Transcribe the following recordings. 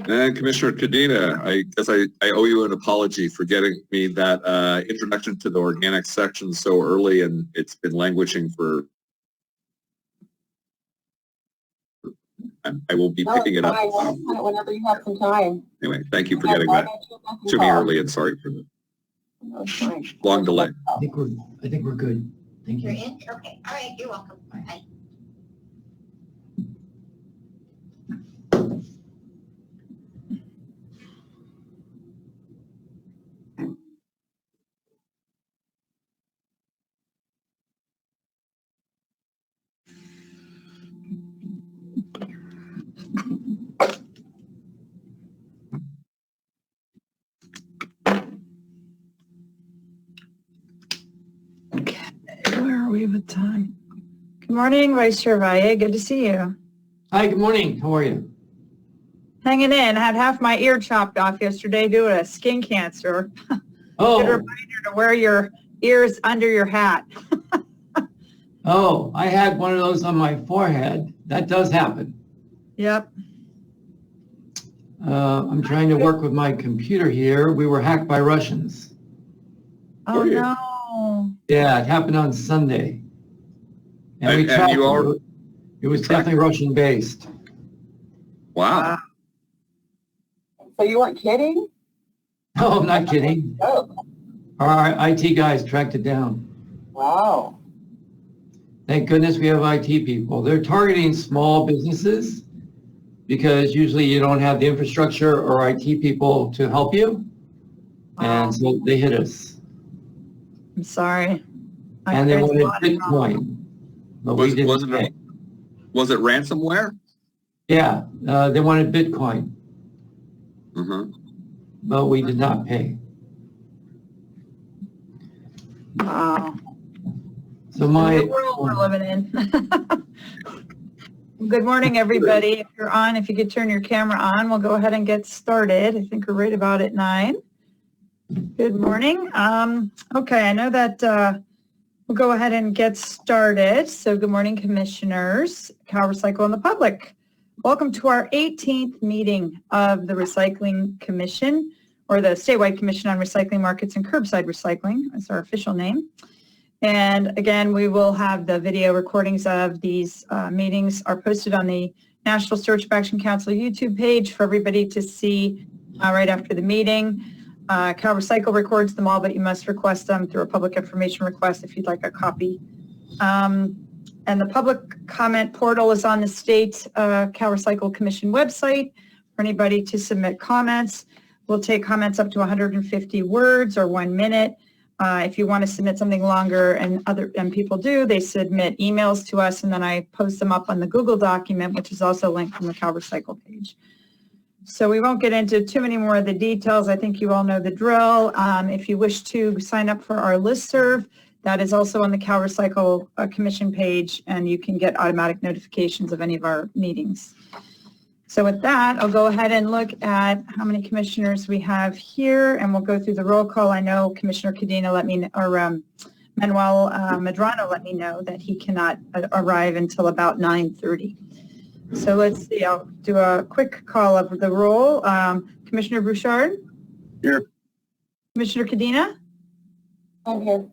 And Commissioner Cadena, I guess I owe you an apology for getting me that introduction to the organic section so early, and it's been languishing for. I will be picking it up. Whenever you have some time. Anyway, thank you for getting that to me early, and sorry for the long delay. I think we're good. Thank you. You're in? Okay. All right. You're welcome. Bye. Where are we with time? Good morning, Vice Chair Valle. Good to see you. Hi, good morning. How are you? Hanging in. I had half my ear chopped off yesterday due to skin cancer. Oh. Good reminder to wear your ears under your hat. Oh, I had one of those on my forehead. That does happen. Yep. I'm trying to work with my computer here. We were hacked by Russians. Oh, you? no. Yeah, it happened on Sunday. And we And tracked you are it was definitely Russian based. wow. So you weren't kidding? No, I'm not kidding. Oh, Our IT guys tracked it down. wow. Thank goodness we have IT people. They're targeting small businesses because usually you don't have the infrastructure or IT people to help you. And so they hit us. I'm sorry. And they There's a wanted lot of problems. Bitcoin. But we didn't pay. Was it ransomware? Yeah, they wanted Bitcoin, Mm-hmm. but we did not pay. Wow. So my, The world we're living in. Good morning, everybody. If you're on, if you could turn your camera on, we'll go ahead and get started. I think we're right about at 9. Good morning. Okay, I know that we'll go ahead and get started. So good morning, commissioners, Cal Recycle and the public. Welcome to our 18th meeting of the Recycling Commission, or the Statewide Commission on Recycling Markets and Curbside Recycling. That's our official name. And again, we will have the video recordings of these meetings are posted on the National Stewardship Action Council YouTube page for everybody to see right after the meeting. Cal Recycle records them all, but you must request them through a public information request if you'd like a copy. And the public comment portal is on the state Cal Recycle Commission website for anybody to submit comments. We'll take comments up to 150 words or 1 minute. If you want to submit something longer, and people do, they submit emails to us, and then I post them up on the Google document, which is also linked from the Cal Recycle page. So we won't get into too many more of the details. I think you all know the drill. If you wish to sign up for our listserv, that is also on the Cal Recycle Commission page, and you can get automatic notifications of any of our meetings. So with that, I'll go ahead and look at how many commissioners we have here, and we'll go through the roll call. I know Commissioner Cadena Manuel Medrano let me know that he cannot arrive until about 9:30. So let's see, I'll do a quick call of the roll. Commissioner Bouchard? Here. Commissioner Cadena? I'm here.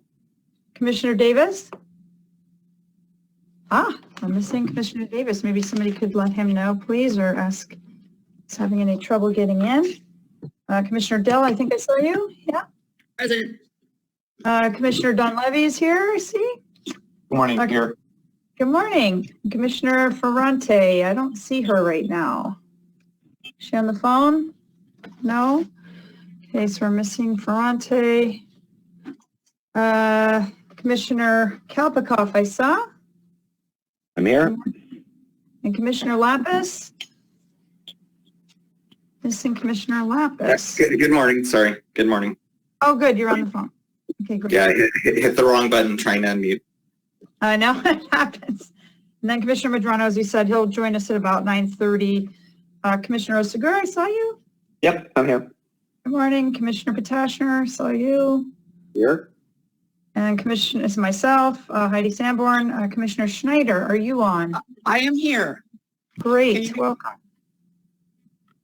Commissioner Davis? I'm missing Commissioner Davis. Maybe somebody could let him know, please, or ask if he's having any trouble getting in. Commissioner Dell, I think I saw you. Yeah. Present. Commissioner Donlevy is here, I see. Good morning, Okay. here. Good morning. Commissioner Ferrante, I don't see her right now. Is she on the phone? No? Okay, so we're missing Ferrante. Commissioner Kalpikoff, I saw. I'm here. And Commissioner Lapis? Missing Commissioner Lapis. Good morning. Sorry. Good morning. Oh, good, you're on the phone. Okay, great. Yeah, I hit the wrong button trying to unmute. I know it happens. And then Commissioner Medrano, as he said, he'll join us at about 9:30. Commissioner Osagura, I saw you. Yep, I'm here. Good morning. Commissioner Potashner, saw you. Here. And Commissioner is myself, Heidi Sanborn. Commissioner Schneider, are you on? I am here. Great, welcome.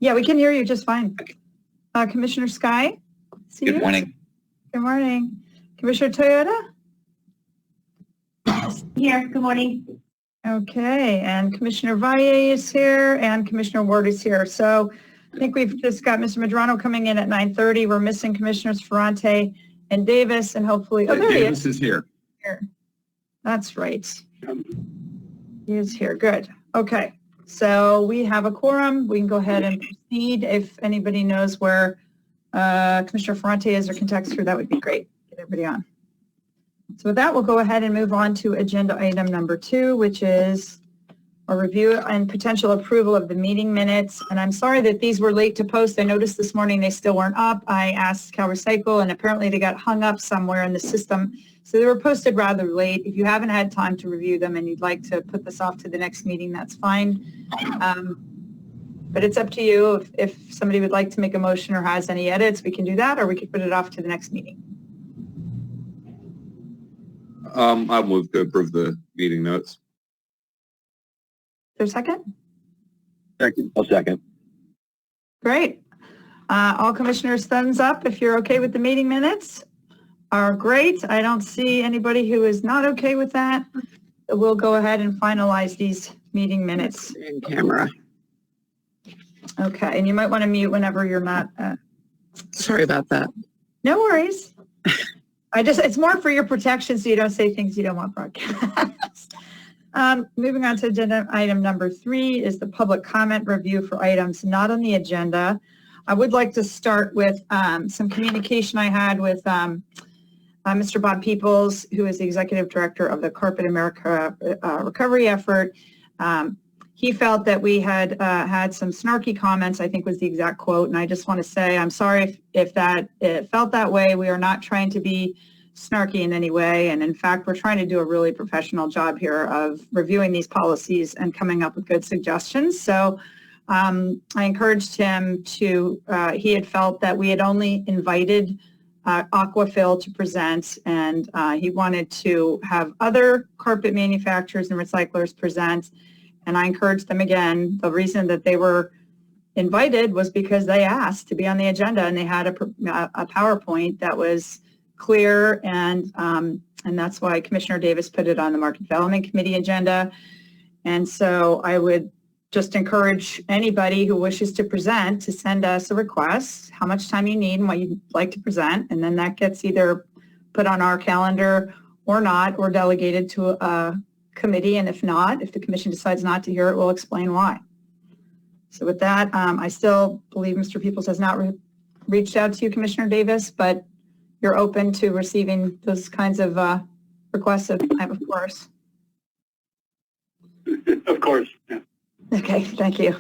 Yeah, we can hear you just fine. Commissioner Sky? See you? Good morning. Good morning. Commissioner Toyota? Here, good morning. Okay, and Commissioner Valle is here and Commissioner Ward is here. So I think we've just got Mr. Madrano coming in at 9:30. We're missing Commissioners Ferrante and Davis and hopefully, oh, there he Davis is here. here. That's right. He is here. Good. Okay. So we have a quorum. We can go ahead and proceed. If anybody knows where Commissioner Ferrante is or can text her, that would be great. Get everybody on. So with that, we'll go ahead and move on to agenda item number 2, which is a review and potential approval of the meeting minutes. And I'm sorry that these were late to post. I noticed this morning they still weren't up. I asked CalRecycle and apparently they got hung up somewhere in the system. So they were posted rather late. If you haven't had time to review them and you'd like to put this off to the next meeting, that's fine. But it's up to you. If somebody would like to make a motion or has any edits, we can do that, or we could put it off to the next meeting. I'll move to approve the meeting notes. Is there a second? Second. I'll second. Great. All commissioners, thumbs up if you're okay with the meeting minutes. Are great. I don't see anybody who is not okay with that. We'll go ahead and finalize these meeting minutes. In camera. Okay, and you might want to mute whenever you're not. Sorry about that. No worries. It's more for your protection so you don't say things you don't want broadcast. Moving on to agenda item number 3 is the public comment review for items not on the agenda. I would like to start with some communication I had with Mr. Bob Peoples, who is the executive director of the Carpet America recovery effort. He felt that we had had some snarky comments, I think was the exact quote, and I just want to say I'm sorry if it felt that way. We are not trying to be snarky in any way, and in fact, we're trying to do a really professional job here of reviewing these policies and coming up with good suggestions. So I encouraged him to, he had felt that we had only invited Aquafil to present, and he wanted to have other carpet manufacturers and recyclers present. And I encouraged them again. The reason that they were invited was because they asked to be on the agenda, and they had a PowerPoint that was clear, and that's why Commissioner Davis put it on the Market Development Committee agenda. And so I would just encourage anybody who wishes to present to send us a request, how much time you need and what you'd like to present, and then that gets either put on our calendar or not, or delegated to a committee, and if not, if the commission decides not to hear it, we'll explain why. So with that, I still believe Mr. Peoples has not reached out to you, Commissioner Davis, but you're open to receiving those kinds of requests of course. Of course, yeah. Okay, thank you.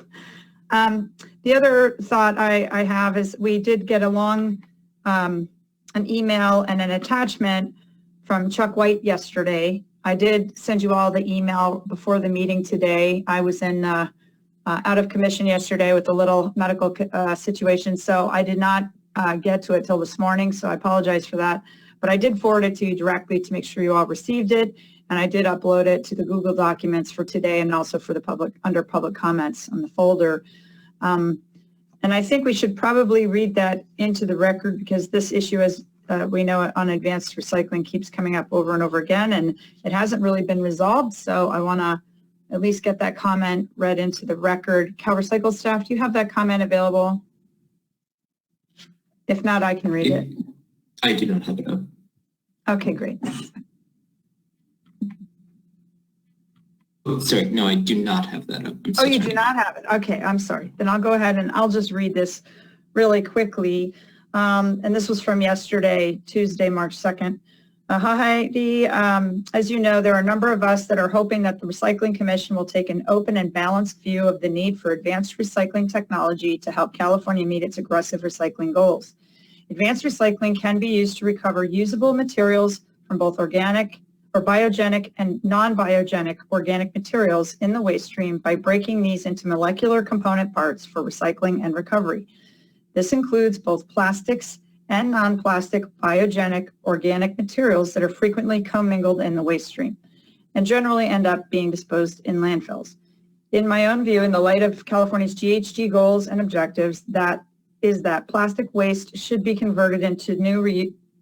The other thought I have is we did get an email and an attachment from Chuck White yesterday. I did send you all the email before the meeting today. I was in out of commission yesterday with a little medical situation, so I did not get to it till this morning, so I apologize for that. But I did forward it to you directly to make sure you all received it, and I did upload it to the Google Documents for today and also for the public, under public comments on the folder. And I think we should probably read that into the record because this issue is we know on advanced recycling keeps coming up over and over again, and it hasn't really been resolved. So I want to at least get that comment read into the record. CalRecycle staff, do you have that comment available? If not, I can read it. I do not have it up. Okay, great. Oh, sorry, no, I do not have that up. Oh, you do not have it. Okay, I'm sorry. Then I'll go ahead and I'll just read this really quickly. And this was from yesterday, Tuesday, March 2nd. Heidi, as you know, there are a number of us that are hoping that the Recycling Commission will take an open and balanced view of the need for advanced recycling technology to help California meet its aggressive recycling goals. Advanced recycling can be used to recover usable materials from both organic or biogenic and non-biogenic organic materials in the waste stream by breaking these into molecular component parts for recycling and recovery. This includes both plastics and non-plastic biogenic organic materials that are frequently commingled in the waste stream and generally end up being disposed in landfills. In my own view, in the light of California's GHG goals and objectives, that plastic waste should be converted into new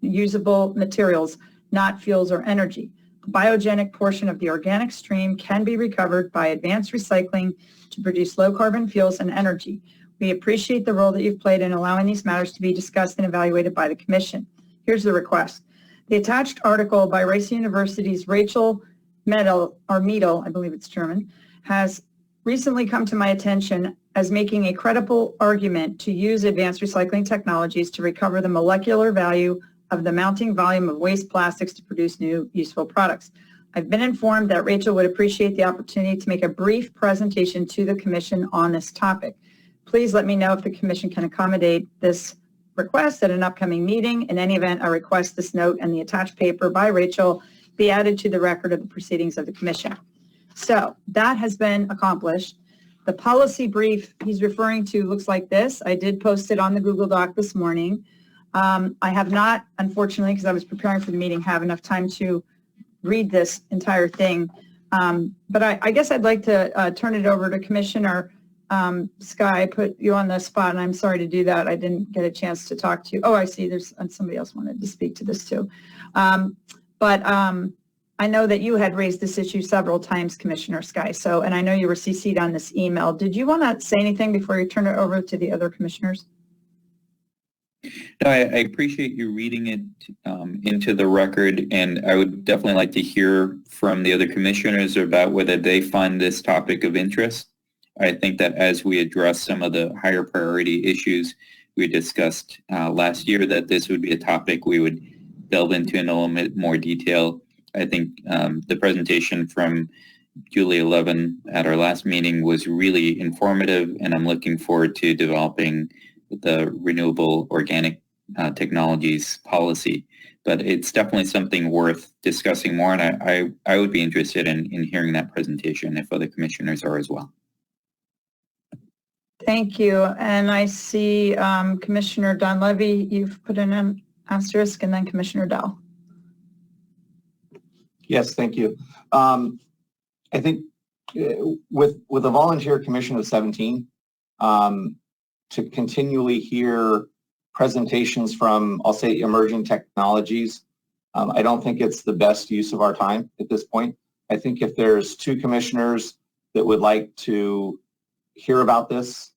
reusable materials, not fuels or energy. The biogenic portion of the organic stream can be recovered by advanced recycling to produce low carbon fuels and energy. We appreciate the role that you've played in allowing these matters to be discussed and evaluated by the Commission. Here's the request. The attached article by Rice University's Rachel Medel, I believe it's German, has recently come to my attention as making a credible argument to use advanced recycling technologies to recover the molecular value of the mounting volume of waste plastics to produce new useful products. I've been informed that Rachel would appreciate the opportunity to make a brief presentation to the Commission on this topic. Please let me know if the Commission can accommodate this request at an upcoming meeting. In any event, I request this note and the attached paper by Rachel be added to the record of the proceedings of the Commission. So that has been accomplished. The policy brief he's referring to looks like this. I did post it on the Google Doc this morning. I have not, unfortunately, because I was preparing for the meeting, have enough time to read this entire thing. But I guess I'd like to turn it over to Commissioner Sky. I put you on the spot, and I'm sorry to do that. I didn't get a chance to talk to you. Oh, I see. There's somebody else wanted to speak to this too. But I know that you had raised this issue several times, Commissioner Sky. So, and I know you were CC'd on this email. Did you want to say anything before you turn it over to the other commissioners? No, I appreciate you reading it into the record, and I would definitely like to hear from the other commissioners about whether they find this topic of interest. I think that as we address some of the higher priority issues we discussed last year, that this would be a topic we would delve into in a little bit more detail. I think the presentation from Julie Levin at our last meeting was really informative, and I'm looking forward to developing the renewable organic technologies policy. But it's definitely something worth discussing more, and I would be interested in hearing that presentation if other commissioners are as well. Thank you. And I see Commissioner Dunleavy, you've put in an asterisk, and then Commissioner Dell. Yes, thank you. I think with a volunteer commission of 17, to continually hear presentations from, I'll say, emerging technologies, I don't think it's the best use of our time at this point. I think if there's two commissioners that would like to hear about this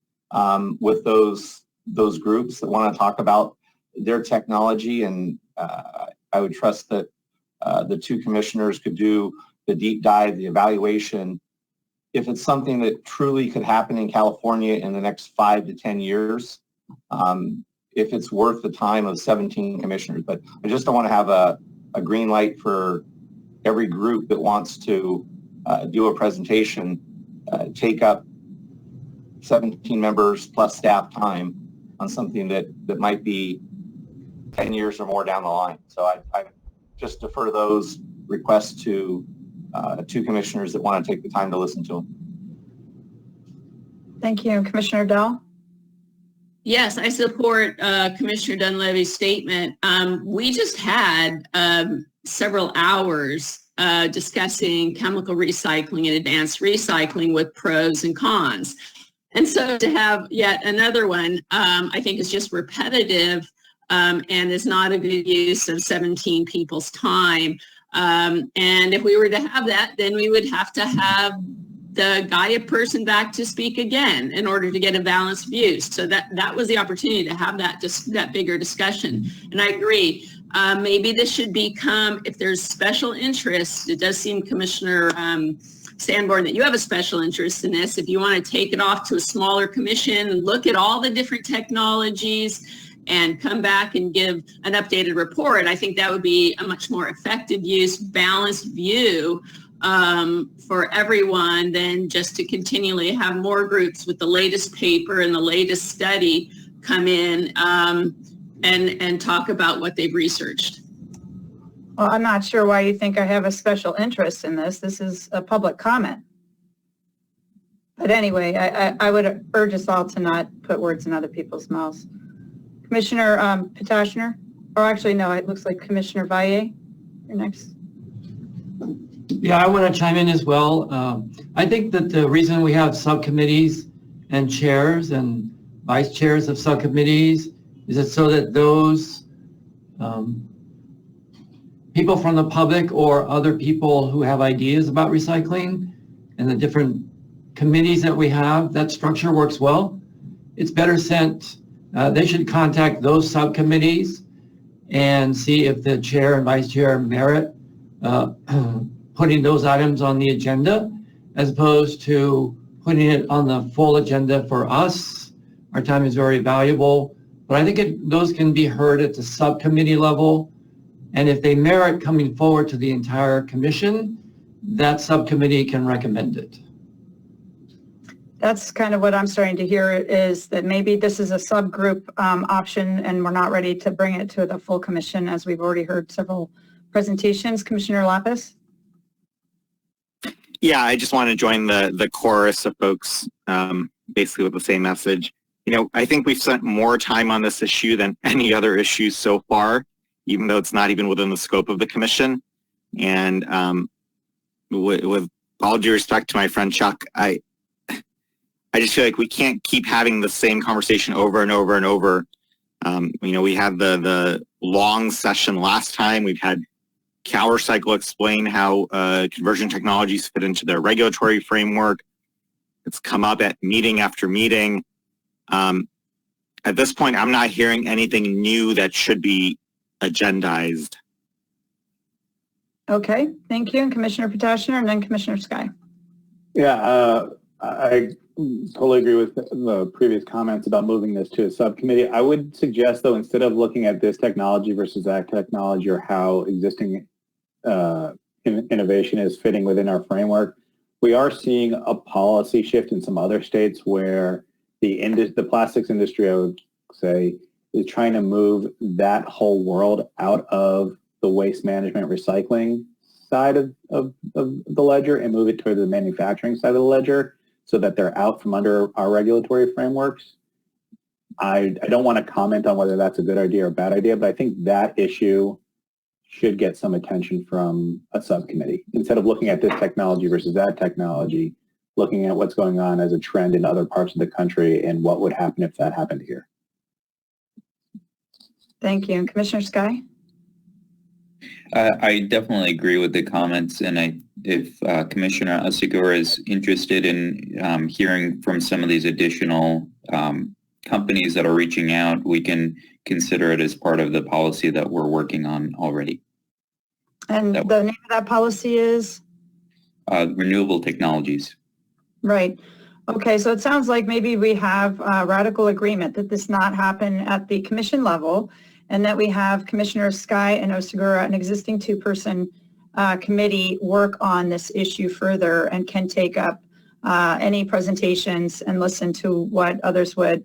with those groups that want to talk about their technology, and I would trust that the two commissioners could do the deep dive, the evaluation. If it's something that truly could happen in California in the next 5 to 10 years, if it's worth the time of 17 commissioners. But I just don't want to have a green light for every group that wants to do a presentation, take up 17 members plus staff time on something that might be 10 years or more down the line. So I just defer those requests to two commissioners that want to take the time to listen to them. Thank you. Commissioner Dell? Yes, I support Commissioner Dunleavy's statement. We just had several hours discussing chemical recycling and advanced recycling with pros and cons. And so to have yet another one, I think is just repetitive and is not a good use of 17 people's time. And if we were to have that, then we would have to have the Gaia person back to speak again in order to get a balanced view. So that was the opportunity to have that bigger discussion. And I agree. Maybe this should become, if there's special interest, it does seem, Commissioner Sanborn, that you have a special interest in this. If you want to take it off to a smaller commission and look at all the different technologies and come back and give an updated report, I think that would be a much more effective use, balanced view for everyone than just to continually have more groups with the latest paper and the latest study come in and talk about what they've researched. Well, I'm not sure why you think I have a special interest in this. This is a public comment. But anyway, I would urge us all to not put words in other people's mouths. Commissioner Potashner, or actually no, it looks like Commissioner Valle, you're next. Yeah, I want to chime in as well. I think that the reason we have subcommittees and chairs and vice chairs of subcommittees is it so that those people from the public or other people who have ideas about recycling and the different committees that we have, that structure works well. It's better sent, they should contact those subcommittees and see if the chair and vice chair merit putting those items on the agenda as opposed to putting it on the full agenda for us. Our time is very valuable, but I think those can be heard at the subcommittee level. And if they merit coming forward to the entire commission, that subcommittee can recommend it. That's kind of what I'm starting to hear, is that maybe this is a subgroup option and we're not ready to bring it to the full commission, as we've already heard several presentations. Commissioner Lapis? Yeah, I just want to join the chorus of folks basically with the same message. You know, I think we've spent more time on this issue than any other issue so far, even though it's not even within the scope of the commission. And with all due respect to my friend Chuck, I just feel like we can't keep having the same conversation over and over and over. You know, we had the long session last time. We've had CalRecycle explain how conversion technologies fit into their regulatory framework. It's come up at meeting after meeting. At this point, I'm not hearing anything new that should be agendized. Okay, thank you. And Commissioner Potashner and then Commissioner Sky. Yeah, I totally agree with the previous comments about moving this to a subcommittee. I would suggest, though, instead of looking at this technology versus that technology or how existing innovation is fitting within our framework, we are seeing a policy shift in some other states where the plastics industry, I would say, is trying to move that whole world out of the waste management recycling side of the ledger and move it toward the manufacturing side of the ledger so that they're out from under our regulatory frameworks. I don't want to comment on whether that's a good idea or a bad idea, but I think that issue should get some attention from a subcommittee. Instead of looking at this technology versus that technology, looking at what's going on as a trend in other parts of the country and what would happen if that happened here. Thank you. And Commissioner Sky? I definitely agree with the comments, and if Commissioner Asagura is interested in hearing from some of these additional companies that are reaching out, we can consider it as part of the policy that we're working on already. And the name of that policy is? Renewable technologies. Right. Okay, so it sounds like maybe we have a radical agreement that this not happen at the commission level, and that we have Commissioners Sky and Osagura, an existing two-person committee, work on this issue further and can take up any presentations and listen to what others would,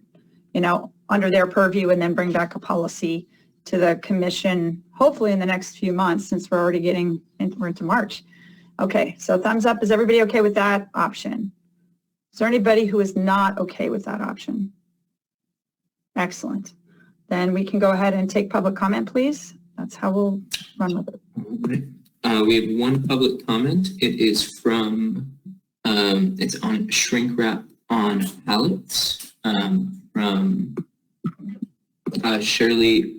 you know, under their purview, and then bring back a policy to the commission, hopefully in the next few months, since we're already we're into March. Okay, so thumbs up. Is everybody okay with that option? Is there anybody who is not okay with that option? Excellent. Then we can go ahead and take public comment, please. That's how we'll run with it. We have one public comment. It is from, it's on shrink wrap on pallets from Shirley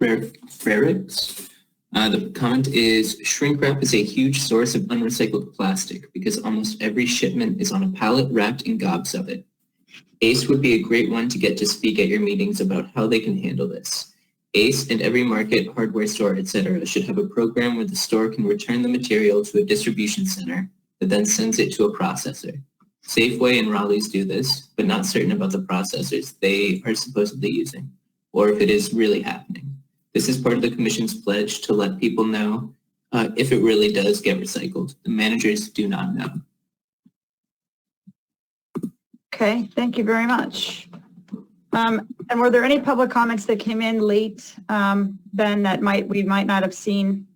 Frericks. The comment is, shrink wrap is a huge source of unrecycled plastic because almost every shipment is on a pallet wrapped in gobs of it. ACE would be a great one to get to speak at your meetings about how they can handle this. ACE and every market, hardware store, etc. should have a program where the store can return the material to a distribution center that then sends it to a processor. Safeway and Raleigh's do this, but not certain about the processors they are supposedly using, or if it is really happening. This is part of the Commission's pledge to let people know if it really does get recycled. The managers do not know. Okay, thank you very much. And were there any public comments that came in late, Ben, that we might not have seen?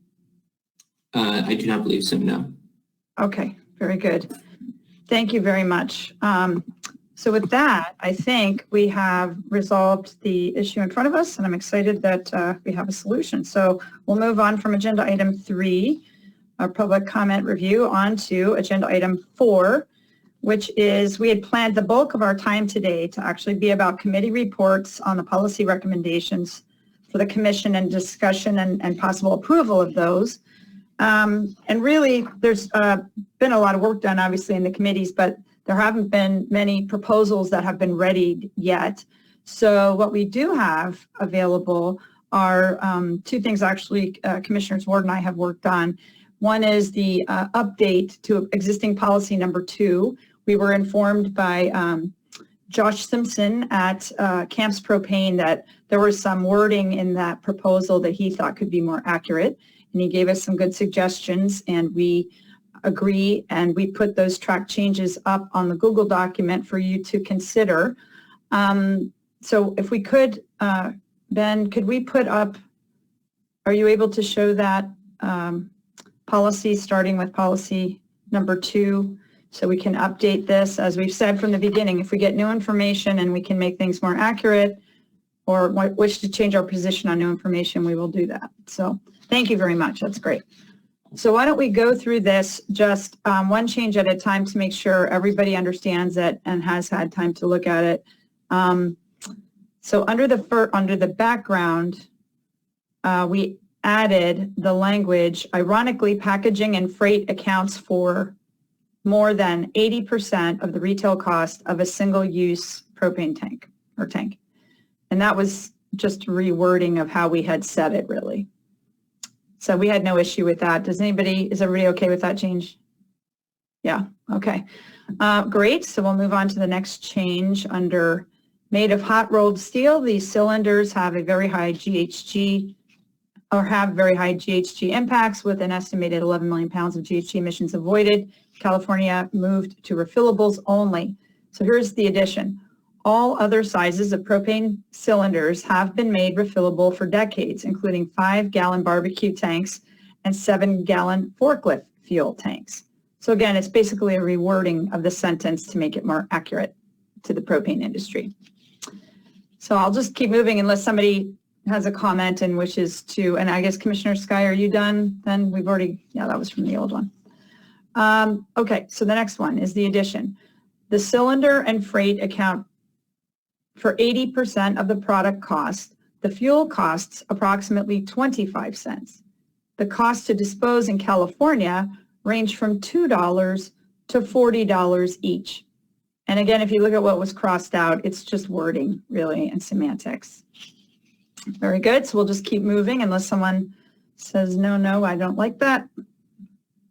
I do not believe so, no. Okay, very good. Thank you very much. So with that, I think we have resolved the issue in front of us, and I'm excited that we have a solution. So we'll move on from agenda item 3, our public comment review on to agenda item 4, which is we had planned the bulk of our time today to actually be about committee reports on the policy recommendations for the commission and discussion and possible approval of those. And really, there's been a lot of work done, obviously, in the committees, but there haven't been many proposals that have been readied yet. So what we do have available are 2 things, actually, Commissioners Ward and I have worked on. One is the update to existing policy number 2. We were informed by Josh Simpson at Camps Propane that there was some wording in that proposal that he thought could be more accurate. And he gave us some good suggestions, and we agree, and we put those track changes up on the Google document for you to consider. So if we could, Ben, could we put up, are you able to show that policy starting with policy number 2? So we can update this, as we've said from the beginning, if we get new information and we can make things more accurate or wish to change our position on new information, we will do that. So thank you very much. That's great. So why don't we go through this just one change at a time to make sure everybody understands it and has had time to look at it. So under the background, we added the language, ironically, packaging and freight accounts for more than 80% of the retail cost of a single-use propane tank or tank. And that was just a rewording of how we had said it, really. So we had no issue with that. Is everybody okay with that change? Yeah, okay. Great, so we'll move on to the next change under made of hot rolled steel. These cylinders have a very high GHG or have very high GHG impacts with an estimated 11 million pounds of GHG emissions avoided. California moved to refillables only. So here's the addition. All other sizes of propane cylinders have been made refillable for decades, including 5-gallon barbecue tanks and 7-gallon forklift fuel tanks. So again, it's basically a rewording of the sentence to make it more accurate to the propane industry. So I'll just keep moving unless somebody has a comment and wishes to, and I guess Commissioner Sky, are you done? Then we've already, yeah, that was from the old one. Okay, so the next one is the addition. The cylinder and freight account for 80% of the product cost. The fuel costs approximately 25 cents. The cost to dispose in California range from $2 to $40 each. And again, if you look at what was crossed out, it's just wording, really, and semantics. Very good. So we'll just keep moving unless someone says, no, I don't like that.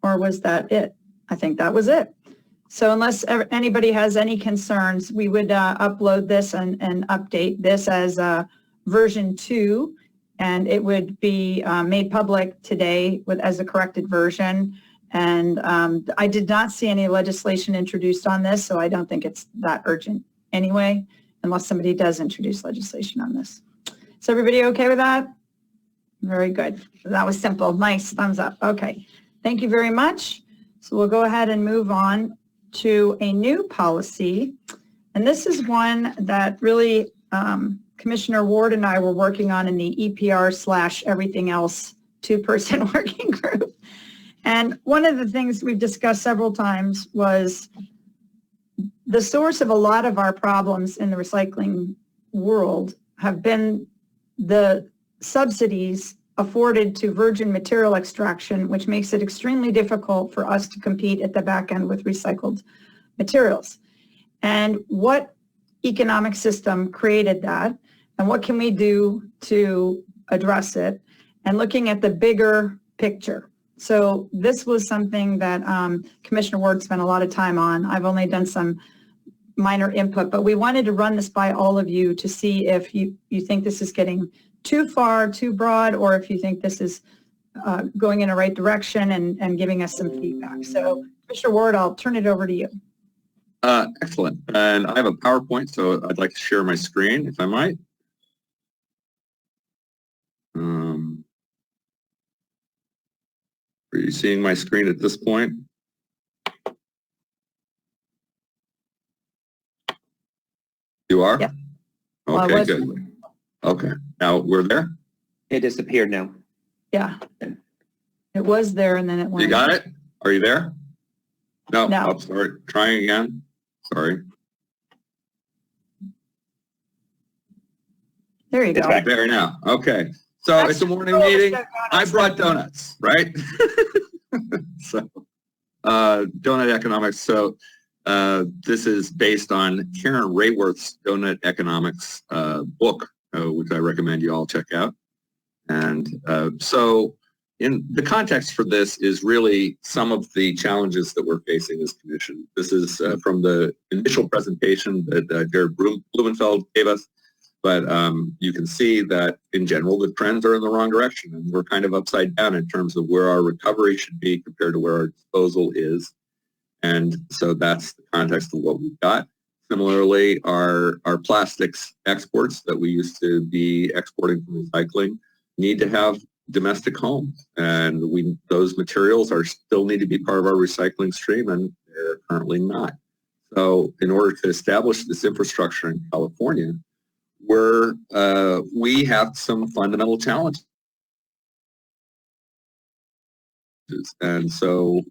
Or was that it? I think that was it. So unless anybody has any concerns, we would upload this and update this as version 2, and it would be made public today as a corrected version. And I did not see any legislation introduced on this, so I don't think it's that urgent anyway, unless somebody does introduce legislation on this. Is everybody okay with that? Very good. That was simple. Nice. Thumbs up. Okay. Thank you very much. So we'll go ahead and move on to a new policy. And this is one that really Commissioner Ward and I were working on in the EPR/everything else 2-person working group. And one of the things we've discussed several times was the source of a lot of our problems in the recycling world have been the subsidies afforded to virgin material extraction, which makes it extremely difficult for us to compete at the back end with recycled materials. And what economic system created that? And what can we do to address it? And looking at the bigger picture. So this was something that Commissioner Ward spent a lot of time on. I've only done some minor input, but we wanted to run this by all of you to see if you think this is getting too far, too broad, or if you think this is going in the right direction and giving us some feedback. So Commissioner Ward, I'll turn it over to you. Excellent. And I have a PowerPoint, so I'd like to share my screen, if I might. Are you seeing my screen at this point? You are? Yep. Okay, well, good. Okay, now we're there? It disappeared now. Yeah. It It was there and then it went. You got it? Are you there? No. No. Oh, sorry. Trying again. Sorry. There you It's go. back. There now. Okay. So That's it's a morning cool. meeting. Stuck on I us. brought donuts, right? So, donut economics. So, this is based on Karen Rayworth's Donut Economics book, which I recommend you all check out. And so, in the context for this is really some of the challenges that we're facing as commission. This is from the initial presentation that Jared Blumenfeld gave us. But you can see that in general, the trends are in the wrong direction, and we're kind of upside down in terms of where our recovery should be compared to where our disposal is. And so that's the context of what we've got. Similarly, our plastics exports that we used to be exporting from recycling need to have domestic homes, and those materials still need to be part of our recycling stream, and they're currently not. So in order to establish this infrastructure in California, we have some fundamental challenges. And so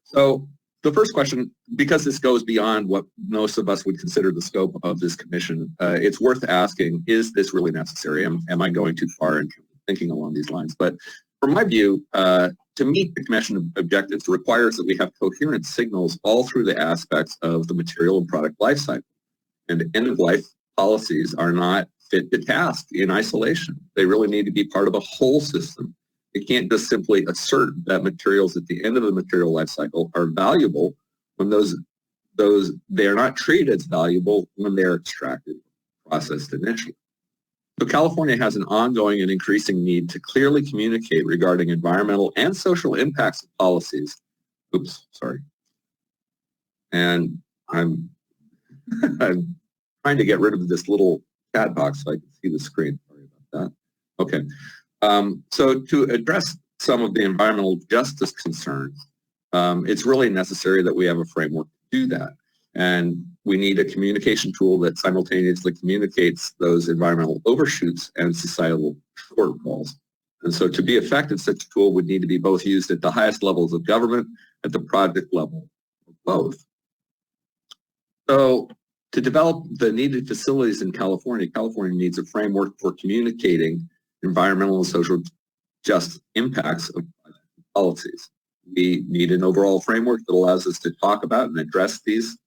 so the first question, because this goes beyond what most of us would consider the scope of this commission, it's worth asking, is this really necessary? Am I going too far in thinking along these lines? But from my view, to meet the commission objectives requires that we have coherent signals all through the aspects of the material and product life cycle. And end-of-life policies are not fit to task in isolation. They really need to be part of a whole system. It can't just simply assert that materials at the end of the material life cycle are valuable when they are not treated as valuable when they're extracted, processed initially. So California has an ongoing and increasing need to clearly communicate regarding environmental and social impacts of policies. Oops, sorry. And I'm trying to get rid of this little chat box so I can see the screen. Sorry about that. Okay. So to address some of the environmental justice concerns, it's really necessary that we have a framework to do that. And we need a communication tool that simultaneously communicates those environmental overshoots and societal shortfalls. And so to be effective, such a tool would need to be both used at the highest levels of government, at the project level, or both. So to develop the needed facilities in California, California needs a framework for communicating environmental and social just impacts of policies. We need an overall framework that allows us to talk about and address these.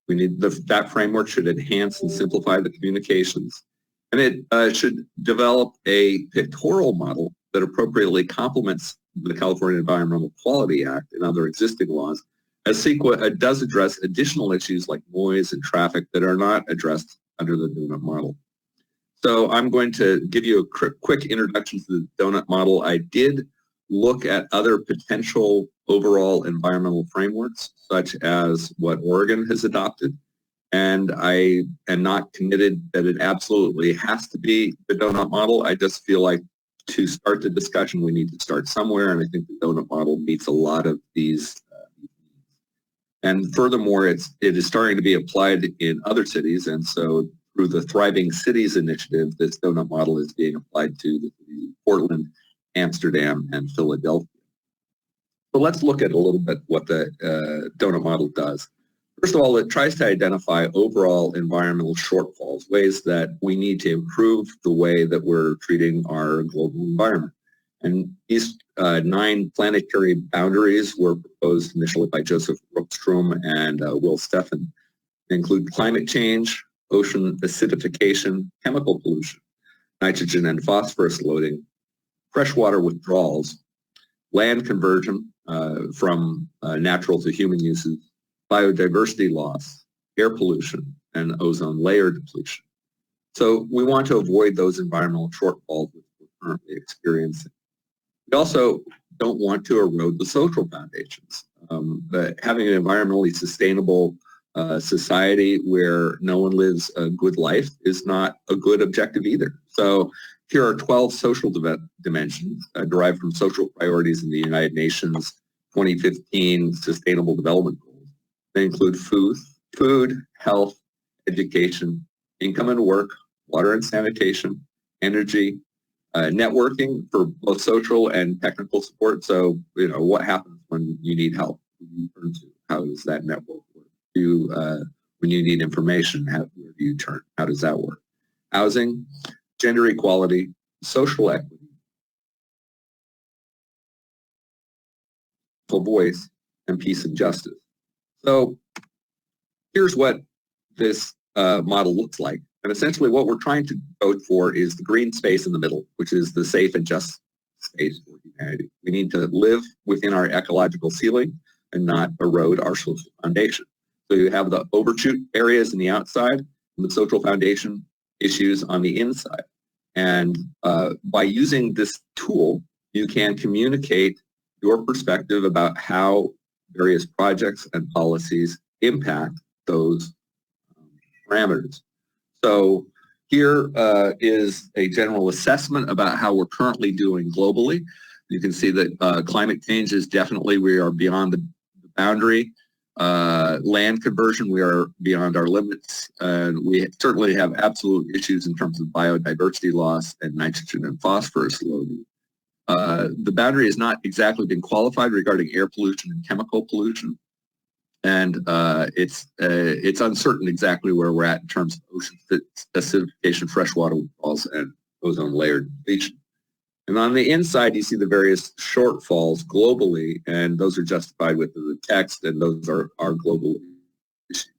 We need that framework should enhance and simplify the communications. And it should develop a pictorial model that appropriately complements the California Environmental Quality Act and other existing laws, as CEQA does address additional issues like noise and traffic that are not addressed under the donut model. So I'm going to give you a quick introduction to the donut model. I did look at other potential overall environmental frameworks, such as what Oregon has adopted. And I am not committed that it absolutely has to be the donut model. I just feel like to start the discussion, we need to start somewhere. And I think the donut model meets a lot of these. And furthermore, it is starting to be applied in other cities. And so through the Thriving Cities initiative, this donut model is being applied to Portland, Amsterdam, and Philadelphia. So let's look at a little bit what the donut model does. First of all, it tries to identify overall environmental shortfalls, ways that we need to improve the way that we're treating our global environment. And these 9 planetary boundaries were proposed initially by Joseph Rookstrom and Will Steffen. They include climate change, ocean acidification, chemical pollution, nitrogen and phosphorus loading, freshwater withdrawals, land conversion from natural to human uses, biodiversity loss, air pollution, and ozone layer depletion. So we want to avoid those environmental shortfalls which we're currently experiencing. We also don't want to erode the social foundations. But having an environmentally sustainable society where no one lives a good life is not a good objective either. So here are 12 social dimensions derived from social priorities in the United Nations 2015 Sustainable Development Goals. They include food, health, education, income and work, water and sanitation, energy, networking for both social and technical support. So, what happens when you need help? Who do you turn to? How does that network work? When you need information, where do you turn? How does that work? Housing, gender equality, social equity, voice, and peace and justice. So here's what this model looks like. And essentially what we're trying to vote for is the green space in the middle, which is the safe and just space for humanity. We need to live within our ecological ceiling and not erode our social foundation. So you have the overshoot areas in the outside and the social foundation issues on the inside. And by using this tool, you can communicate your perspective about how various projects and policies impact those parameters. So here is a general assessment about how we're currently doing globally. You can see that climate change is definitely, we are beyond the boundary. Land conversion, we are beyond our limits. And we certainly have absolute issues in terms of biodiversity loss and nitrogen and phosphorus loading. The boundary has not exactly been qualified regarding air pollution and chemical pollution. And it's uncertain exactly where we're at in terms of ocean acidification, freshwater withdrawals, and ozone layer depletion. And on the inside, you see the various shortfalls globally, and those are justified with the text, and those are global issues.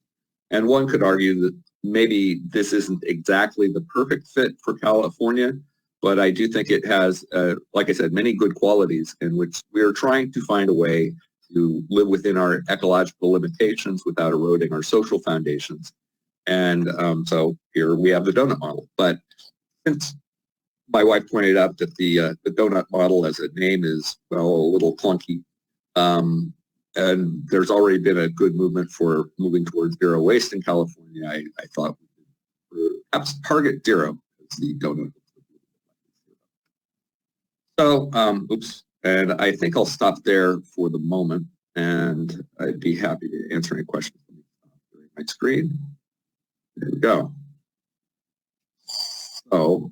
And one could argue that maybe this isn't exactly the perfect fit for California, but I do think it has, like I said, many good qualities in which we are trying to find a way to live within our ecological limitations without eroding our social foundations. And so here we have the donut model. But since my wife pointed out that the donut model as a name is, well, a little clunky, and there's already been a good movement for moving towards zero waste in California, I thought we could perhaps target zero as the donut. So, oops. And I think I'll stop there for the moment, and I'd be happy to answer any questions during my screen. There we go. So,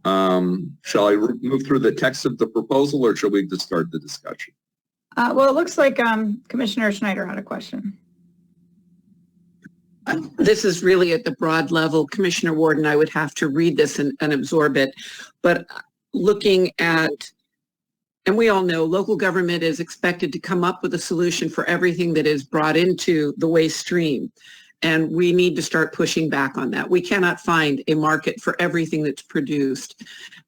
shall I move through the text of the proposal, or shall we just start the discussion? Well, it looks like Commissioner Schneider had a question. This is really at the broad level. Commissioner Warden, I would have to read this and absorb it. But looking at, and we all know local government is expected to come up with a solution for everything that is brought into the waste stream. And we need to start pushing back on that. We cannot find a market for everything that's produced.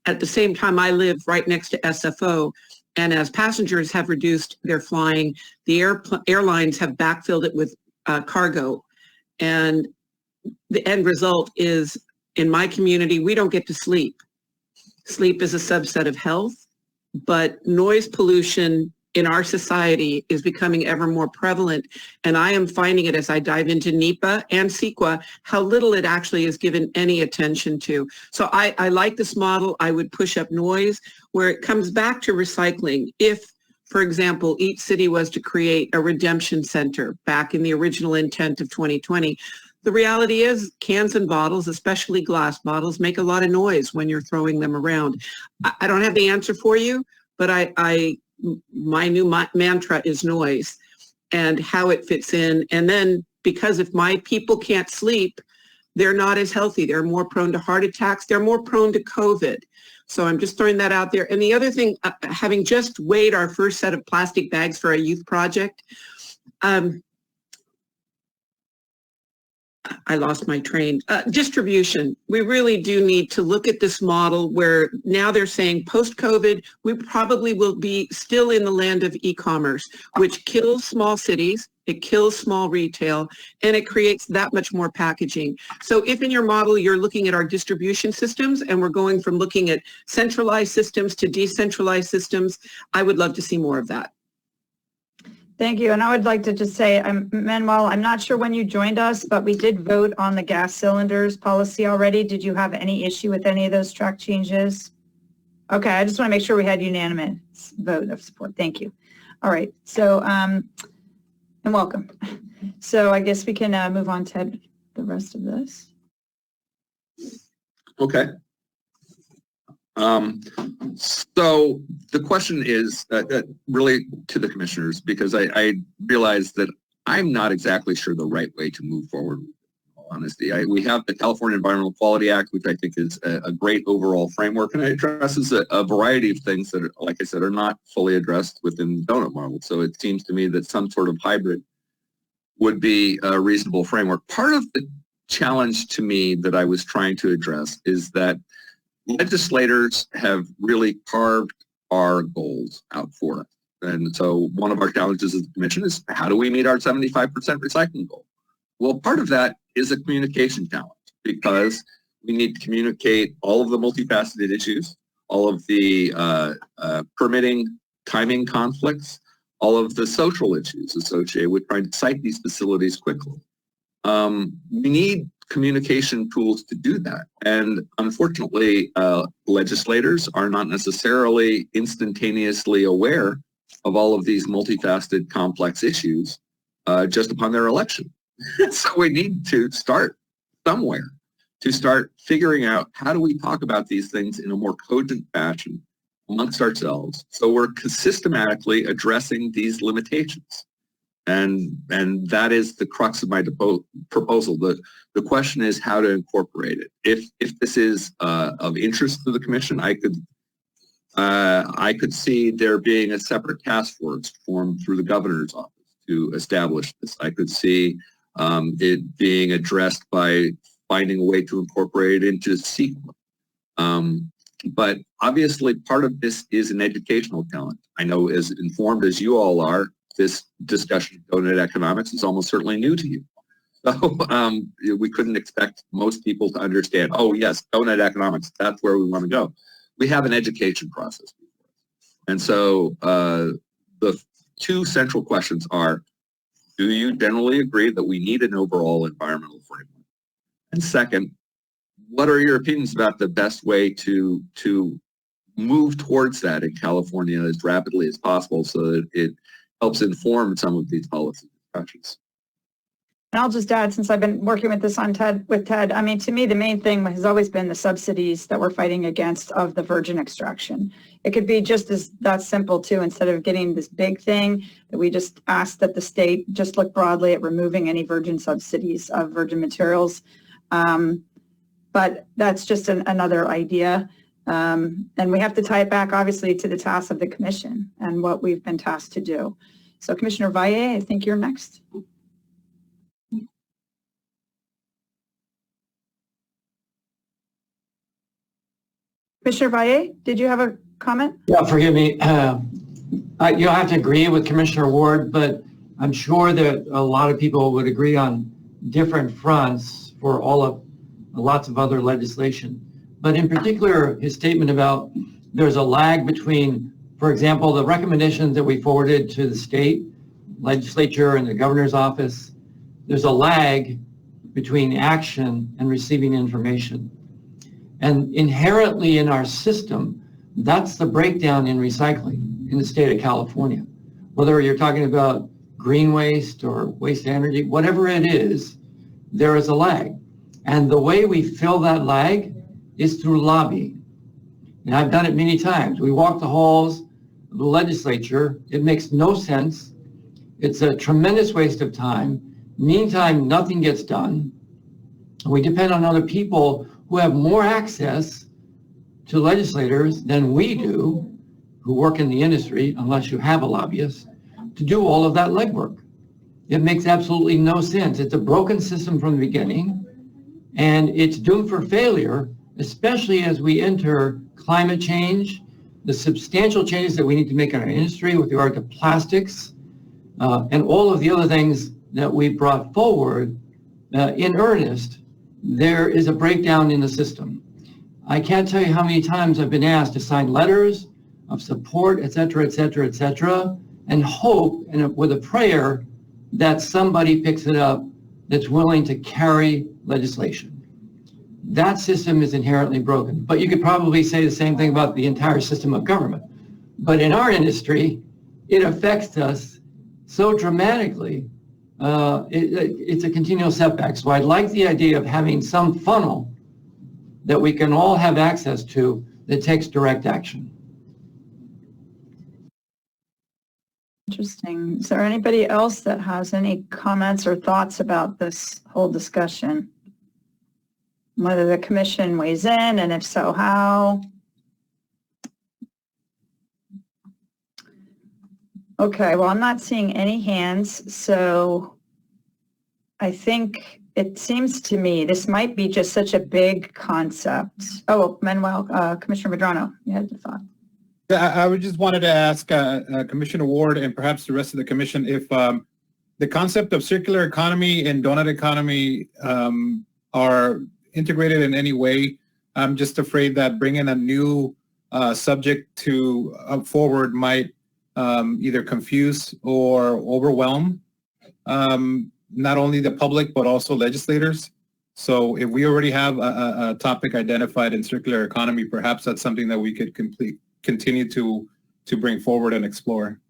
At the same time, I live right next to SFO, and as passengers have reduced their flying, the airlines have backfilled it with cargo. And the end result is, in my community, we don't get to sleep. Sleep is a subset of health, but noise pollution in our society is becoming ever more prevalent. And I am finding it as I dive into NEPA and CEQA, how little it actually is given any attention to. So I like this model. I would push up noise where it comes back to recycling. If, for example, each city was to create a redemption center back in the original intent of 2020, the reality is cans and bottles, especially glass bottles, make a lot of noise when you're throwing them around. I don't have the answer for you, but my new mantra is noise and how it fits in. And then because if my people can't sleep, they're not as healthy. They're more prone to heart attacks. They're more prone to COVID. So I'm just throwing that out there. And the other thing, having just weighed our first set of plastic bags for a youth project, I lost my train. Distribution. We really do need to look at this model where now they're saying post-COVID, we probably will be still in the land of e-commerce, which kills small cities, it kills small retail, and it creates that much more packaging. So if in your model you're looking at our distribution systems and we're going from looking at centralized systems to decentralized systems, I would love to see more of that. Thank you. And I would like to just say, Manuel, I'm not sure when you joined us, but we did vote on the gas cylinders policy already. Did you have any issue with any of those track changes? Okay, I just want to make sure we had unanimous vote of support. Thank you. All right. So, and welcome. So I guess we can move on to the rest of this. Okay. So the question is really to the commissioners, because I realize that I'm not exactly sure the right way to move forward. In all honesty, we have the California Environmental Quality Act, which I think is a great overall framework, and it addresses a variety of things that, like I said, are not fully addressed within the donut model. So it seems to me that some sort of hybrid would be a reasonable framework. Part of the challenge to me that I was trying to address is that legislators have really carved our goals out for us. And so one of our challenges as a commission is, how do we meet our 75% recycling goal? Well, part of that is a communication challenge, because we need to communicate all of the multifaceted issues, all of the permitting timing conflicts, all of the social issues associated with trying to site these facilities quickly. We need communication tools to do that. And unfortunately, legislators are not necessarily instantaneously aware of all of these multifaceted, complex issues just upon their election. So we need to start somewhere, to start figuring out, how do we talk about these things in a more cogent fashion amongst ourselves, so we're systematically addressing these limitations. And that is the crux of my proposal. The question is how to incorporate it. If this is of interest to the commission, I could see there being a separate task force formed through the governor's office to establish this. I could see it being addressed by finding a way to incorporate it into CEQA. But obviously part of this is an educational challenge. I know, as informed as you all are, this discussion of donut economics is almost certainly new to you. So we couldn't expect most people to understand, oh yes, donut economics, that's where we want to go. We have an education process. And so the two central questions are, do you generally agree that we need an overall environmental framework? And second, what are your opinions about the best way to move towards that in California as rapidly as possible, so that it helps inform some of these policy discussions? And I'll just add, since I've been working with this on Ted, I mean, to me, the main thing has always been the subsidies that we're fighting against of the virgin extraction. It could be just as that simple too, instead of getting this big thing, that we just ask that the state just look broadly at removing any virgin subsidies of virgin materials. But that's just another idea. And we have to tie it back, obviously, to the task of the commission and what we've been tasked to do. So Commissioner Valle, I think you're next. Commissioner Valle, did you have a comment? Yeah, forgive me. You'll have to agree with Commissioner Ward, but I'm sure that a lot of people would agree on different fronts for lots of other legislation. But in particular, his statement about there's a lag between, for example, the recommendations that we forwarded to the state legislature and the governor's office, there's a lag between action and receiving information. And inherently in our system, that's the breakdown in recycling in the state of California. Whether you're talking about green waste or waste energy, whatever it is, there is a lag. And the way we fill that lag is through lobbying. And I've done it many times. We walk the halls of the legislature. It makes no sense. It's a tremendous waste of time. Meantime, nothing gets done. We depend on other people who have more access to legislators than we do, who work in the industry, unless you have a lobbyist, to do all of that legwork. It makes absolutely no sense. It's a broken system from the beginning, and it's doomed for failure, especially as we enter climate change, the substantial changes that we need to make in our industry with regard to plastics, and all of the other things that we brought forward in earnest. There is a breakdown in the system. I can't tell you how many times I've been asked to sign letters of support, et cetera, et cetera, et cetera, and hope, and with a prayer, that somebody picks it up that's willing to carry legislation. That system is inherently broken. But you could probably say the same thing about the entire system of government. But in our industry, it affects us so dramatically. It's a continual setback. So I'd like the idea of having some funnel that we can all have access to, that takes direct action. Interesting. Is there anybody else that has any comments or thoughts about this whole discussion? Whether the commission weighs in, and if so, how? Okay, well, I'm not seeing any hands, so I think it seems to me this might be just such a big concept. Oh, Manuel, Commissioner Medrano, you had the thought. I would just wanted to ask Commissioner Ward and perhaps the rest of the commission if the concept of circular economy and donut economy are integrated in any way. I'm just afraid that bringing a new subject to forward might either confuse or overwhelm not only the public but also legislators. So if we already have a topic identified in circular economy, perhaps that's something that we could continue to bring forward and explore.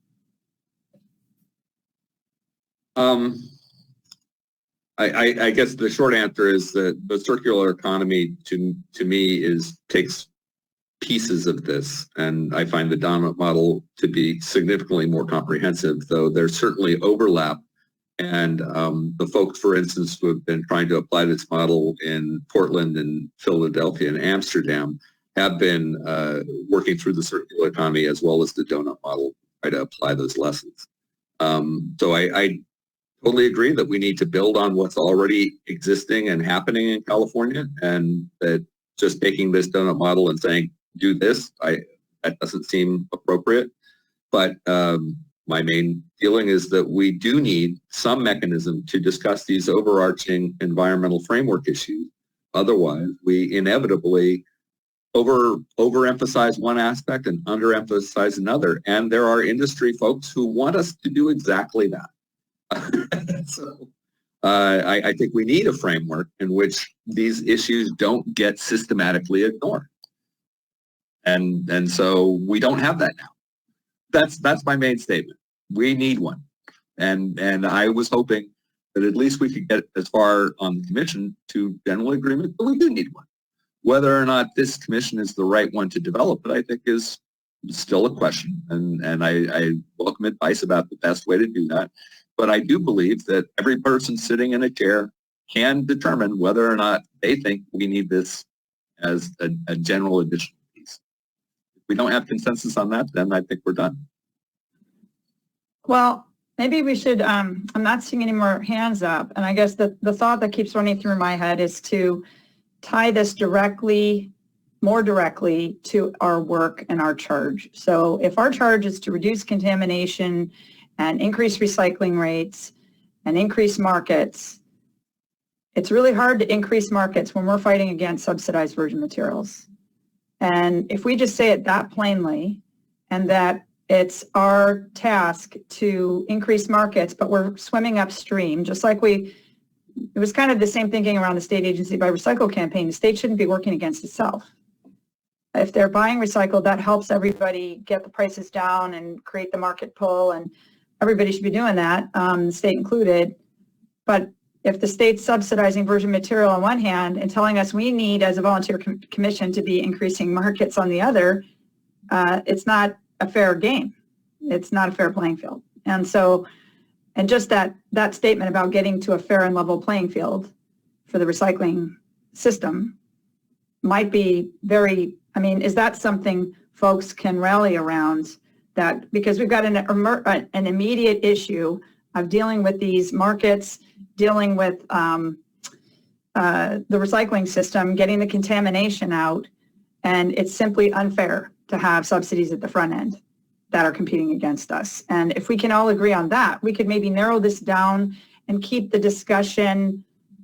I guess the short answer is that the circular economy to me takes pieces of this, and I find the donut model to be significantly more comprehensive, though there's certainly overlap. And the folks, for instance, who have been trying to apply this model in Portland and Philadelphia and Amsterdam have been working through the circular economy as well as the donut model, try to apply those lessons. So I totally agree that we need to build on what's already existing and happening in California, and that just taking this donut model and saying, do this, that doesn't seem appropriate. But my main feeling is that we do need some mechanism to discuss these overarching environmental framework issues. Otherwise, we inevitably overemphasize one aspect and underemphasize another. And there are industry folks who want us to do exactly that. So I think we need a framework in which these issues don't get systematically ignored. And so we don't have that now. That's my main statement. We need one. And I was hoping that at least we could get as far on the commission to general agreement, but we do need one. Whether or not this commission is the right one to develop it, I think is still a question. And I welcome advice about the best way to do that. But I do believe that every person sitting in a chair can determine whether or not they think we need this as a general additional piece. If we don't have consensus on that, then I think we're done. Well, maybe we should, I'm not seeing any more hands up. And I guess the thought that keeps running through my head is to tie this more directly to our work and our charge. So if our charge is to reduce contamination and increase recycling rates and increase markets, it's really hard to increase markets when we're fighting against subsidized virgin materials. And if we just say it that plainly, and that it's our task to increase markets, but we're swimming upstream, just like it was kind of the same thinking around the state agency by recycle campaign. The state shouldn't be working against itself. If they're buying recycled, that helps everybody get the prices down and create the market pull, and everybody should be doing that, the state included. But if the state's subsidizing virgin material on one hand and telling us we need, as a volunteer commission, to be increasing markets on the other, it's not a fair game. It's not a fair playing field. And so, and just that statement about getting to a fair and level playing field for the recycling system might be very, I mean, is that something folks can rally around? That because we've got an immediate issue of dealing with these markets, dealing with the recycling system, getting the contamination out, and it's simply unfair to have subsidies at the front end that are competing against us. And if we can all agree on that, we could maybe narrow this down and keep the discussion.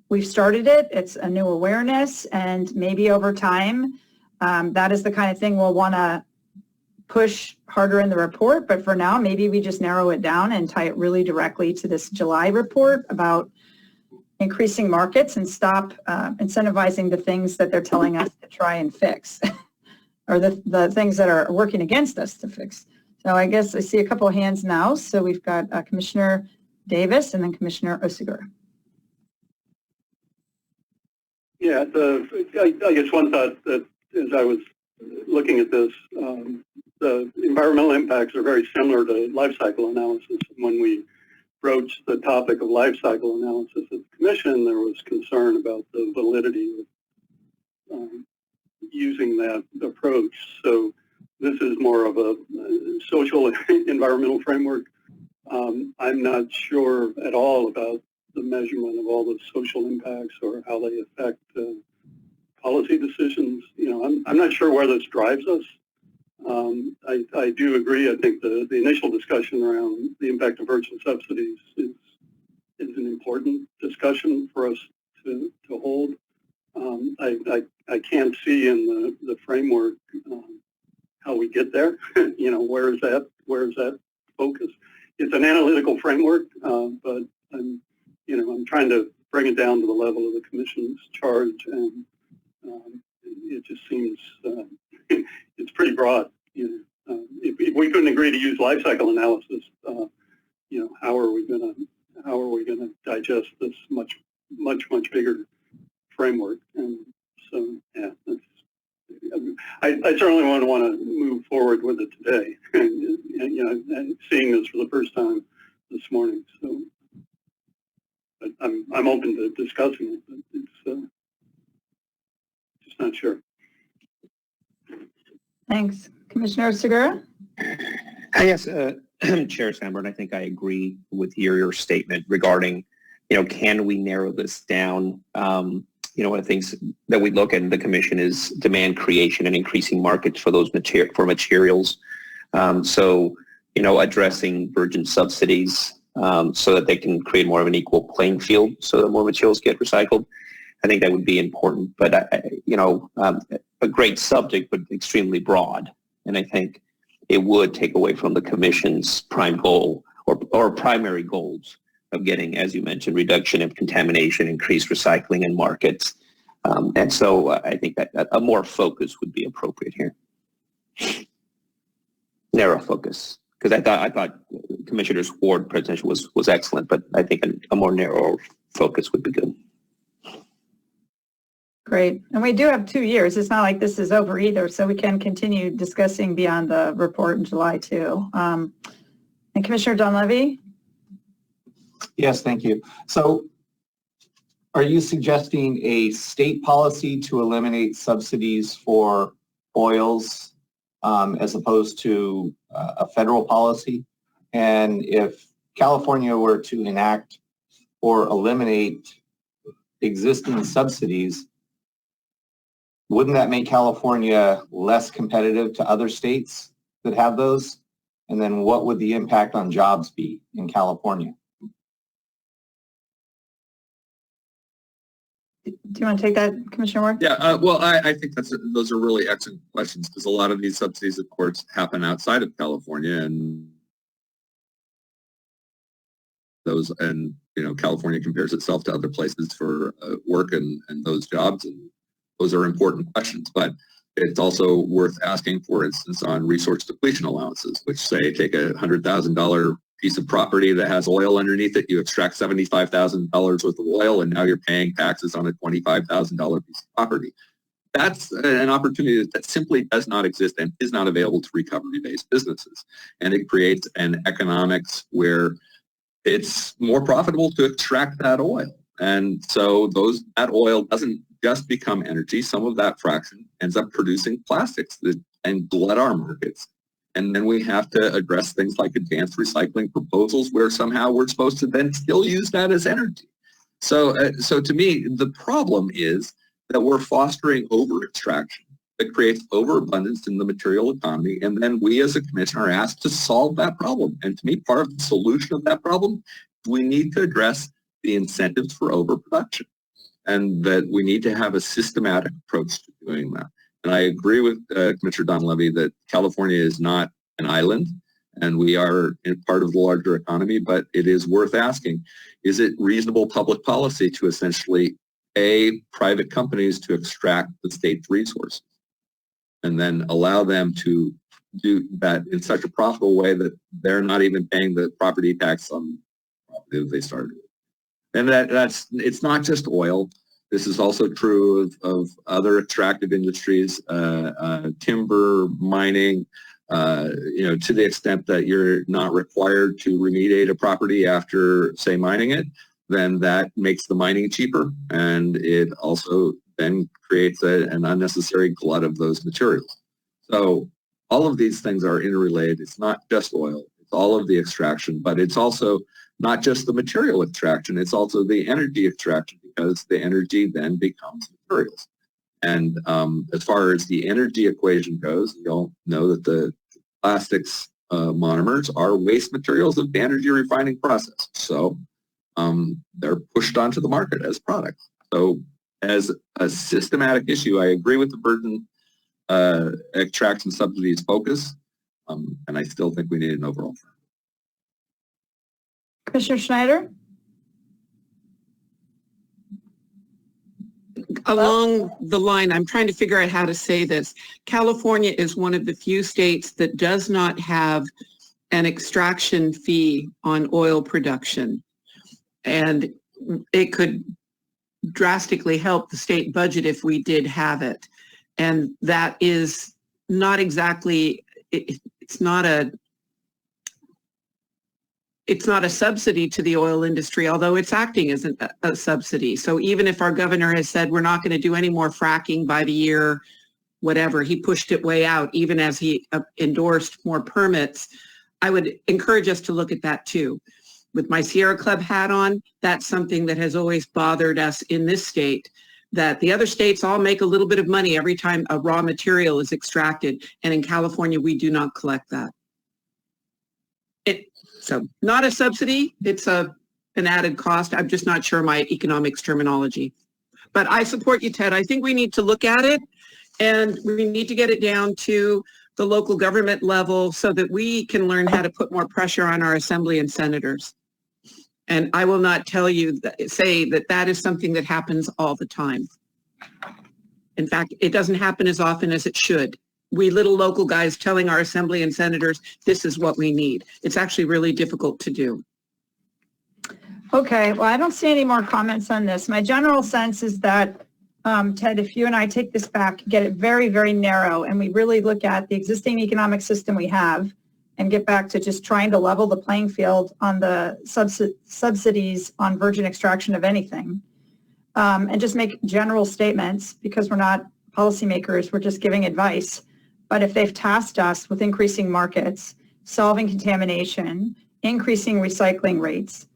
We've started it. It's a new awareness, and maybe over time, that is the kind of thing we'll want to push harder in the report. But for now, maybe we just narrow it down and tie it really directly to this July report about increasing markets and stop incentivizing the things that they're telling us to try and fix or the things that are working against us to fix. So I guess I see a couple of hands now. So we've got Commissioner Davis and then Commissioner Oseguera. Yeah, I guess one thought that as I was looking at this, the environmental impacts are very similar to life cycle analysis. When we broached the topic of life cycle analysis at the Commission, there was concern about the validity of using that approach. So this is more of a social environmental framework. I'm not sure at all about the measurement of all the social impacts or how they affect policy decisions. You know, I'm not sure where this drives us. I do agree. I think the initial discussion around the impact of virgin subsidies is an important discussion for us to hold. I can't see in the framework how we get there. You know, where is that focus? It's an analytical framework, but I'm trying to bring it down to the level of the Commission's charge, and it just seems it's pretty broad. You know, if we couldn't agree to use life cycle analysis, you know, how are we gonna digest this much bigger framework? And so, yeah, I certainly want to move forward with it today, and you know, and seeing this for the first time this morning. So, but I'm open to discussing it, but it's just not sure. Thanks. Commissioner Segura? Yes, Chair Sandberg, I think I agree with your statement regarding, you know, can we narrow this down? You know, one of the things that we look at in the Commission is demand creation and increasing markets for those materials. So, you know, addressing virgin subsidies so that they can create more of an equal playing field so that more materials get recycled. I think that would be important, but you know, a great subject, but extremely broad. And I think it would take away from the Commission's prime goal or primary goals of getting, as you mentioned, reduction of contamination, increased recycling in markets. And so I think that a more focus would be appropriate here. Narrow focus, because I thought Commissioner Ward's presentation was excellent, but I think a more narrow focus would be good. Great. And we do have 2 years. It's not like this is over either, so we can continue discussing beyond the report in July too. And Commissioner Dunleavy? Yes, thank you. So are you suggesting a state policy to eliminate subsidies for oils as opposed to a federal policy? And if California were to enact or eliminate existing subsidies, wouldn't that make California less competitive to other states that have those? And then what would the impact on jobs be in California? Do you want to take that, Commissioner Ward? Yeah, well, I think those are really excellent questions, because a lot of these subsidies, of course, happen outside of California, and you know, California compares itself to other places for work and those jobs, and those are important questions. But it's also worth asking, for instance, on resource depletion allowances, which say take a $100,000 piece of property that has oil underneath it, you extract $75,000 worth of oil, and now you're paying taxes on a $25,000 piece of property. That's an opportunity that simply does not exist and is not available to recovery-based businesses. And it creates an economics where it's more profitable to extract that oil. And so that oil doesn't just become energy. Some of that fraction ends up producing plastics and glut our markets. And then we have to address things like advanced recycling proposals where somehow we're supposed to then still use that as energy. So to me, the problem is that we're fostering over-extraction that creates overabundance in the material economy. And then we as a commission are asked to solve that problem. And to me, part of the solution of that problem, we need to address the incentives for overproduction, and that we need to have a systematic approach to doing that. And I agree with Commissioner Dunleavy that California is not an island, and we are part of the larger economy, but it is worth asking, is it reasonable public policy to essentially pay private companies to extract the state's resources and then allow them to do that in such a profitable way that they're not even paying the property tax on property that they started? And it's not just oil. This is also true of other extractive industries, timber, mining, to the extent that you're not required to remediate a property after, say, mining it, then that makes the mining cheaper, and it also then creates an unnecessary glut of those materials. So all of these things are interrelated. It's not just oil, it's all of the extraction, but it's also not just the material extraction, it's also the energy extraction, because the energy then becomes materials. And as far as the energy equation goes, you all know that the plastics monomers are waste materials of the energy refining process. So they're pushed onto the market as products. So as a systematic issue, I agree with the burden extraction subsidies focus, and I still think we need an overall framework. Commissioner Schneider? Along the line, I'm trying to figure out how to say this. California is one of the few states that does not have an extraction fee on oil production. And it could drastically help the state budget if we did have it. And that is not exactly, it's not a subsidy to the oil industry, although it's acting as a subsidy. So even if our governor has said we're not going to do any more fracking by the year, whatever, he pushed it way out, even as he endorsed more permits, I would encourage us to look at that too. With my Sierra Club hat on, that's something that has always bothered us in this state, that the other states all make a little bit of money every time a raw material is extracted. And in California, we do not collect that. So not a subsidy, it's an added cost. I'm just not sure my economics terminology. But I support you, Ted. I think we need to look at it, and we need to get it down to the local government level so that we can learn how to put more pressure on our assembly and senators. And I will not say that that is something that happens all the time. In fact, it doesn't happen as often as it should. We little local guys telling our assembly and senators, this is what we need. It's actually really difficult to do. Okay, well, I don't see any more comments on this. My general sense is that, Ted, if you and I take this back, get it very, very narrow, and we really look at the existing economic system we have and get back to just trying to level the playing field on the subsidies on virgin extraction of anything, and just make general statements, because we're not policymakers, we're just giving advice. But if they've tasked us with increasing markets, solving contamination, increasing recycling rates,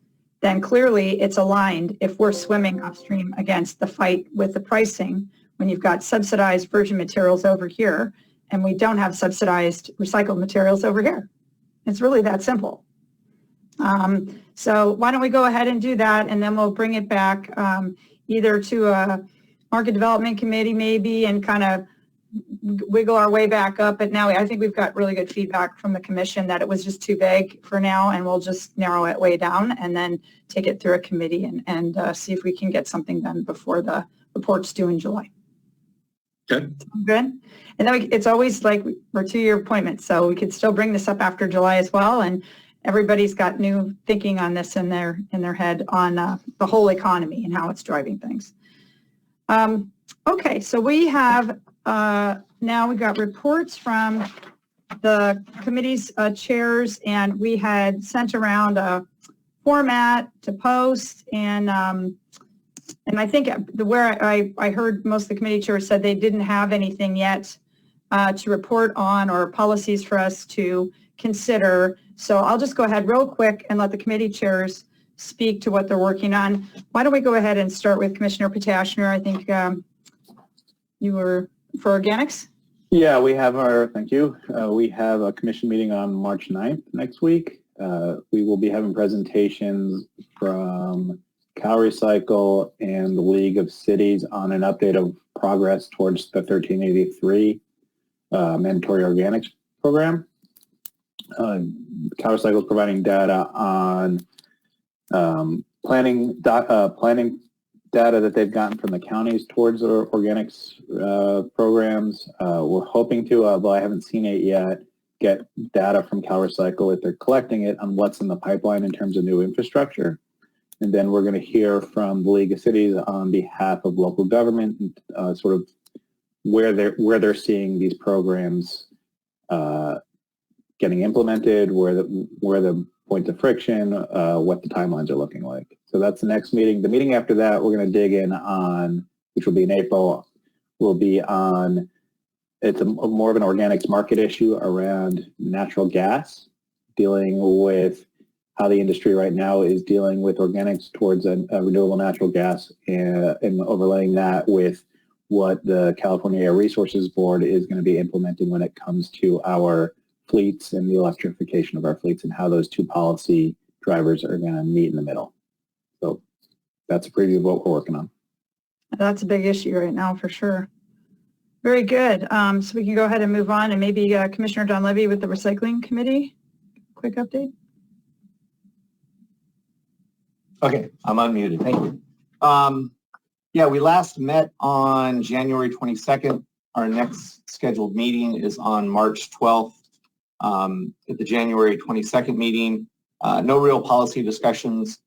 then clearly it's aligned if we're swimming upstream against the fight with the pricing when you've got subsidized virgin materials over here and we don't have subsidized recycled materials over here. It's really that simple. So why don't we go ahead and do that, and then we'll bring it back either to a market development committee maybe and kind of wiggle our way back up. But now I think we've got really good feedback from the commission that it was just too vague for now, and we'll just narrow it way down and then take it through a committee and see if we can get something done before the report's due in July. Good. Good. And then it's always like we're 2-year appointments, so we could still bring this up after July as well. And everybody's got new thinking on this in their head on the whole economy and how it's driving things. Okay, so we have now we've got reports from the committee's chairs, and we had sent around a format to post, and I think where I heard most of the committee chairs said they didn't have anything yet to report on or policies for us to consider. So I'll just go ahead real quick and let the committee chairs speak to what they're working on. Why don't we go ahead and start with Commissioner Potashner? I think you were for organics. Yeah, we have thank you. We have a commission meeting on March 9th next week. We will be having presentations from CalRecycle and the League of Cities on an update of progress towards the 1383 mandatory organics program. CalRecycle is providing data on planning data that they've gotten from the counties towards their organics programs. We're hoping to, although I haven't seen it yet, get data from CalRecycle if they're collecting it on what's in the pipeline in terms of new infrastructure. And then we're going to hear from the League of Cities on behalf of local government, sort of where they're seeing these programs getting implemented, where the points of friction, what the timelines are looking like. So that's the next meeting. The meeting after that, we're going to dig in on, which will be in April, will be on, it's more of an organics market issue around natural gas, dealing with how the industry right now is dealing with organics towards a renewable natural gas, and overlaying that with what the California Air Resources Board is going to be implementing when it comes to our fleets and the electrification of our fleets, and how those two policy drivers are going to meet in the middle. So that's a preview of what we're working on. That's a big issue right now for sure. Very good. So we can go ahead and move on, and maybe Commissioner Donlevy with the Recycling Committee. Quick update. Okay, I'm unmuted. Thank you. Yeah, we last met on January 22nd. Our next scheduled meeting is on March 12th. At the January 22nd meeting, no real policy discussions.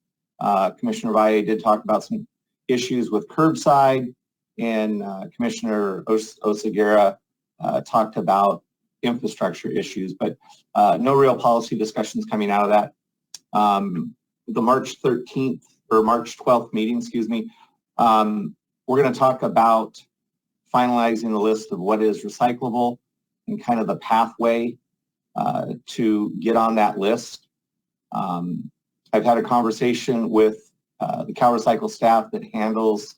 Commissioner Valle did talk about some issues with curbside, and Commissioner Oseguera talked about infrastructure issues, but no real policy discussions coming out of that. The March 13th or March 12th meeting, excuse me, we're going to talk about finalizing the list of what is recyclable and kind of the pathway to get on that list. I've had a conversation with the CalRecycle staff that handles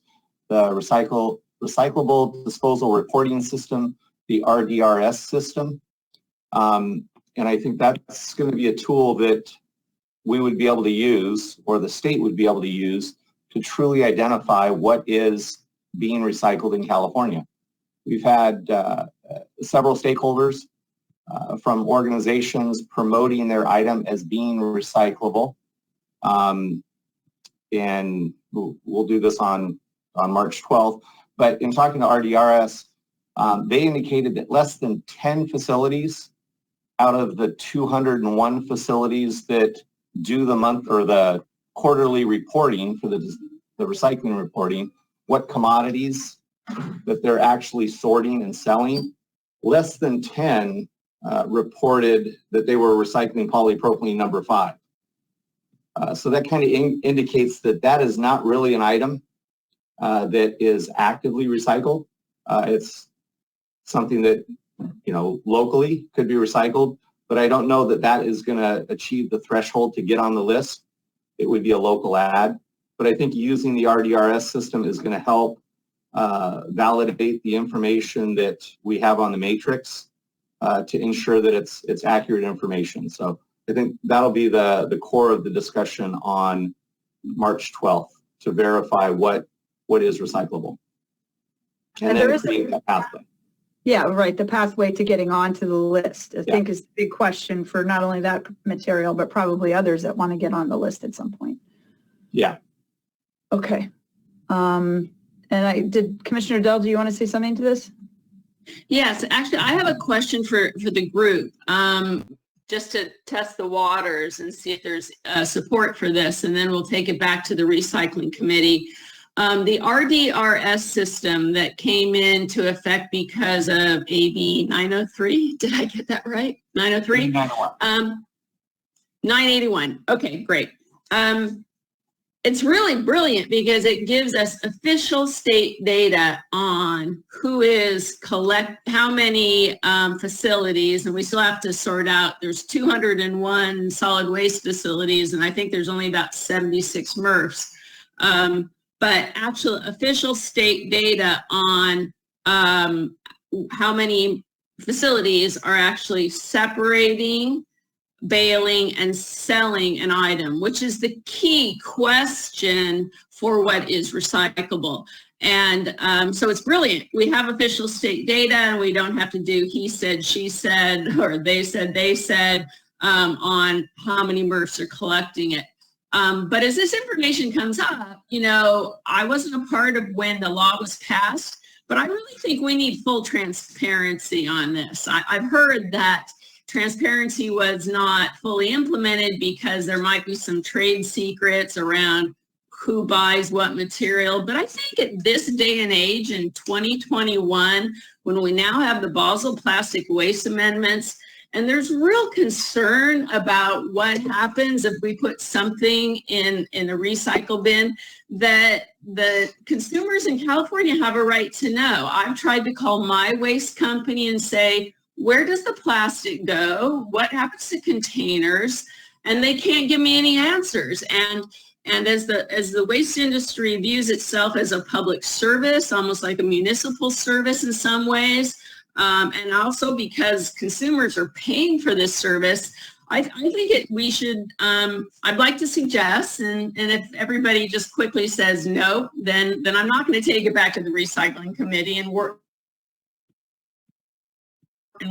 the recyclable disposal reporting system, the RDRS system. And I think that's going to be a tool that we would be able to use, or the state would be able to use, to truly identify what is being recycled in California. We've had several stakeholders from organizations promoting their item as being recyclable. And we'll do this on March 12th. But in talking to RDRS, they indicated that less than 10 facilities out of the 201 facilities that do the month or the quarterly reporting for the recycling reporting, what commodities that they're actually sorting and selling, less than 10 reported that they were recycling polypropylene number 5. So that kind of indicates that that is not really an item that is actively recycled. It's something that, you know, locally could be recycled, but I don't know that that is going to achieve the threshold to get on the list. It would be a local ad, but I think using the RDRS system is going to help validate the information that we have on the matrix to ensure that it's accurate information. So I think that'll be the core of the discussion on March 12th, to verify what is recyclable. And then create that pathway. Yeah, right. The pathway to getting onto the list, I think, is the big question for not only that material, but probably others that want to get on the list at some point. Yeah. Okay. And Commissioner Dell, do you want to say something to this? Yes, actually, I have a question for the group, just to test the waters and see if there's support for this, and then we'll take it back to the recycling committee. The RDRS system that came into effect because of AB 903, did I get that right? 903? 981. Okay, great. It's really brilliant because it gives us official state data on who is how many facilities, and we still have to sort out, there's 201 solid waste facilities, and I think there's only about 76 MRFs. But actual official state data on how many facilities are actually separating, baling, and selling an item, which is the key question for what is recyclable. And so it's brilliant. We have official state data, and we don't have to do he said, she said, or they said on how many MRFs are collecting it. But as this information comes up, you know, I wasn't a part of when the law was passed, but I really think we need full transparency on this. I've heard that transparency was not fully implemented because there might be some trade secrets around who buys what material. But I think at this day and age in 2021, when we now have the Basel Plastic Waste Amendments, and there's real concern about what happens if we put something in a recycle bin, that the consumers in California have a right to know. I've tried to call my waste company and say, where does the plastic go? What happens to containers? And they can't give me any answers. And as the waste industry views itself as a public service, almost like a municipal service in some ways, and also because consumers are paying for this service, I think we should, I'd like to suggest, and if everybody just quickly says no, then I'm not going to take it back to the recycling committee and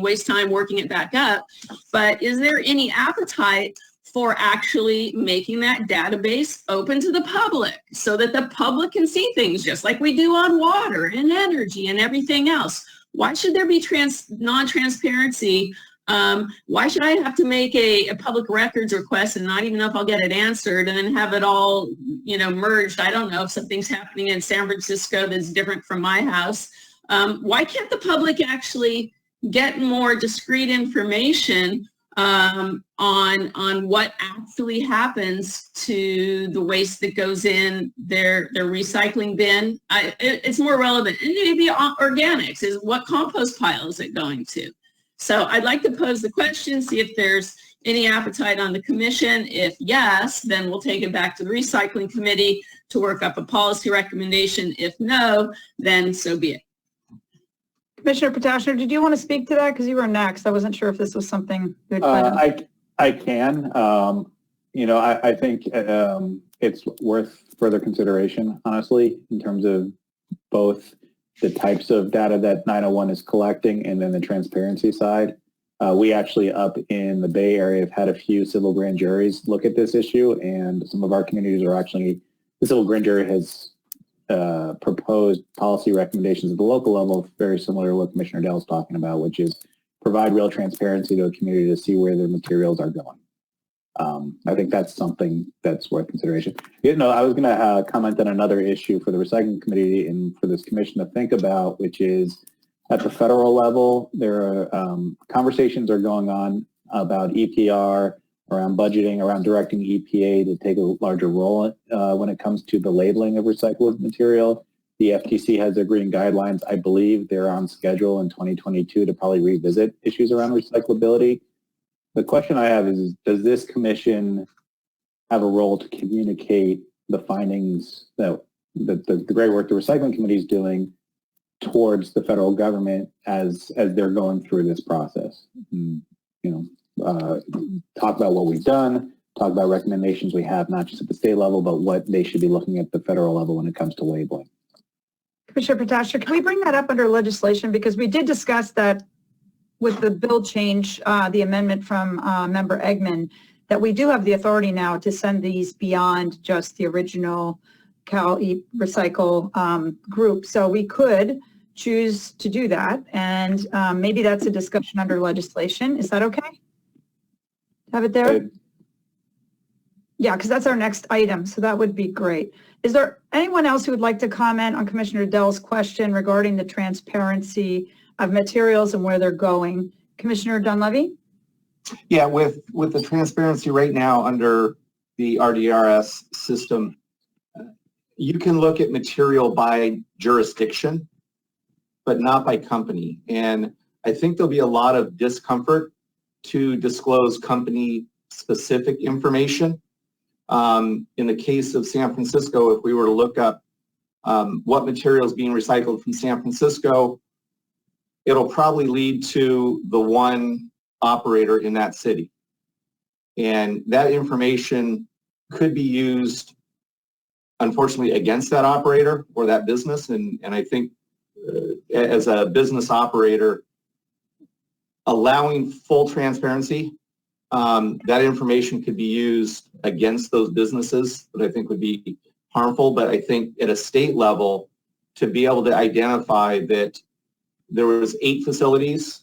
waste time working it back up. But is there any appetite for actually making that database open to the public so that the public can see things just like we do on water and energy and everything else? Why should there be non-transparency? Why should I have to make a public records request and not even know if I'll get it answered and then have it all, merged? I don't know if something's happening in San Francisco that's different from my house. Why can't the public actually get more discrete information on what actually happens to the waste that goes in their recycling bin? It's more relevant. And maybe organics is what compost pile is it going to? So I'd like to pose the question, see if there's any appetite on the commission. If yes, then we'll take it back to the recycling committee to work up a policy recommendation. If no, then so be it. Commissioner Potashner, did you want to speak to that? Because you were next. I wasn't sure if this was something you'd plan. I can. I think it's worth further consideration, honestly, in terms of both the types of data that 901 is collecting and then the transparency side. We actually up in the Bay Area have had a few civil grand juries look at this issue, and some of our communities are actually, the civil grand jury has proposed policy recommendations at the local level, very similar to what Commissioner Dell is talking about, which is provide real transparency to a community to see where their materials are going. I think that's something that's worth consideration. I was going to comment on another issue for the recycling committee and for this commission to think about, which is at the federal level, there are conversations are going on about EPR, around budgeting, around directing EPA to take a larger role when it comes to the labeling of recycled material. The FTC has their green guidelines. I believe they're on schedule in 2022 to probably revisit issues around recyclability. The question I have is does this commission have a role to communicate the findings that the great work the recycling committee is doing towards the federal government as they're going through this process? Talk about what we've done, talk about recommendations we have, not just at the state level, but what they should be looking at the federal level when it comes to labeling. Commissioner Potashner, can we bring that up under legislation? Because we did discuss that with the bill change, the amendment from Member Eggman, that we do have the authority now to send these beyond just the original Cal Recycle group. So we could choose to do that, and maybe that's a discussion under legislation. Is that okay? Have it there? Yeah, because that's our next item, so that would be great. Is there anyone else who would like to comment on Commissioner Dell's question regarding the transparency of materials and where they're going? Commissioner Dunleavy? Yeah, with the transparency right now under the RDRS system, you can look at material by jurisdiction, but not by company. And I think there'll be a lot of discomfort to disclose company-specific information. In the case of San Francisco, if we were to look up what material is being recycled from San Francisco, it'll probably lead to the one operator in that city. And that information could be used, unfortunately, against that operator or that business. And I think as a business operator, allowing full transparency, that information could be used against those businesses that I think would be harmful. But I think at a state level, to be able to identify that there was 8 facilities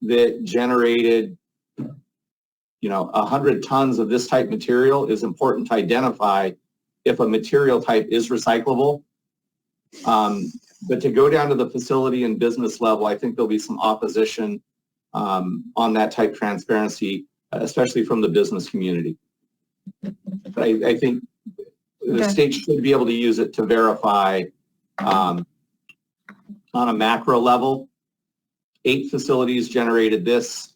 that generated 100 tons of this type material is important to identify if a material type is recyclable. But to go down to the facility and business level, I think there'll be some opposition on that type transparency, especially from the business community. But I think the state should be able to use it to verify on a macro level, 8 facilities generated this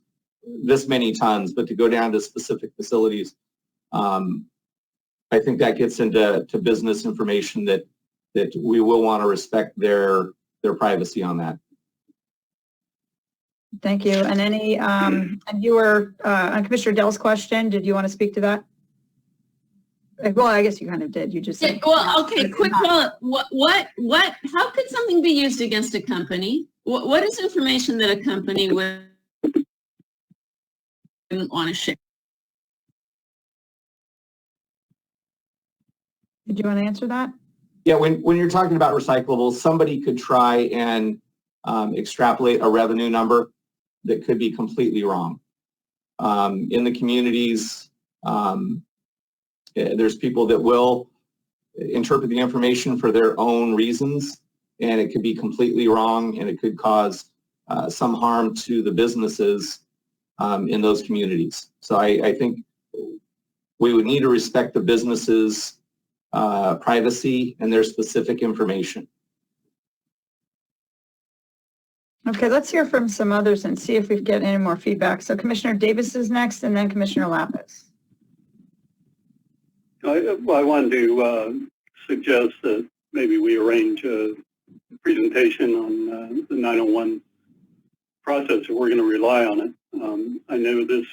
many tons, but to go down to specific facilities, I think that gets into business information that we will want to respect their privacy on that. Thank you. And any, and you were on Commissioner Dell's question, did you want to speak to that? Well, I guess you kind of did. You just said. Well, okay, quick follow-up. How could something be used against a company? What is information that a company wouldn't want to share? Did you want to answer that? Yeah, when you're talking about recyclables, somebody could try and extrapolate a revenue number that could be completely wrong. In the communities, there's people that will interpret the information for their own reasons, and it could be completely wrong, and it could cause some harm to the businesses in those communities. So I think we would need to respect the businesses' privacy and their specific information. Okay, let's hear from some others and see if we get any more feedback. So Commissioner Davis is next, and then Commissioner Lapis. I wanted to suggest that maybe we arrange a presentation on the 901 process if we're going to rely on it. I know the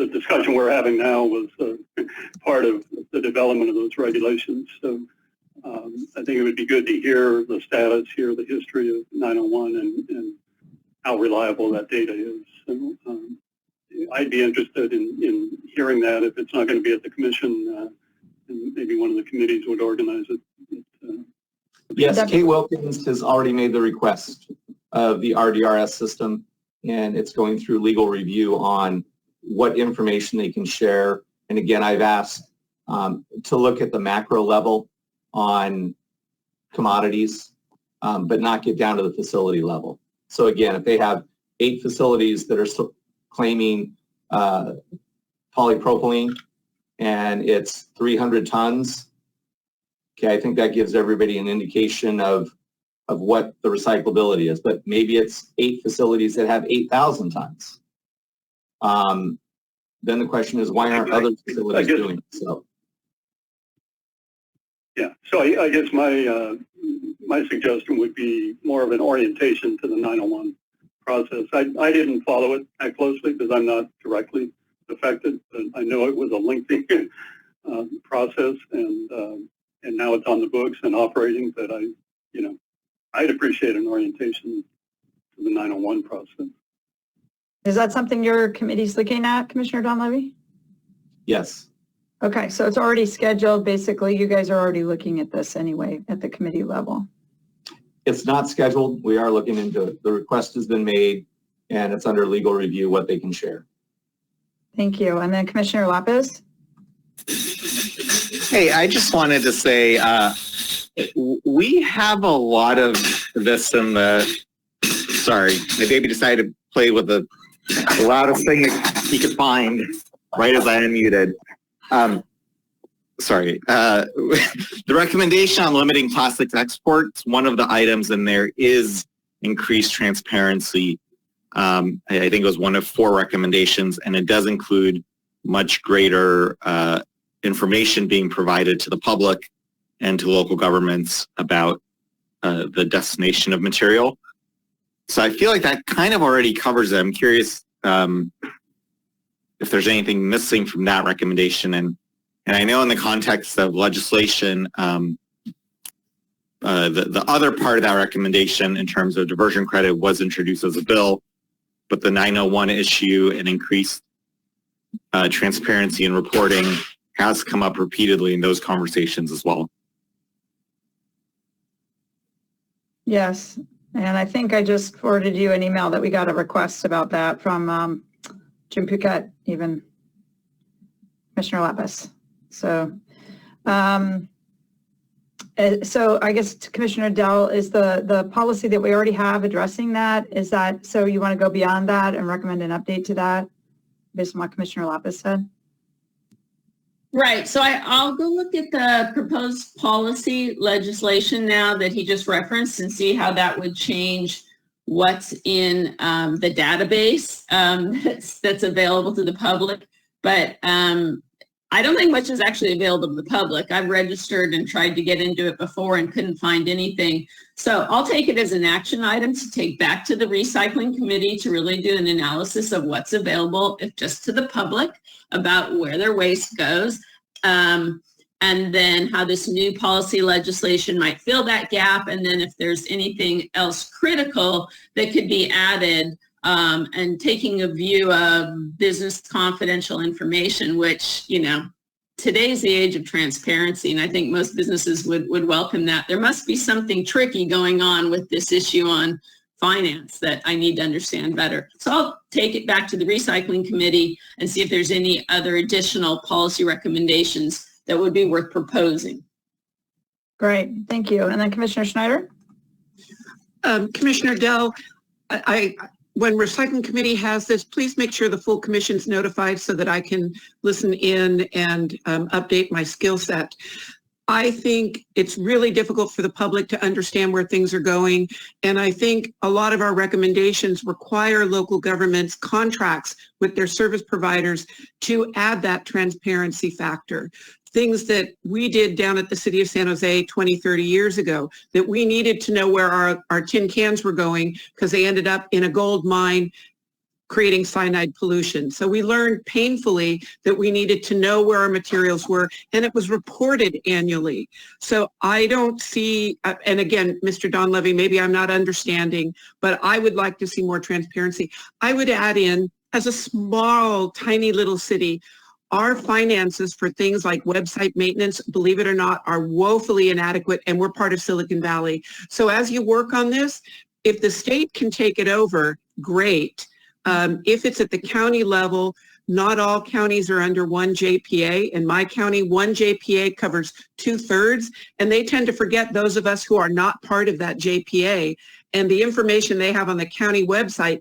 discussion we're having now was part of the development of those regulations. So I think it would be good to hear the status, hear the history of 901 and how reliable that data is. So, I'd be interested in hearing that if it's not going to be at the commission, and maybe one of the committees would organize it. Yes, Kate Wilkins has already made the request of the RDRS system, and it's going through legal review on what information they can share. And again, I've asked to look at the macro level on commodities, but not get down to the facility level. So again, if they have 8 facilities that are claiming polypropylene and it's 300 tons, okay, I think that gives everybody an indication of what the recyclability is. But maybe it's 8 facilities that have 8,000 tons. Then the question is, why aren't other facilities doing it? So. Yeah, so I guess my suggestion would be more of an orientation to the 901 process. I didn't follow it that closely because I'm not directly affected, but I know it was a lengthy process, and now it's on the books and operating. But I'd appreciate an orientation to the 901 process. Is that something your committee's looking at, Commissioner Donlevy? Yes. Okay, so it's already scheduled. Basically, you guys are already looking at this anyway at the committee level. It's not scheduled. We are looking into it. The request has been made, and it's under legal review what they can share. Thank you. And then Commissioner Lapis? Hey, I just wanted to say we have a lot of this in the, sorry, my baby decided to play with the loudest thing he could find right as I unmuted. Sorry. The recommendation on limiting plastics exports, one of the items in there is increased transparency. I think it was one of 4 recommendations, and it does include much greater information being provided to the public and to local governments about the destination of material. So I feel like that kind of already covers it. I'm curious if there's anything missing from that recommendation. And I know in the context of legislation, the other part of that recommendation in terms of diversion credit was introduced as a bill, but the 901 issue and increased transparency and reporting has come up repeatedly in those conversations as well. Yes, and I think I just forwarded you an email that we got a request about that from Jim Puckett, even Commissioner Lapis. So So I guess to Commissioner Dell, is the policy that we already have addressing that, is that, so you want to go beyond that and recommend an update to that based on what Commissioner Lapis said? Right. So I'll go look at the proposed policy legislation now that he just referenced and see how that would change what's in the database that's available to the public. But I don't think much is actually available to the public. I've registered and tried to get into it before and couldn't find anything. So I'll take it as an action item to take back to the recycling committee to really do an analysis of what's available, if just to the public, about where their waste goes, and then how this new policy legislation might fill that gap, and then if there's anything else critical that could be added, and taking a view of business confidential information, which, you know, today's the age of transparency, and I think most businesses would welcome that. There must be something tricky going on with this issue on finance that I need to understand better. So I'll take it back to the recycling committee and see if there's any other additional policy recommendations that would be worth proposing. Great, thank you. And then Commissioner Schneider? Commissioner Dell, when recycling committee has this, please make sure the full commission's notified so that I can listen in and update my skill set. I think it's really difficult for the public to understand where things are going. And I think a lot of our recommendations require local governments' contracts with their service providers to add that transparency factor. Things that we did down at the city of San Jose 20, 30 years ago, that we needed to know where our tin cans were going because they ended up in a gold mine creating cyanide pollution. So we learned painfully that we needed to know where our materials were, and it was reported annually. So I don't see, and again, Mr. Donlevy, maybe I'm not understanding, but I would like to see more transparency. I would add in, as a small, tiny little city, our finances for things like website maintenance, believe it or not, are woefully inadequate, and we're part of Silicon Valley. So as you work on this, if the state can take it over, great. If it's at the county level, not all counties are under one JPA. In my county, one JPA covers 2/3, and they tend to forget those of us who are not part of that JPA. And the information they have on the county website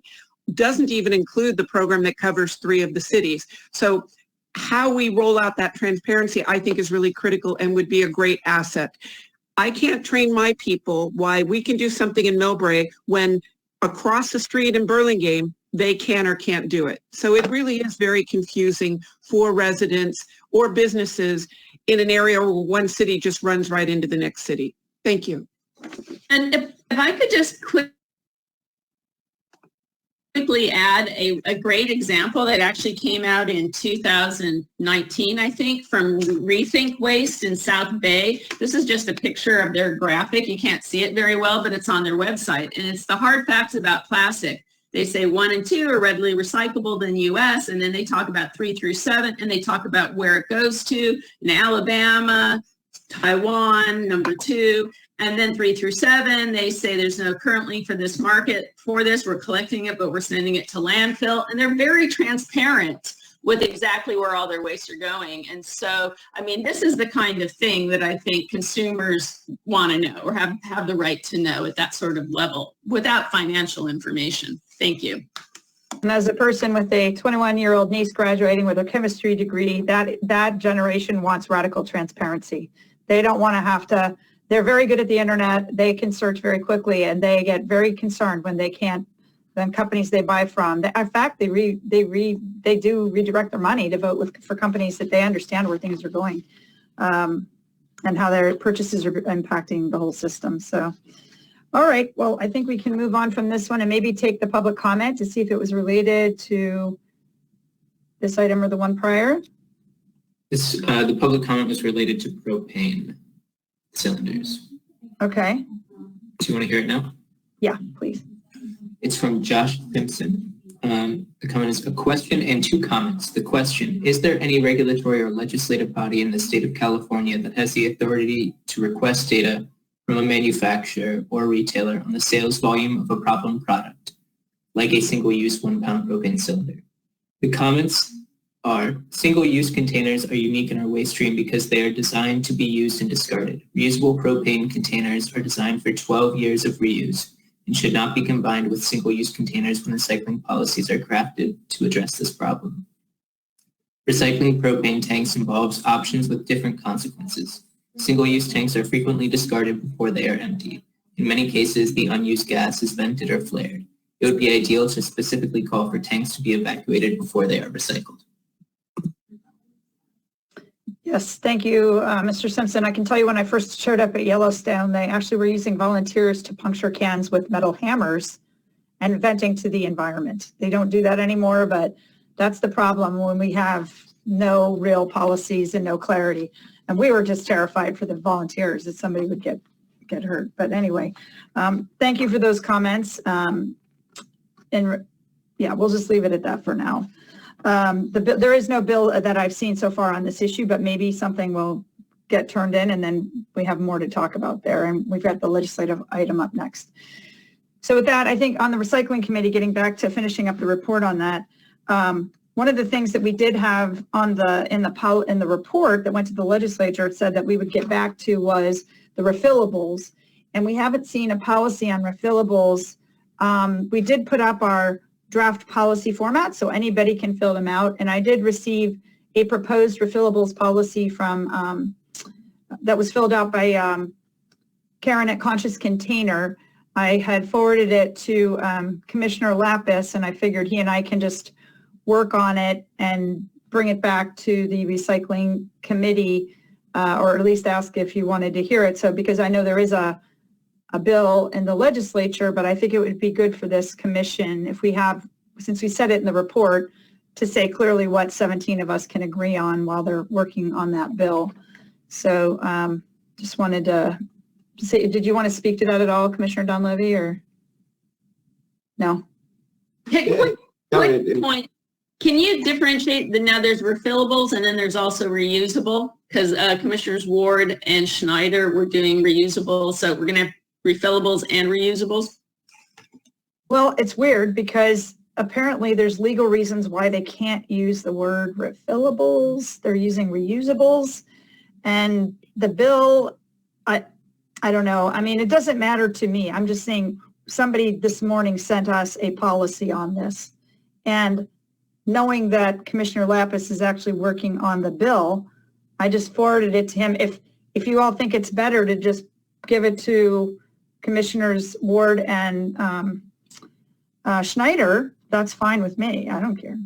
doesn't even include the program that covers 3 of the cities. So how we roll out that transparency, I think, is really critical and would be a great asset. I can't train my people why we can do something in Millbrae when across the street in Burlingame, they can or can't do it. So it really is very confusing for residents or businesses in an area where one city just runs right into the next city. Thank you. And if I could just quickly add a great example that actually came out in 2019, I think, from Rethink Waste in South Bay. This is just a picture of their graphic. You can't see it very well, but it's on their website. And it's the hard facts about plastic. They say 1 and 2 are readily recyclable in the U.S., and then they talk about 3 through 7, and they talk about where it goes to in Alabama, Taiwan, number 2, and then 3 through 7, they say there's no currently for this market for this. We're collecting it, but we're sending it to landfill, and they're very transparent with exactly where all their wastes are going. And so, I mean, this is the kind of thing that I think consumers want to know or have the right to know at that sort of level without financial information. Thank you. And as a person with a 21-year-old niece graduating with a chemistry degree, that generation wants radical transparency. They don't want to have to, they're very good at the internet, they can search very quickly, and they get very concerned when they can't, then companies they buy from. In fact, they do redirect their money to vote for companies that they understand where things are going, and how their purchases are impacting the whole system. So, all right, well, I think we can move on from this one and maybe take the public comment to see if it was related to this item or the one prior. The public comment was related to propane cylinders. Okay. Do you want to hear it now? Yeah, please. It's from Josh Simpson. The comment is a question and 2 comments. The question, is there any regulatory or legislative body in the state of California that has the authority to request data from a manufacturer or retailer on the sales volume of a problem product, like a single-use 1-pound propane cylinder? The comments are single-use containers are unique in our waste stream because they are designed to be used and discarded. Reusable propane containers are designed for 12 years of reuse and should not be combined with single-use containers when recycling policies are crafted to address this problem. Recycling propane tanks involves options with different consequences. Single-use tanks are frequently discarded before they are emptied. In many cases, the unused gas is vented or flared. It would be ideal to specifically call for tanks to be evacuated before they are recycled. Yes, thank you, Mr. Simpson. I can tell you when I first showed up at Yellowstone, they actually were using volunteers to puncture cans with metal hammers and venting to the environment. They don't do that anymore, but that's the problem when we have no real policies and no clarity. And we were just terrified for the volunteers that somebody would get hurt. But anyway, thank you for those comments. And yeah, we'll just leave it at that for now. There is no bill that I've seen so far on this issue, but maybe something will get turned in and then we have more to talk about there. And we've got the legislative item up next. So with that, I think on the recycling committee, getting back to finishing up the report on that, one of the things that we did have on in the report that went to the legislature said that we would get back to was the refillables. And we haven't seen a policy on refillables. We did put up our draft policy format so anybody can fill them out. And I did receive a proposed refillables policy from that was filled out by Karen at Conscious Container. I had forwarded it to Commissioner Lapis, and I figured he and I can just work on it and bring it back to the recycling committee, or at least ask if you wanted to hear it. So because I know there is a bill in the legislature, but I think it would be good for this commission if we have, since we said it in the report, to say clearly what 17 of us can agree on while they're working on that bill. So just wanted to say, did you want to speak to that at all, Commissioner Dunleavy, or no? Quick point. Can you differentiate now there's refillables and then there's also reusable? Because Commissioners Ward and Schneider were doing reusable, so we're going to have refillables and reusables? Well, it's weird because apparently there's legal reasons why they can't use the word refillables. They're using reusables. And the bill, I don't know. I mean, it doesn't matter to me. I'm just saying somebody this morning sent us a policy on this. And knowing that Commissioner Lapis is actually working on the bill, I just forwarded it to him. If you all think it's better to just give it to Commissioners Ward and Schneider, that's fine with me. I don't care.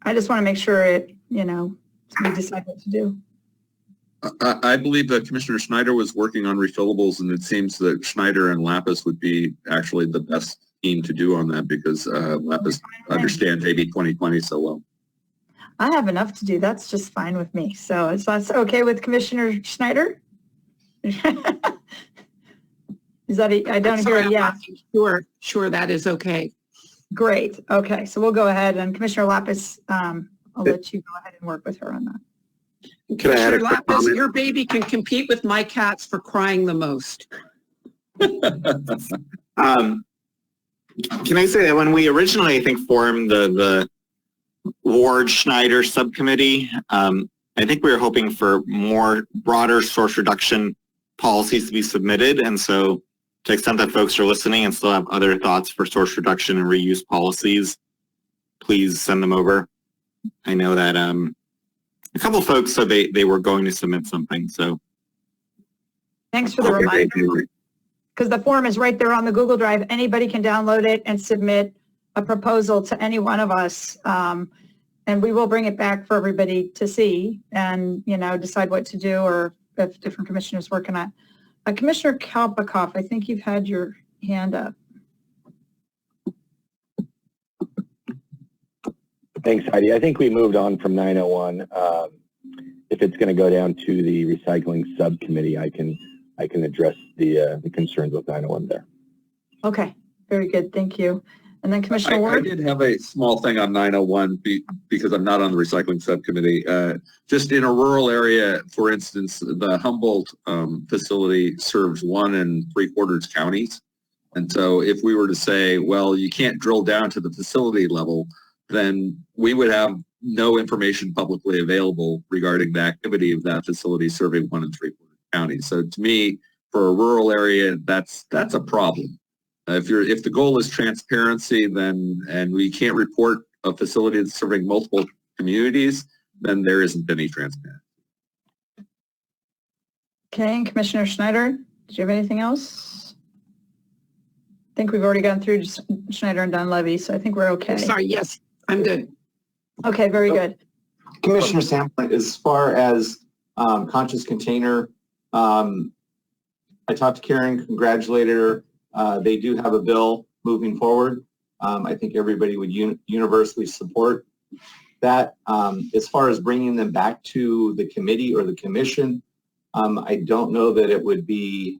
I just want to make sure we decide what to do. I believe that Commissioner Schneider was working on refillables, and it seems that Schneider and Lapis would be actually the best team to do on that because Lapis understands AB 2020 so well. I have enough to do. That's just fine with me. So that's okay with Commissioner Schneider? Is that I don't hear a yes. Sure, that is okay. Great. Okay, so we'll go ahead, and Commissioner Lapis, I'll let you go ahead and work with her on that. Can I add a quick Lapis, comment? your baby can compete with my cats for crying the most. Can I say that when we originally, I think, formed the Ward Schneider subcommittee, I think we were hoping for more broader source reduction policies to be submitted. And so to the extent that folks are listening and still have other thoughts for source reduction and reuse policies, please send them over. I know that a couple of folks said they were going to submit something. So thanks for the reminder. Because the form is right there on the Google Drive. Anybody can download it and submit a proposal to any one of us. And we will bring it back for everybody to see and, decide what to do or if different commissioners working on it. Commissioner Kalpakoff, I think you've had your hand up. Thanks, Heidi. I think we moved on from 901. If it's going to go down to the recycling subcommittee, I can address the concerns with 901 there. Okay, very good. Thank you. And then Commissioner Ward? I did have a small thing on 901 because I'm not on the recycling subcommittee. Just in a rural area, for instance, the Humboldt facility serves 1 3/4 counties. And so if we were to say, well, you can't drill down to the facility level, then we would have no information publicly available regarding the activity of that facility serving 1 3/4 counties. So to me, for a rural area, that's a problem. If the goal is transparency, then and we can't report a facility that's serving multiple communities, then there isn't any transparency. Okay, and Commissioner Schneider, did you have anything else? I think we've already gone through Schneider and Dunleavy, so I think we're okay. Sorry, yes, I'm good. Okay, very good. Commissioner Sanborn, as far as conscious container, I talked to Karen, congratulated her. They do have a bill moving forward. I think everybody would universally support that. As far as bringing them back to the committee or the commission, I don't know that it would be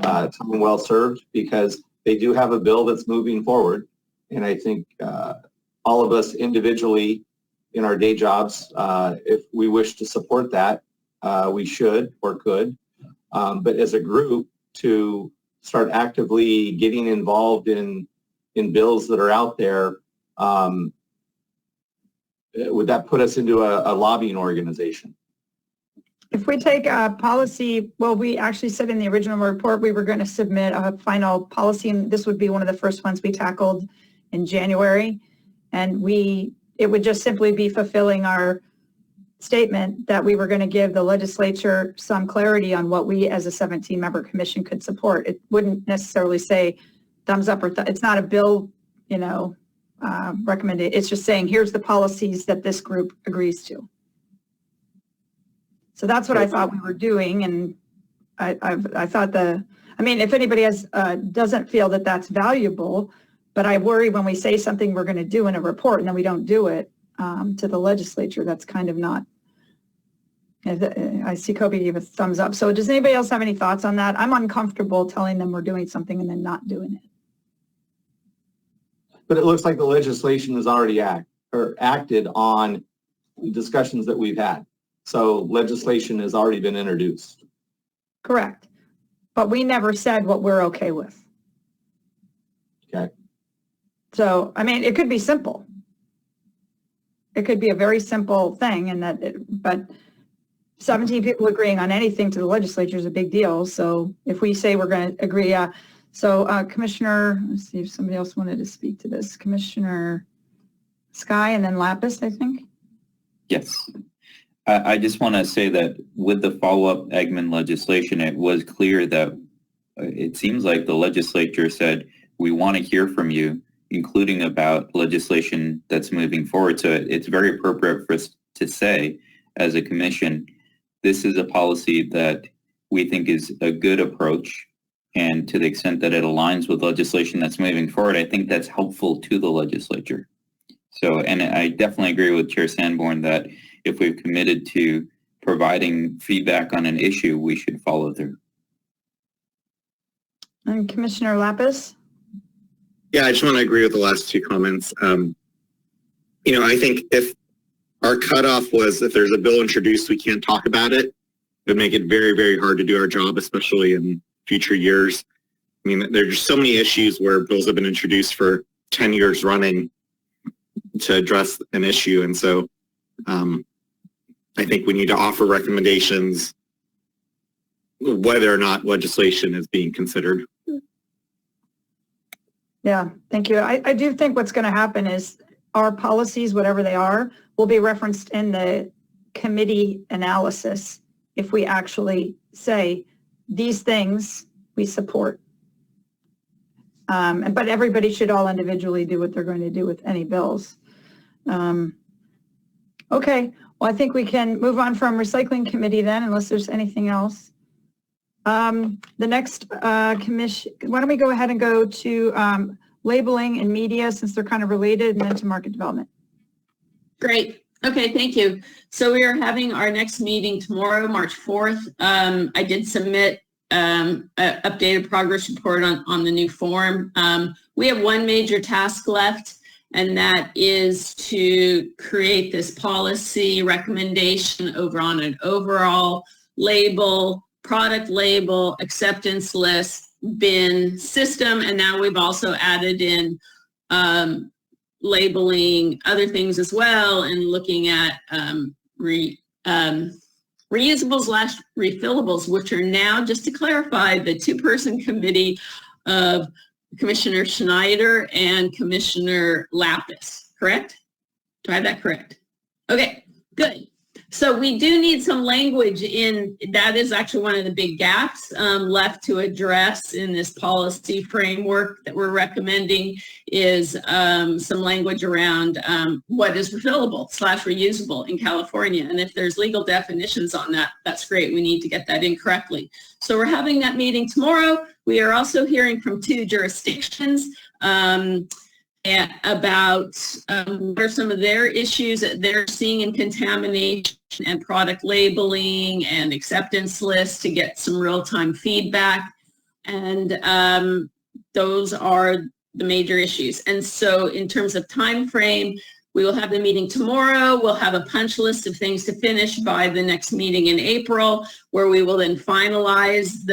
time well served because they do have a bill that's moving forward. And I think all of us individually in our day jobs, if we wish to support that, we should or could. But as a group to start actively getting involved in bills that are out there, would that put us into a lobbying organization? If we take a policy, well, we actually said in the original report we were going to submit a final policy, and this would be one of the first ones we tackled in January. And it would just simply be fulfilling our statement that we were going to give the legislature some clarity on what we as a 17-member commission could support. It wouldn't necessarily say thumbs up or it's not a bill, recommended. It's just saying, here's the policies that this group agrees to. So that's what I thought we were doing. And I thought if anybody doesn't feel that that's valuable, but I worry when we say something we're going to do in a report and then we don't do it to the legislature, that's kind of not. I see Kobe gave a thumbs up. So does anybody else have any thoughts on that? I'm uncomfortable telling them we're doing something and then not doing it. But it looks like the legislation has already acted on discussions that we've had. So legislation has already been introduced. Correct. But we never said what we're okay with. Okay. So, it could be simple. It could be a very simple thing, but 17 people agreeing on anything to the legislature is a big deal. So if we say we're going to agree, Commissioner, let's see if somebody else wanted to speak to this. Commissioner Sky and then Lapis, I think. Yes. I just want to say that with the follow-up Eggman legislation, it was clear that it seems like the legislature said, we want to hear from you, including about legislation that's moving forward. So it's very appropriate for us to say, as a commission, this is a policy that we think is a good approach. And to the extent that it aligns with legislation that's moving forward, I think that's helpful to the legislature. So, and I definitely agree with Chair Sanborn that if we've committed to providing feedback on an issue, we should follow through. And Commissioner Lapis? Yeah, I just want to agree with the last two comments. I think if our cutoff was if there's a bill introduced, we can't talk about it, it would make it very, very hard to do our job, especially in future years. There's just so many issues where bills have been introduced for 10 years running to address an issue. And so I think we need to offer recommendations whether or not legislation is being considered. Yeah, thank you. I do think what's going to happen is our policies, whatever they are, will be referenced in the committee analysis if we actually say these things we support. But everybody should all individually do what they're going to do with any bills. Okay, well, I think we can move on from recycling committee then, unless there's anything else. The next commission, why don't we go ahead and go to labeling and media, since they're kind of related, and then to market development. Great. Okay, thank you. So we are having our next meeting tomorrow, March 4th. I did submit an updated progress report on the new form. We have one major task left, and that is to create this policy recommendation over on an overall label, product label, acceptance list, bin system, and now we've also added in labeling other things as well, and looking at reusables/refillables, which are now, just to clarify, the two-person committee of Commissioner Schneider and Commissioner Lapis, correct? Do I have that correct? Okay, good. So we do need some language in, that is actually one of the big gaps left to address in this policy framework that we're recommending, is some language around what is refillable/reusable in California. And if there's legal definitions on that, that's great. We need to get that in correctly. So we're having that meeting tomorrow. We are also hearing from 2 jurisdictions about what are some of their issues that they're seeing in contamination and product labeling and acceptance lists, to get some real-time feedback. And those are the major issues. And so in terms of time frame, we will have the meeting tomorrow. We'll have a punch list of things to finish by the next meeting in April, where we will then finalize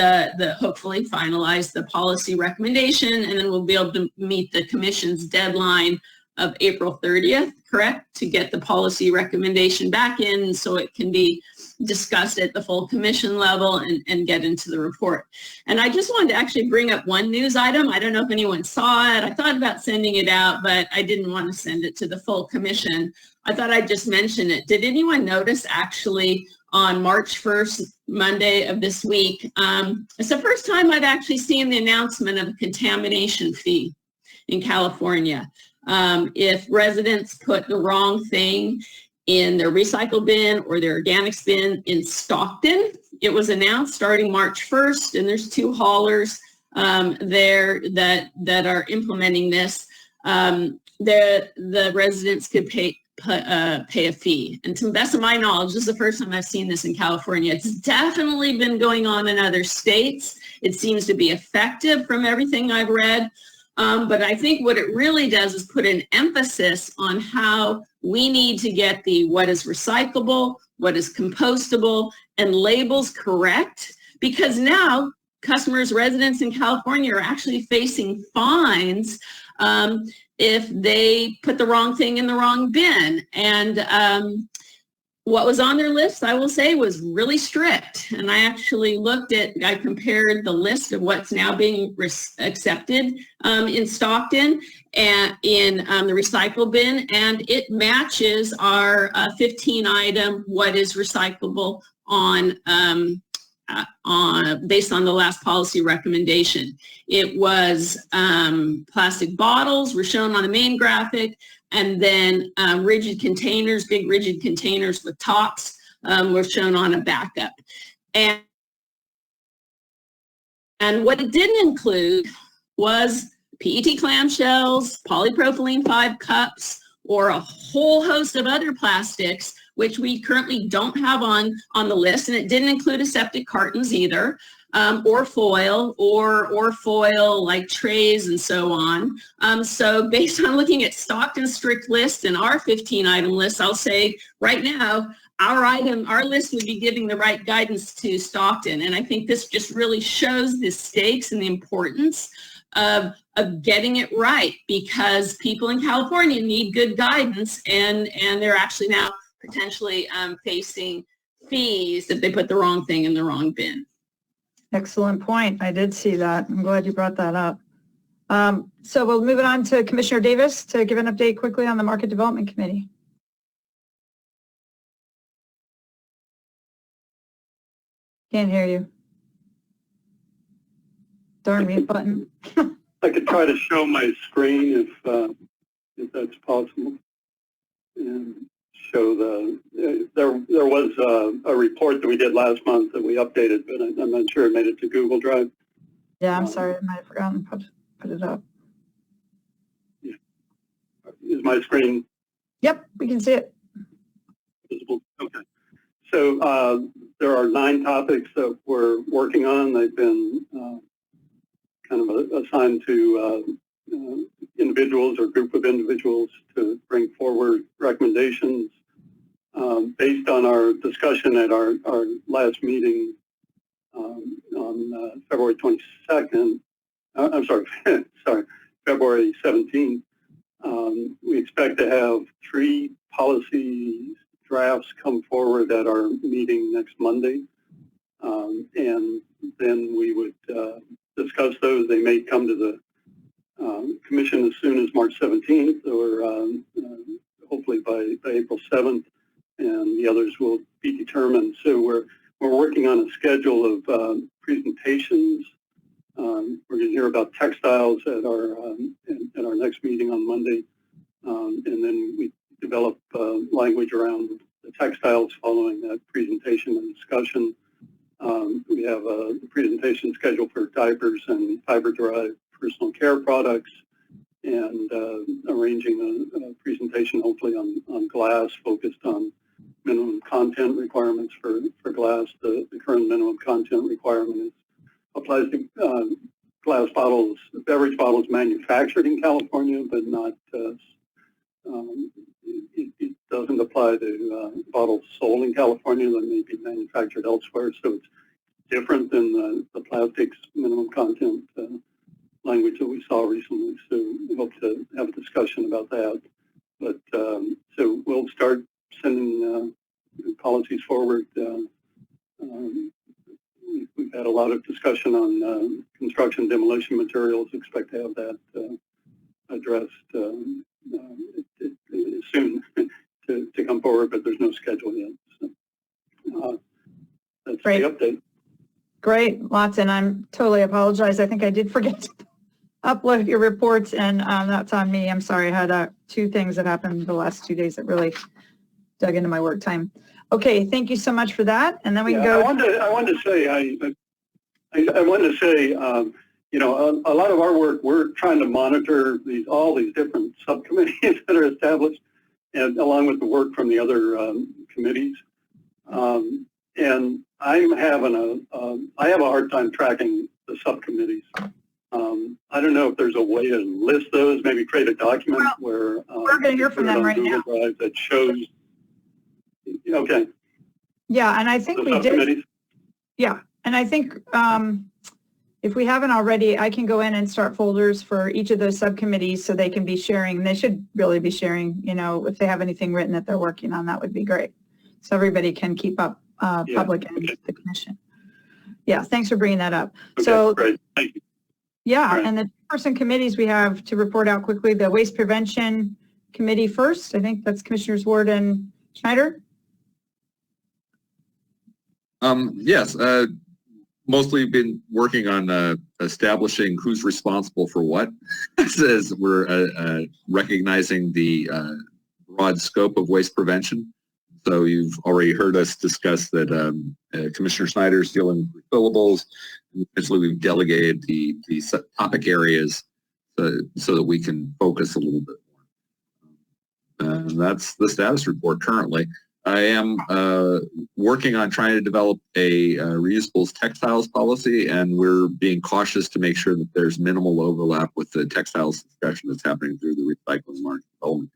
hopefully finalize the policy recommendation, and then we'll be able to meet the commission's deadline of April 30th, correct? To get the policy recommendation back in so it can be discussed at the full commission level and get into the report. And I just wanted to actually bring up one news item. I don't know if anyone saw it. I thought about sending it out, but I didn't want to send it to the full commission. I thought I'd just mention it. Did anyone notice actually on March 1st, Monday of this week, it's the first time I've actually seen the announcement of a contamination fee in California. If residents put the wrong thing in their recycle bin or their organics bin in Stockton, it was announced starting March 1st, and there's 2 haulers there that are implementing this. The residents could pay a fee. And to the best of my knowledge, this is the first time I've seen this in California. It's definitely been going on in other states. It seems to be effective from everything I've read. But I think what it really does is put an emphasis on how we need to get the what is recyclable, what is compostable, and labels correct, because now customers, residents in California are actually facing fines if they put the wrong thing in the wrong bin. And what was on their list, I will say, was really strict. And I actually I compared the list of what's now being accepted in Stockton and in the recycle bin, and it matches our 15-item what is recyclable based on the last policy recommendation. It was plastic bottles were shown on the main graphic, and then rigid containers, big rigid containers with tops were shown on a backup. And what it didn't include was PET clamshells, polypropylene 5 cups, or a whole host of other plastics, which we currently don't have on the list. And it didn't include aseptic cartons either, or foil, or foil like trays and so on. So based on looking at Stockton's strict list and our 15-item list, I'll say right now, our list would be giving the right guidance to Stockton. And I think this just really shows the stakes and the importance of getting it right, because people in California need good guidance, and they're actually now potentially facing fees if they put the wrong thing in the wrong bin. Excellent point. I did see that. I'm glad you brought that up. So we'll move it on to Commissioner Davis to give an update quickly on the Market Development Committee. Can't hear you. Darn mute button. I could try to show my screen if that's possible, and show there was a report that we did last month that we updated, but I'm not sure it made it to Google Drive. Yeah, I'm sorry, I might have forgotten to put it up. Yeah. Is my screen? Yep, we can see it. Visible? Okay. So there are 9 topics that we're working on. They've been kind of assigned to individuals or group of individuals to bring forward recommendations based on our discussion at our last meeting on February 22nd. I'm sorry, February 17th. We expect to have 3 policy drafts come forward at our meeting next Monday. And then we would discuss those. They may come to the Commission as soon as March 17th or hopefully by April 7th, and the others will be determined. So we're working on a schedule of presentations. We're going to hear about textiles at our next meeting on Monday, and then we develop language around the textiles following that presentation and discussion. We have a presentation scheduled for diapers and fiber-derived personal care products, and arranging a presentation hopefully on glass, focused on minimum content requirements for glass. The current minimum content requirement applies to glass bottles, beverage bottles manufactured in California, but not it doesn't apply to bottles sold in California that may be manufactured elsewhere. So it's different than the plastics minimum content language that we saw recently. So we hope to have a discussion about that. But so we'll start sending policies forward. We've had a lot of discussion on construction demolition materials. Expect to have that addressed soon to come forward, but there's no schedule yet. So, that's Great. the update. Great, lots, and I'm totally apologize. I think I did forget to upload your reports, and that's on me. I'm sorry. I had 2 things that happened the last 2 days that really dug into my work time. Okay, thank you so much for that, and then we can go. I wanted to say, you know, a lot of our work, we're trying to monitor all these different subcommittees that are established, and along with the work from the other committees. And I'm having I have a hard time tracking the subcommittees. I don't know if there's a way to list those, maybe create a document where we're going to hear from them right now. Drive that shows. Okay. Yeah, and I think we did. Yeah, and I think if we haven't already, I can go in and start folders for each of those subcommittees so they can be sharing. They should really be sharing, you know, if they have anything written that they're working on, that would be great. So everybody can keep up public and the commission. Yeah, thanks for bringing that up. Okay, so great. Thank you. Yeah, Right. and the 2-person committees we have to report out quickly, the Waste Prevention Committee first. I think that's Commissioners Ward and Schneider. Yes, mostly been working on establishing who's responsible for what, as we're recognizing the broad scope of waste prevention. So you've already heard us discuss that Commissioner Schneider is dealing with refillables. Essentially, we've delegated the topic areas so that we can focus a little bit more. And that's the status report currently. I am working on trying to develop a reusables textiles policy, and we're being cautious to make sure that there's minimal overlap with the textiles discussion that's happening through the recycling market development.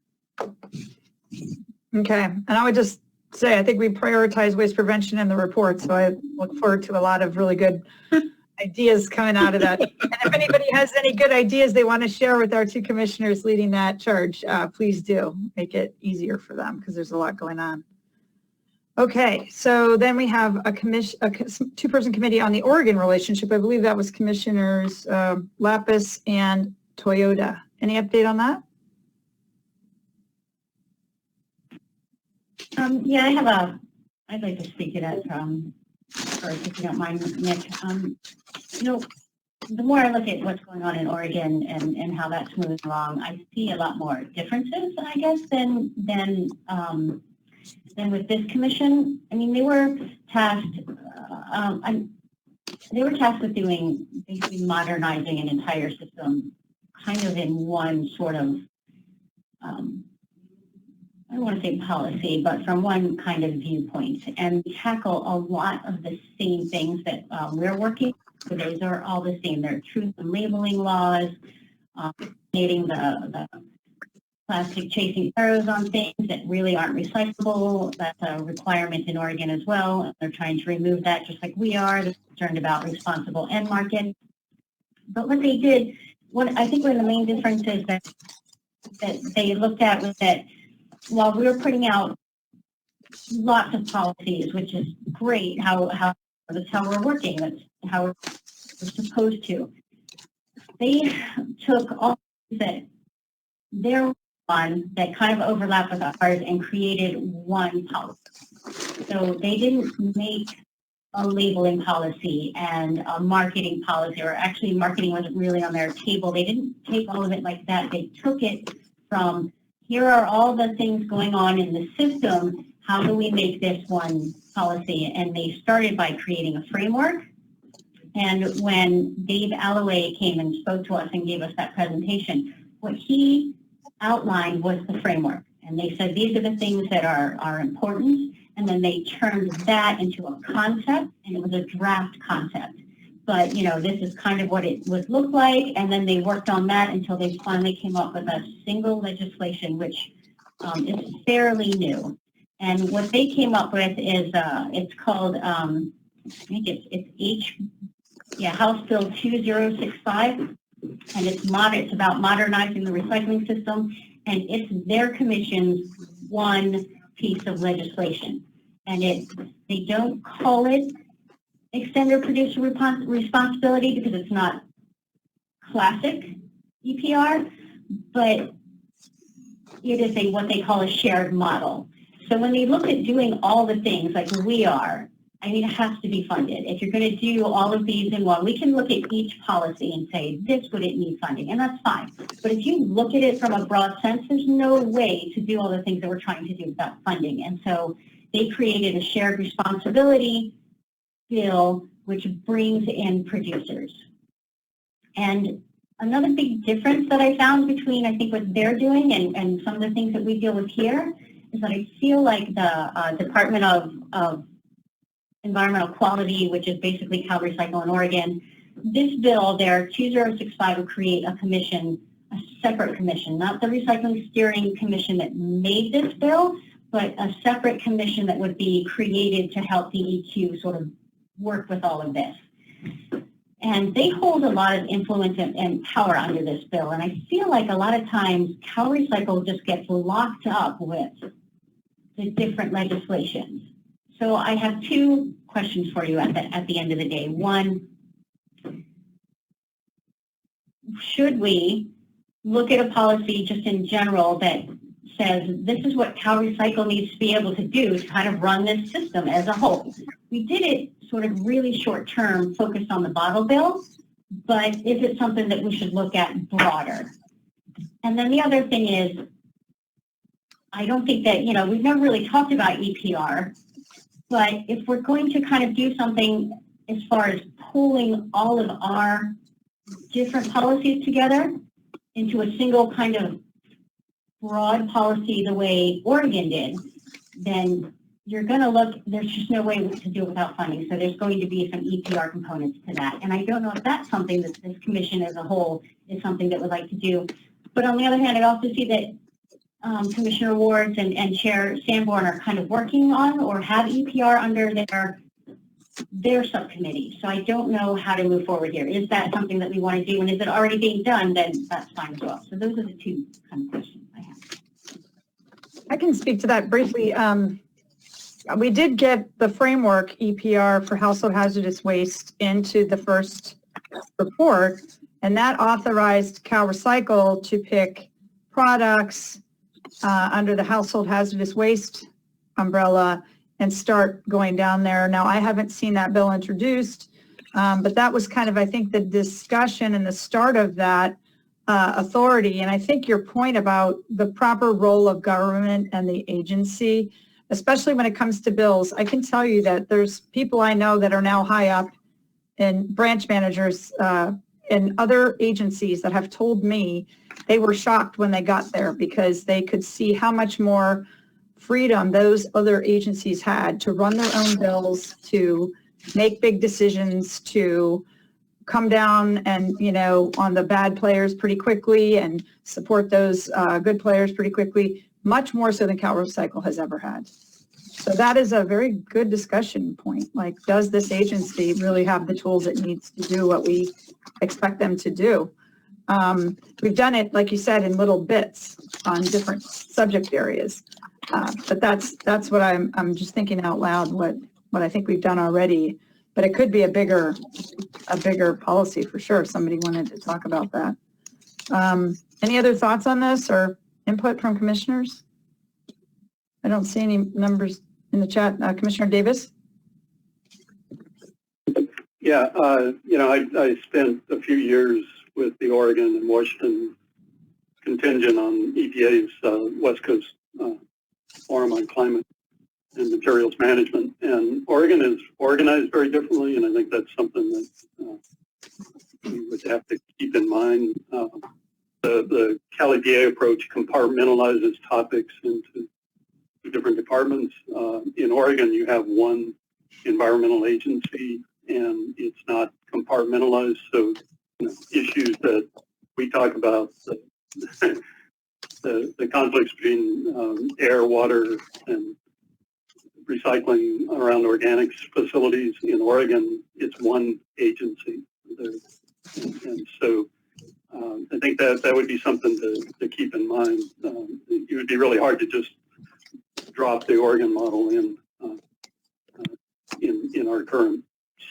Okay, and I would just say, I think we prioritize waste prevention in the report, so I look forward to a lot of really good ideas coming out of that. And if anybody has any good ideas they want to share with our 2 commissioners leading that charge, please do. Make it easier for them because there's a lot going on. Okay, so then we have a 2-person committee on the Oregon relationship. I believe that was Commissioners Lapis and Toyota. Any update on that? Yeah, I'd like to speak to that, first, if you don't mind, Nick. You know, the more I look at what's going on in Oregon and how that's moving along, I see a lot more differences, I guess, than with this commission. I mean, they were tasked with doing, basically modernizing an entire system, kind of in one sort of, I don't want to say policy, but from one kind of viewpoint, and tackle a lot of the same things that we're working. So those are all the same. They're truth and labeling laws, creating the plastic chasing arrows on things that really aren't recyclable. That's a requirement in Oregon as well. They're trying to remove that just like we are. They're concerned about responsible end market. But what they did, I think one of the main differences that that they looked at was that while we were putting out lots of policies, which is great, that's how we're working, that's how we're supposed to. They took all that their one that kind of overlapped with ours and created one policy. So they didn't make a labeling policy and a marketing policy, or actually marketing wasn't really on their table. They didn't take all of it like that. They took it from, here are all the things going on in the system. How do we make this one policy? And they started by creating a framework. And when Dave Alloway came and spoke to us and gave us that presentation, what he outlined was the framework. And they said, these are the things that are important. And then they turned that into a concept, and it was a draft concept. But, this is kind of what it would look like. And then they worked on that until they finally came up with a single legislation, which is fairly new. And what they came up with is, it's called, I think House Bill 2065, and it's about modernizing the recycling system, and it's their commission's one piece of legislation. And they don't call it extended producer responsibility because it's not classic EPR, but it is what they call a shared model. So when they look at doing all the things like we are, it has to be funded. If you're going to do all of these in one, we can look at each policy and say, this would it need funding, and that's fine. But if you look at it from a broad sense, there's no way to do all the things that we're trying to do without funding. And so they created a shared responsibility bill, which brings in producers. And another big difference that I found between, I think, what they're doing and some of the things that we deal with here is that I feel like the Department of Environmental Quality, which is basically CalRecycle in Oregon, this bill there, 2065, will create a commission, a separate commission, not the Recycling Steering Commission that made this bill, but a separate commission that would be created to help DEQ sort of work with all of this. And they hold a lot of influence and power under this bill. And I feel like a lot of times CalRecycle just gets locked up with the different legislations. So I have two questions for you at the end of the day. One, should we look at a policy just in general that says this is what CalRecycle needs to be able to do to kind of run this system as a whole? We did it sort of really short term, focused on the bottle bill, but is it something that we should look at broader? And then the other thing is, I don't think that, we've never really talked about EPR, but if we're going to kind of do something as far as pulling all of our different policies together into a single kind of broad policy the way Oregon did, then you're going to look, there's just no way to do it without funding. So there's going to be some EPR components to that. And I don't know if that's something that this commission as a whole is something that would like to do. But on the other hand, I also see that Commissioner Wards and Chair Sanborn are kind of working on or have EPR under their subcommittee. So I don't know how to move forward here. Is that something that we want to do? And is it already being done? Then that's fine as well. So those are the two kind of questions I have. I can speak to that briefly. We did get the framework EPR for household hazardous waste into the first report, and that authorized CalRecycle to pick products under the household hazardous waste umbrella and start going down there. Now, I haven't seen that bill introduced, but that was kind of, I think, the discussion and the start of that authority. And I think your point about the proper role of government and the agency, especially when it comes to bills, I can tell you that there's people I know that are now high up and branch managers in other agencies that have told me they were shocked when they got there because they could see how much more freedom those other agencies had to run their own bills, to make big decisions, to come down and, on the bad players pretty quickly and support those good players pretty quickly, much more so than CalRecycle has ever had. So that is a very good discussion point. Like, does this agency really have the tools it needs to do what we expect them to do? We've done it, like you said, in little bits on different subject areas. But that's what I'm just thinking out loud, what I think we've done already. But it could be a bigger policy for sure, if somebody wanted to talk about that. Any other thoughts on this or input from commissioners? I don't see any numbers in the chat. Commissioner Davis? Yeah, I spent a few years with the Oregon and Washington contingent on EPA's West Coast Forum on Climate and Materials Management. And Oregon is organized very differently, and I think that's something that we would have to keep in mind. The CalEPA approach compartmentalizes topics into different departments. In Oregon, you have one environmental agency, and it's not compartmentalized. So issues that we talk about, the conflicts between air, water, and recycling around organics facilities in Oregon, it's one agency. And so I think that would be something to keep in mind. It would be really hard to just drop the Oregon model in our current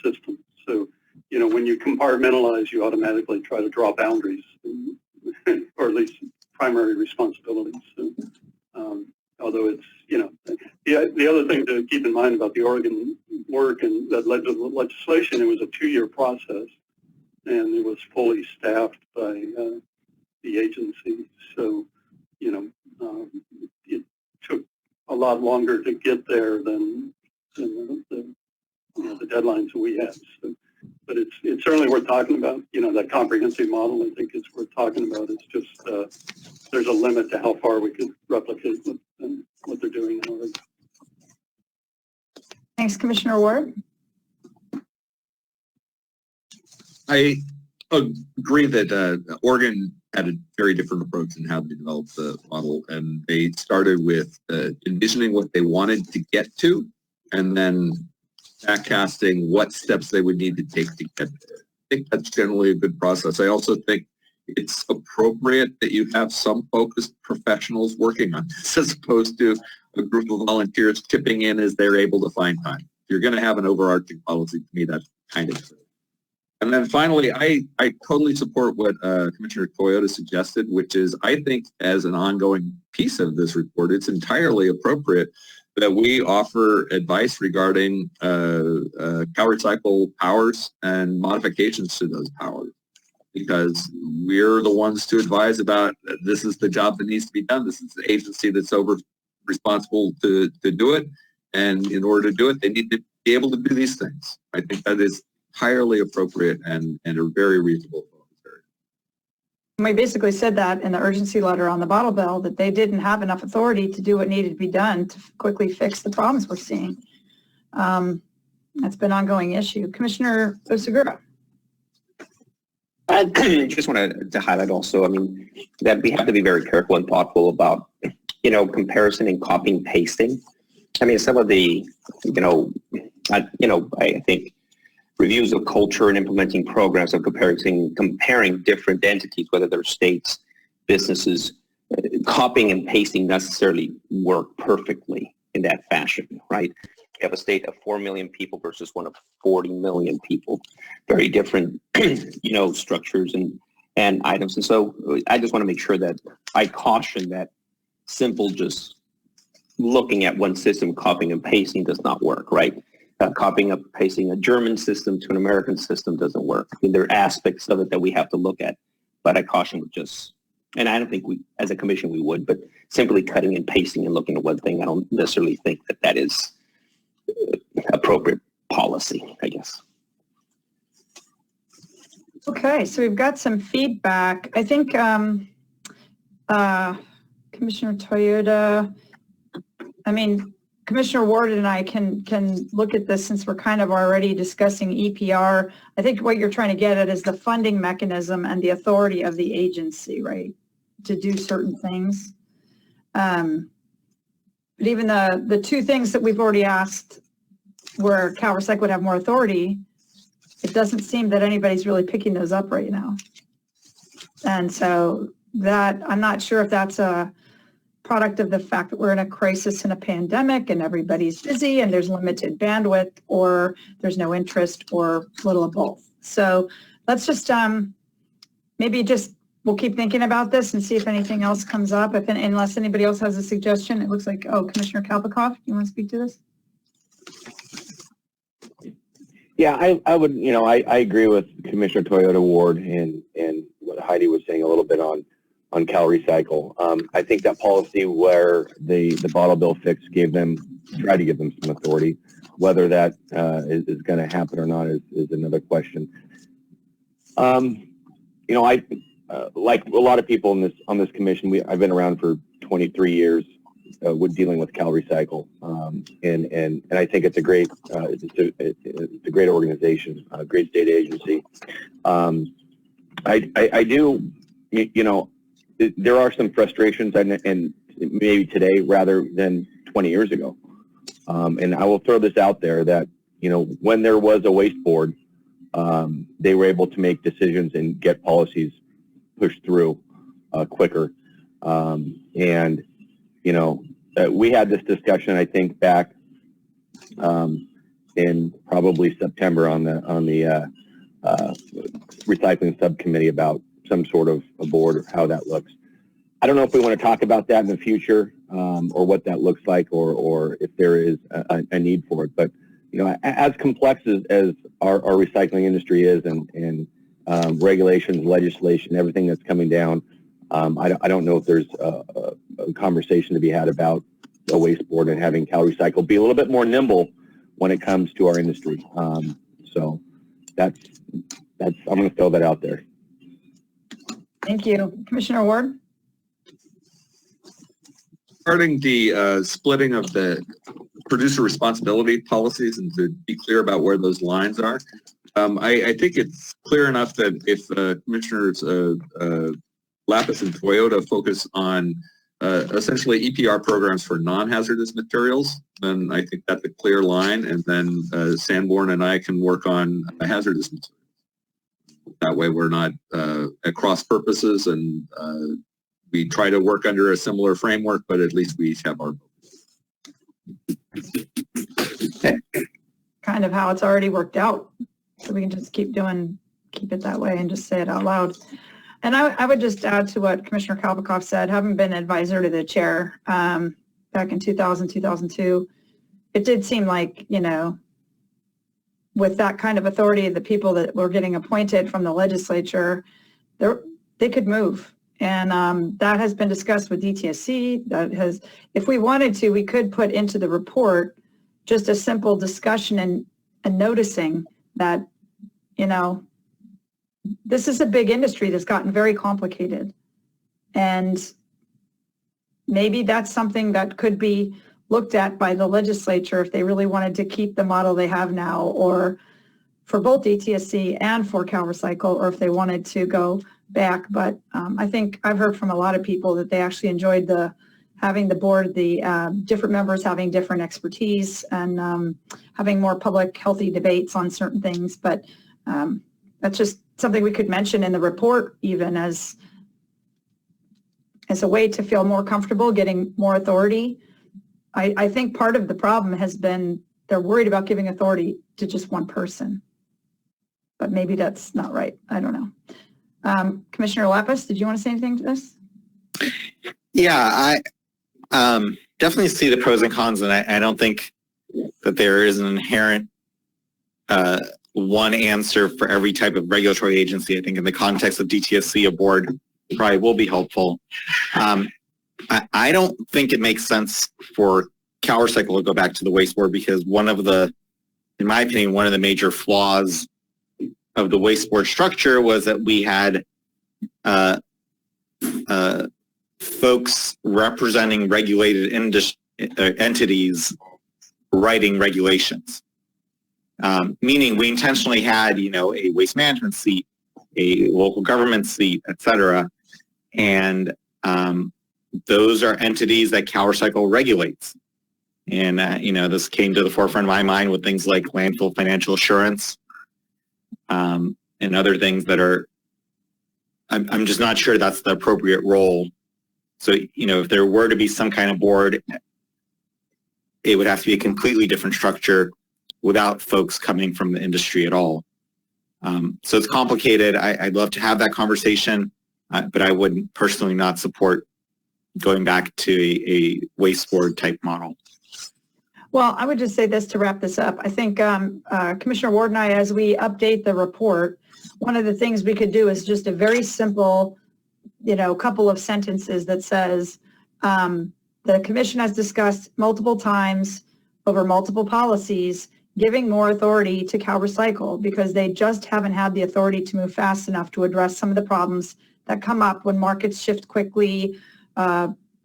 system. So, when you compartmentalize, you automatically try to draw boundaries, or at least primary responsibilities. So, although it's, the other thing to keep in mind about the Oregon work and that led to the legislation, it was a 2-year process, and it was fully staffed by the agency. So, it took a lot longer to get there than the deadlines that we had. So, but it's certainly worth talking about. That comprehensive model, I think, is worth talking about. It's just there's a limit to how far we could replicate what they're doing in Oregon. Thanks, Commissioner Ward. I agree that Oregon had a very different approach in how they developed the model, and they started with envisioning what they wanted to get to, and then backcasting what steps they would need to take to get there. I think that's generally a good process. I also think it's appropriate that you have some focused professionals working on this as opposed to a group of volunteers chipping in as they're able to find time. If you're going to have an overarching policy, to me, that's kind of true. And then finally, I totally support what Commissioner Toyota suggested, which is I think as an ongoing piece of this report, it's entirely appropriate that we offer advice regarding CalRecycle powers and modifications to those powers, because we're the ones to advise about this is the job that needs to be done. This is the agency that's responsible to do it. And in order to do it, they need to be able to do these things. I think that is entirely appropriate and a very reasonable. We basically said that in the urgency letter on the bottle bill, that they didn't have enough authority to do what needed to be done to quickly fix the problems we're seeing. That's been an ongoing issue. Commissioner Osagura. I just wanted to highlight also, that we have to be very careful and thoughtful about, comparison and copying and pasting. Some of the, I think reviews of culture and implementing programs of comparing different entities, whether they're states, businesses, copying and pasting necessarily work perfectly in that fashion, right? You have a state of 4 million people versus one of 40 million people, very different, structures and items. And so I just want to make sure that I caution that simple just looking at one system, copying and pasting does not work, right? Copying and pasting a German system to an American system doesn't work. There are aspects of it that we have to look at, but I caution with just, and I don't think we, as a commission, we would, but simply cutting and pasting and looking at one thing, I don't necessarily think that is appropriate policy, I guess. Okay, so we've got some feedback. I think Commissioner Toyota, Commissioner Ward and I can look at this since we're kind of already discussing EPR. I think what you're trying to get at is the funding mechanism and the authority of the agency, right, to do certain things. But even the two things that we've already asked where CalRecycle would have more authority, it doesn't seem that anybody's really picking those up right now. And so that, I'm not sure if that's a product of the fact that we're in a crisis and a pandemic and everybody's busy and there's limited bandwidth, or there's no interest, or little of both. So let's just we'll keep thinking about this and see if anything else comes up. Unless anybody else has a suggestion. It looks like, Commissioner Kalpakoff, you want to speak to this? Yeah, I would, I agree with Commissioner Toyota Ward and what Heidi was saying a little bit on CalRecycle. I think that policy where the bottle bill fix tried to give them some authority. Whether that is going to happen or not is another question. I like a lot of people on this commission, I've been around for 23 years with dealing with CalRecycle, and I think it's a great it's a great organization, a great state agency. I do, there are some frustrations, and maybe today rather than 20 years ago. And I will throw this out there that when there was a waste board, they were able to make decisions and get policies pushed through quicker. We had this discussion, I think, back in probably September on the recycling subcommittee about some sort of a board or how that looks. I don't know if we want to talk about that in the future or what that looks like or if there is a need for it. But, as complex as our recycling industry is and regulations, legislation, everything that's coming down, I don't know if there's a conversation to be had about a waste board and having CalRecycle be a little bit more nimble when it comes to our industry. So that's I'm going to throw that out there. Thank you. Commissioner Ward? Regarding the splitting of the producer responsibility policies and to be clear about where those lines are, I think it's clear enough that if Commissioners Lapis and Toyota focus on essentially EPR programs for non-hazardous materials, then I think that's a clear line, and then Sanborn and I can work on hazardous materials. That way we're not at cross purposes, and we try to work under a similar framework, but at least we each have our Kind of how it's already worked out. So we can just keep it that way and just say it out loud. And I would just add to what Commissioner Kalpakoff said, having been advisor to the chair back in 2000, 2002, it did seem like, with that kind of authority, the people that were getting appointed from the legislature, they could move. And that has been discussed with DTSC. If we wanted to, we could put into the report just a simple discussion and noticing that, this is a big industry that's gotten very complicated. And maybe that's something that could be looked at by the legislature if they really wanted to keep the model they have now, or for both DTSC and for CalRecycle, or if they wanted to go back. But I think I've heard from a lot of people that they actually enjoyed having the board, the different members having different expertise and having more public healthy debates on certain things. But that's just something we could mention in the report, even as a way to feel more comfortable getting more authority. I think part of the problem has been they're worried about giving authority to just one person, but maybe that's not right. I don't know. Commissioner Lapis, did you want to say anything to this? Yeah, I definitely see the pros and cons, and I don't think that there is an inherent one answer for every type of regulatory agency. I think in the context of DTSC, a board probably will be helpful. I don't think it makes sense for CalRecycle to go back to the waste board, because in my opinion, one of the major flaws of the waste board structure was that we had folks representing regulated entities writing regulations. Meaning we intentionally had, a waste management seat, a local government seat, et cetera. And those are entities that CalRecycle regulates. And, this came to the forefront of my mind with things like landfill financial assurance and other things that are I'm just not sure that's the appropriate role. So, if there were to be some kind of board, it would have to be a completely different structure without folks coming from the industry at all. So it's complicated. I'd love to have that conversation, but I would personally not support going back to a waste board type model. Well, I would just say this to wrap this up. I think Commissioner Ward and I, as we update the report, one of the things we could do is just a very simple, couple of sentences that says, the commission has discussed multiple times over multiple policies giving more authority to CalRecycle because they just haven't had the authority to move fast enough to address some of the problems that come up when markets shift quickly,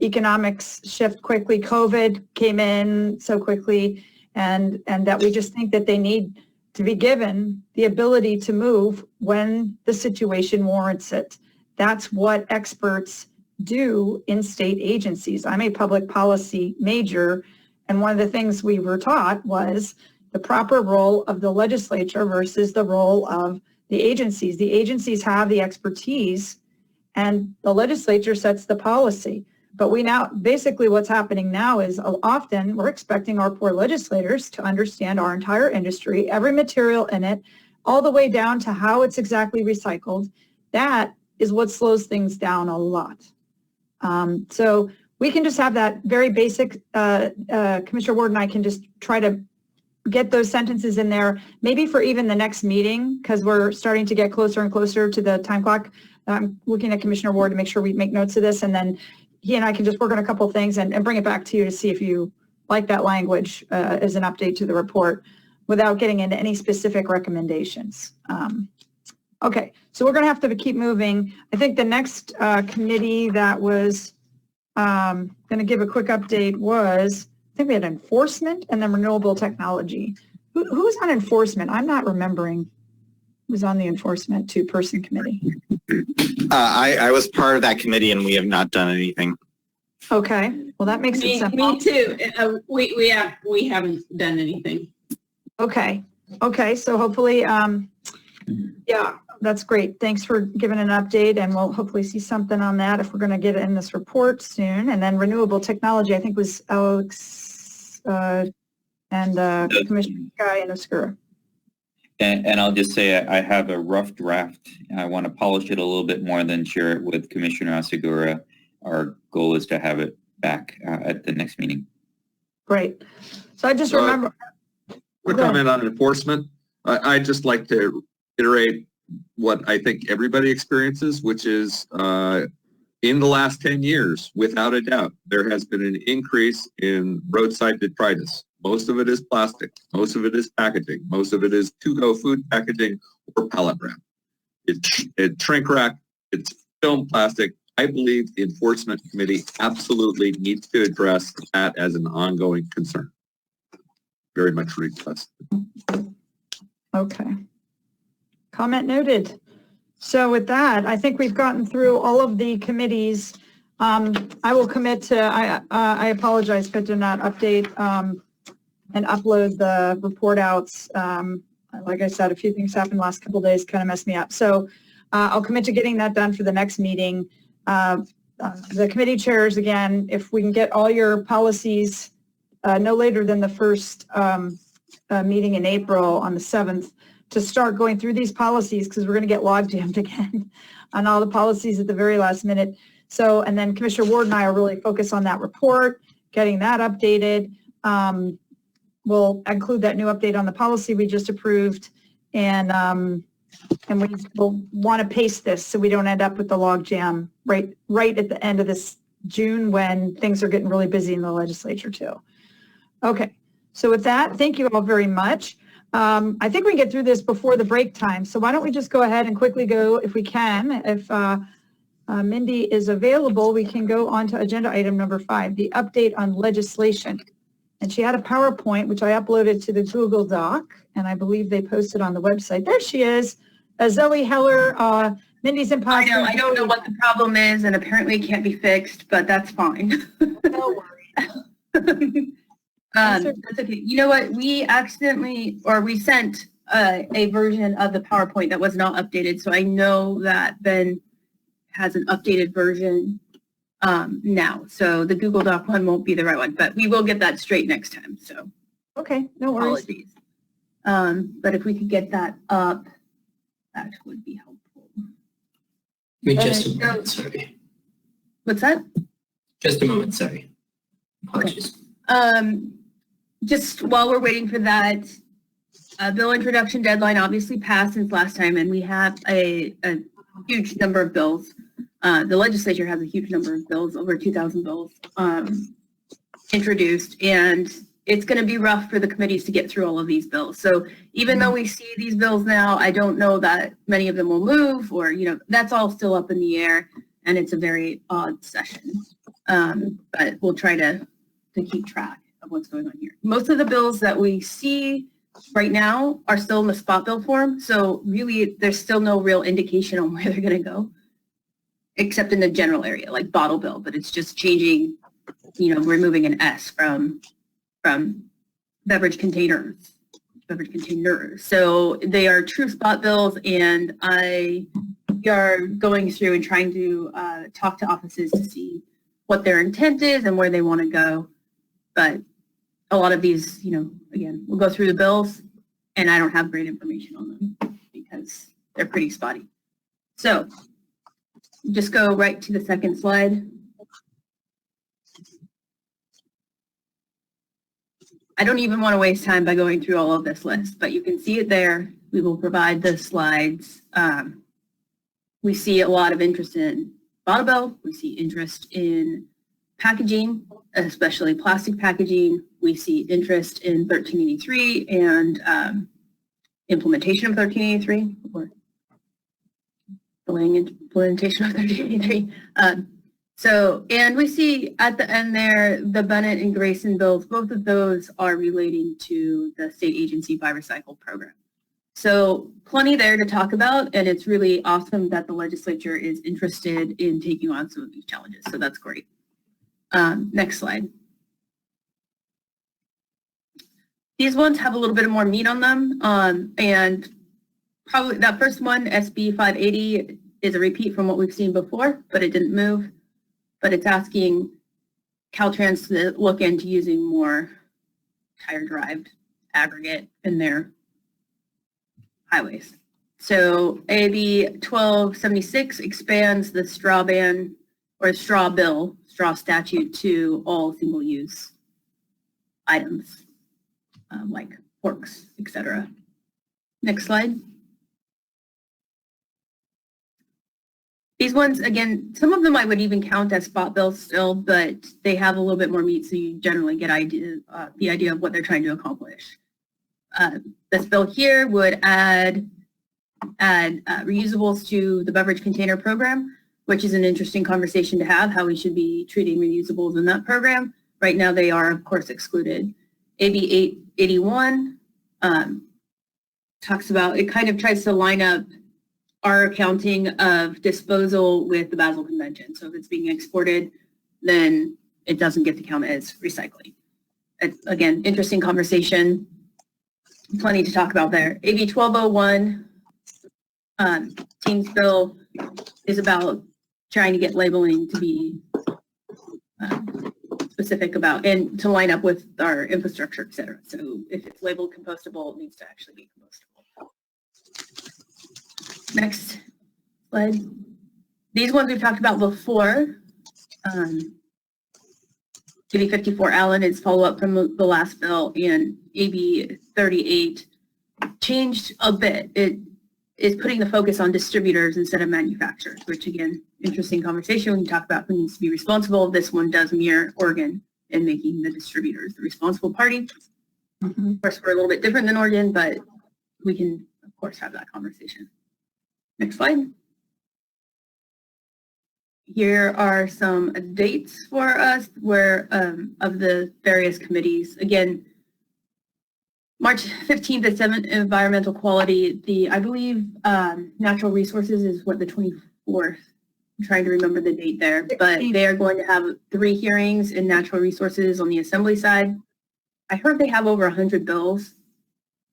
economics shift quickly, COVID came in so quickly, and that we just think that they need to be given the ability to move when the situation warrants it. That's what experts do in state agencies. I'm a public policy major, and one of the things we were taught was the proper role of the legislature versus the role of the agencies. The agencies have the expertise, and the legislature sets the policy. But basically what's happening now is often we're expecting our poor legislators to understand our entire industry, every material in it, all the way down to how it's exactly recycled. That is what slows things down a lot. So we can just have that very basic, Commissioner Ward and I can just try to get those sentences in there, maybe for even the next meeting, because we're starting to get closer and closer to the time clock. I'm looking at Commissioner Ward to make sure we make notes of this, and then he and I can just work on a couple of things and bring it back to you to see if you like that language as an update to the report without getting into any specific recommendations. Okay, so we're going to have to keep moving. I think the next committee that was going to give a quick update was, I think we had enforcement and then renewable technology. Who was on enforcement? I'm not remembering who was on the enforcement two-person committee. I was part of that committee and we have not done anything. Okay, well that makes it simple. Me too. We haven't done anything. Okay, so hopefully, yeah, that's great. Thanks for giving an update, and we'll hopefully see something on that if we're going to get it in this report soon. And then renewable technology, I think was Alex and Commissioner Sky and Oscura. And I'll just say I have a rough draft. I want to polish it a little bit more than share it with Commissioner Asegura. Our goal is to have it back at the next meeting. Great. So I just remember. Quick comment on enforcement. I'd just like to iterate what I think everybody experiences, which is in the last 10 years, without a doubt, there has been an increase in roadside detritus. Most of it is plastic. Most of it is packaging. Most of it is to-go food packaging or pallet wrap. It's shrink wrap. It's film plastic. I believe the Enforcement Committee absolutely needs to address that as an ongoing concern. Very much requested. Okay. Comment noted. So with that, I think we've gotten through all of the committees. I will commit to, I apologize, but do not update and upload the report outs. Like I said, a few things happened the last couple of days, kind of messed me up. So I'll commit to getting that done for the next meeting. The committee chairs, again, if we can get all your policies no later than the first meeting in April on the 7th, to start going through these policies, because we're going to get log jammed again on all the policies at the very last minute. So, and then Commissioner Ward and I are really focused on that report, getting that updated. We'll include that new update on the policy we just approved, and we will want to pace this so we don't end up with the log jam right at the end of this June when things are getting really busy in the legislature too. Okay, so with that, thank you all very much. I think we can get through this before the break time. So why don't we just go ahead and quickly go, if we can, if Mindy is available, we can go on to agenda item number 5, the update on legislation. And she had a PowerPoint, which I uploaded to the Google Doc, and I believe they posted on the website. There she is, Zoe Heller, Mindy's imposter. I don't know what the problem is, and apparently it can't be fixed, but that's fine. No worries. That's okay. You know what? We sent a version of the PowerPoint that was not updated. So I know that Ben has an updated version now. So the Google Doc one won't be the right one, but we will get that straight next time. So Okay, no worries. apologies. But if we could get that up, that would be helpful. Give me just a moment, sorry. What's that? Just a moment, sorry. Apologies. Just while we're waiting for that, bill introduction deadline obviously passed since last time, and we have a huge number of bills. The legislature has a huge number of bills, over 2,000 bills introduced, and it's going to be rough for the committees to get through all of these bills. So even though we see these bills now, I don't know that many of them will move, or, you know, that's all still up in the air, and it's a very odd session. But we'll try to keep track of what's going on here. Most of the bills that we see right now are still in the spot bill form, so really there's still no real indication on where they're going to go, except in the general area, like bottle bill, but it's just changing, you know, removing an S from beverage containers. So they are true spot bills, and we are going through and trying to talk to offices to see what their intent is and where they want to go. But a lot of these, you know, again, we'll go through the bills, and I don't have great information on them because they're pretty spotty. So just go right to the second slide. I don't even want to waste time by going through all of this list, but you can see it there. We will provide the slides. We see a lot of interest in bottle bill. We see interest in packaging, especially plastic packaging. We see interest in 1383 and implementation of 1383, or delaying implementation of 1383. And we see at the end there, the Bennett and Grayson bills, both of those are relating to the state agency Buy Recycle program. So plenty there to talk about, and it's really awesome that the legislature is interested in taking on some of these challenges. So that's great. Next slide. These ones have a little bit more meat on them, and probably that first one, SB 580, is a repeat from what we've seen before, but it didn't move. But it's asking Caltrans to look into using more tire-derived aggregate in their highways. So AB 1276 expands the straw ban, or straw statute, to all single-use items like forks, etc. Next slide. These ones, again, some of them I would even count as spot bills still, but they have a little bit more meat, so you generally get the idea of what they're trying to accomplish. This bill here would add reusables to the beverage container program, which is an interesting conversation to have, how we should be treating reusables in that program. Right now they are, of course, excluded. AB 881 talks about, it kind of tries to line up our accounting of disposal with the Basel Convention. So if it's being exported, then it doesn't get to count as recycling. It's, again, interesting conversation. Plenty to talk about there. AB 1201, Team's bill, is about trying to get labeling to be specific about, and to line up with our infrastructure, et cetera. So if it's labeled compostable, it needs to actually be compostable. Next slide. These ones we've talked about before. AB 54 Allen is follow-up from the last bill, and AB 38 changed a bit. It is putting the focus on distributors instead of manufacturers, which, again, interesting conversation when you talk about who needs to be responsible. This one does mirror Oregon in making the distributors the responsible party. Of course, we're a little bit different than Oregon, but we can, of course, have that conversation. Next slide. Here are some dates for us where of the various committees. Again, March 15th at 7th, environmental quality. I believe natural resources is what, the 24th. I'm trying to remember the date there, but they are going to have 3 hearings in natural resources on the assembly side. I heard they have over 100 bills.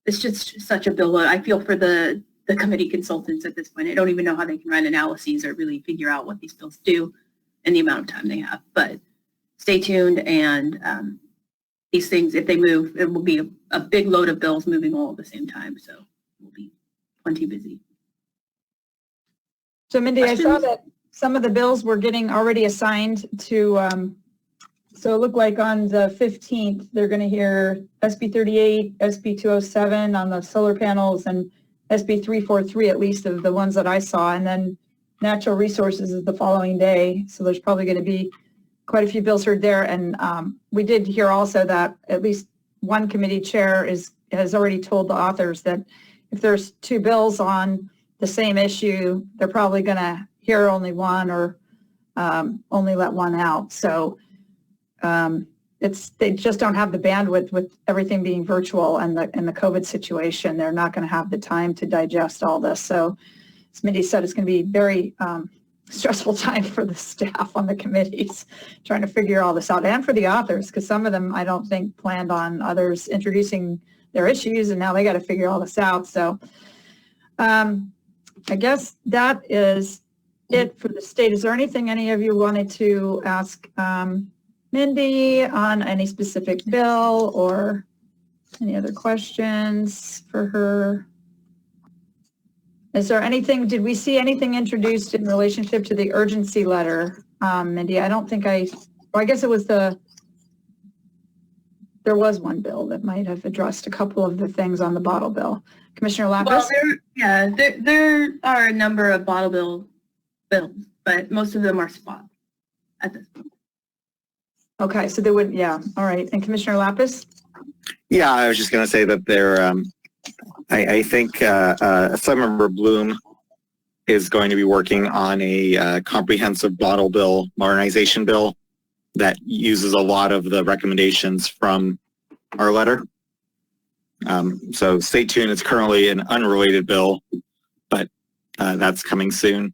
It's just such a bill load. I feel for the the committee consultants at this point. I don't even know how they can run analyses or really figure out what these bills do in the amount of time they have. But stay tuned, and these things, if they move, it will be a big load of bills moving all at the same time. So we'll be plenty busy. So Mindy, I saw Questions? that some of the bills were getting already assigned to, so it looked like on the 15th, they're going to hear SB 38, SB 207 on the solar panels, and SB 343, at least of the ones that I saw. And then natural resources is the following day. So there's probably going to be quite a few bills heard there. And we did hear also that at least one committee chair has already told the authors that if there's two bills on the same issue, they're probably going to hear only one or only let one out. So they just don't have the bandwidth with everything being virtual and the COVID situation. They're not going to have the time to digest all this. So as Mindy said, it's going to be very stressful time for the staff on the committees trying to figure all this out, and for the authors, because some of them I don't think planned on others introducing their issues, and now they got to figure all this out. So I guess that is it for the state. Is there anything any of you wanted to ask Mindy on any specific bill or any other questions for her? Is there anything, did we see anything introduced in relationship to the urgency letter, Mindy? I don't think I guess it was there was one bill that might have addressed a couple of the things on the bottle bill. Commissioner Lapis? Well, there are a number of bottle bill bills, but most of them are spot at this point. Okay, so they would, yeah, all right. And Commissioner Lapis? Yeah, I was just going to say that there, I think Assemblymember Bloom is going to be working on a comprehensive bottle bill modernization bill that uses a lot of the recommendations from our letter. So stay tuned. It's currently an unrelated bill, but that's coming soon.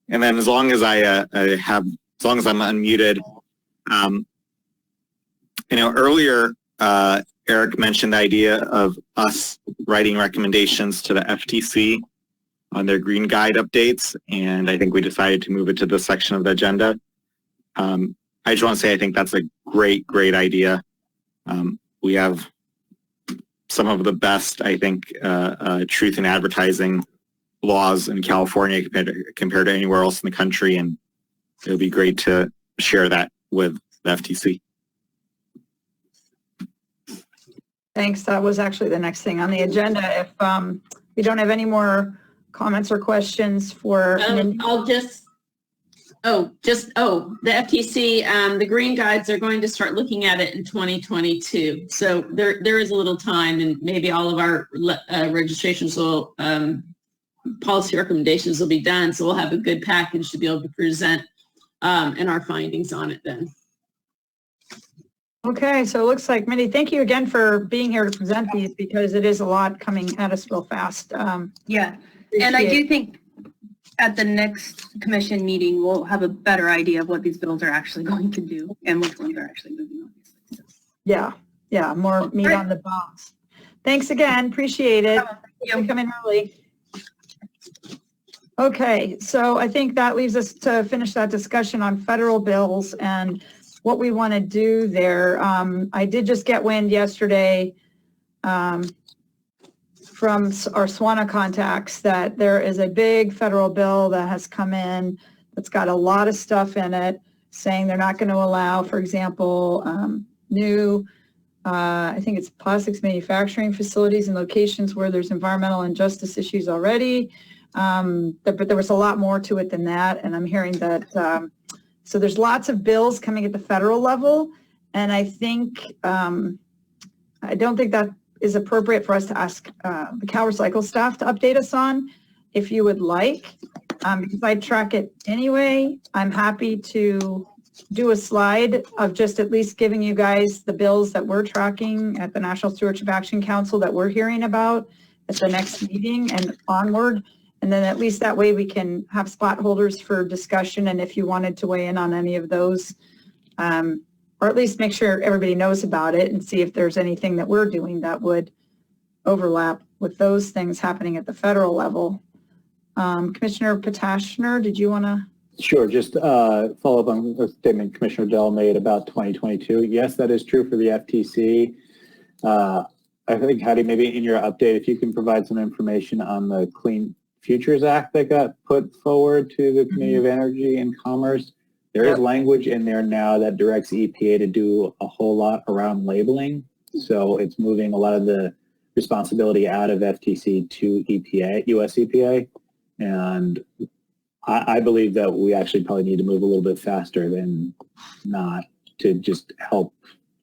And then as long as I'm unmuted, earlier Eric mentioned the idea of us writing recommendations to the FTC on their green guide updates, and I think we decided to move it to this section of the agenda. I just want to say I think that's a great idea. We have some of the best, I think, truth in advertising laws in California compared to anywhere else in the country, and it would be great to share that with the FTC. Thanks. That was actually the next thing on the agenda. If we don't have any more comments or questions for Mindy. The FTC, the green guides are going to start looking at it in 2022. So there is a little time, and maybe all of our registrations will, policy recommendations will be done. So we'll have a good package to be able to present and our findings on it then. Okay, so it looks like, Mindy, thank you again for being here to present these, because it is a lot coming at us real fast. Yeah, and I do think at the next commission meeting, we'll have a better idea of what these bills are actually going to do and which ones are actually moving, obviously. So. Yeah, more meat on the bones. Thanks again, appreciate it. Thanks for coming early. Okay, so I think that leaves us to finish that discussion on federal bills and what we want to do there. I did just get wind yesterday from our SWANA contacts that there is a big federal bill that has come in that's got a lot of stuff in it, saying they're not going to allow, for example, new, I think it's plastics manufacturing facilities in locations where there's environmental and justice issues already. But there was a lot more to it than that, and I'm hearing that so there's lots of bills coming at the federal level, and I think, I don't think that is appropriate for us to ask the CalRecycle staff to update us on. If you would like, because I track it anyway, I'm happy to do a slide of just at least giving you guys the bills that we're tracking at the National Stewardship Action Council that we're hearing about at the next meeting and onward. And then at least that way we can have spot holders for discussion. And if you wanted to weigh in on any of those, or at least make sure everybody knows about it and see if there's anything that we're doing that would overlap with those things happening at the federal level. Commissioner Potashner, did you want to? Sure. Just follow up on the statement Commissioner Dell made about 2022. Yes, that is true for the FTC. I think, Heidi, maybe in your update, if you can provide some information on the Clean Futures Act that got put forward to the Committee of Energy and Commerce. There is language in there now that directs EPA to do a whole lot around labeling. So it's moving a lot of the responsibility out of FTC to EPA, US EPA. And I believe that we actually probably need to move a little bit faster than not to just help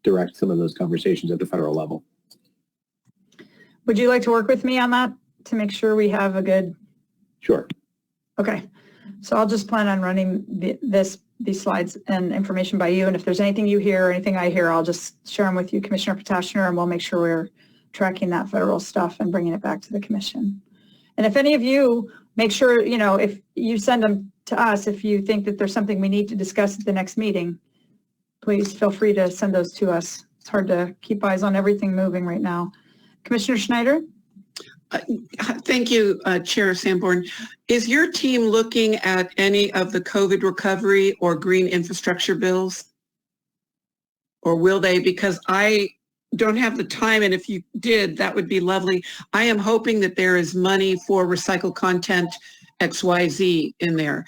direct some of those conversations at the federal level. Would you like to work with me on that to make sure we have a good? Sure. Okay. So I'll just plan on running these slides and information by you. And if there's anything you hear or anything I hear, I'll just share them with you, Commissioner Potashner, and we'll make sure we're tracking that federal stuff and bringing it back to the commission. And if any of you make sure, you know, if you send them to us, if you think that there's something we need to discuss at the next meeting, please feel free to send those to us. It's hard to keep eyes on everything moving right now. Commissioner Schneider? Thank you, Chair Sanborn. Is your team looking at any of the COVID recovery or green infrastructure bills? Or will they? Because I don't have the time, and if you did, that would be lovely. I am hoping that there is money for recycled content XYZ in there,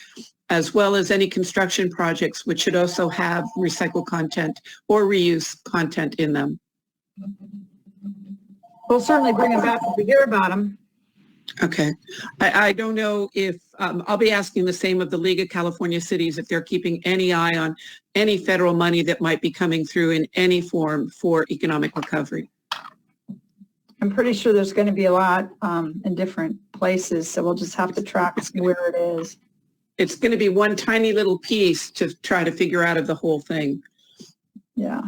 as well as any construction projects, which should also have recycled content or reuse content in them. We'll certainly bring them back if we hear about them. Okay. I don't know if, I'll be asking the same of the League of California Cities if they're keeping any eye on any federal money that might be coming through in any form for economic recovery. I'm pretty sure there's going to be a lot in different places, so we'll just have to track where it is. It's going to be one tiny little piece to try to figure out of the whole thing. Yeah.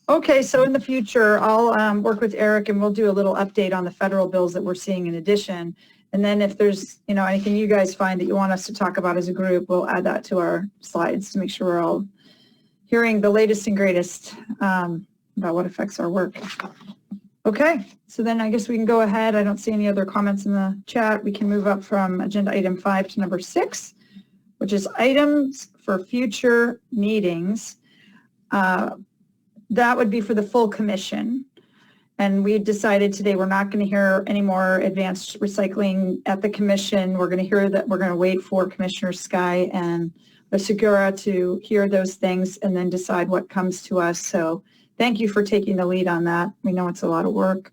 Okay, so in the future, I'll work with Eric and we'll do a little update on the federal bills that we're seeing in addition. And then if there's, you know, anything you guys find that you want us to talk about as a group, we'll add that to our slides to make sure we're all hearing the latest and greatest about what affects our work. Okay, so then I guess we can go ahead. I don't see any other comments in the chat. We can move up from agenda item 5 to number 6, which is items for future meetings. That would be for the full commission. And we decided today we're not going to hear any more advanced recycling at the commission. We're going to hear that we're going to wait for Commissioner Sky and Segura to hear those things and then decide what comes to us. So thank you for taking the lead on that. We know it's a lot of work.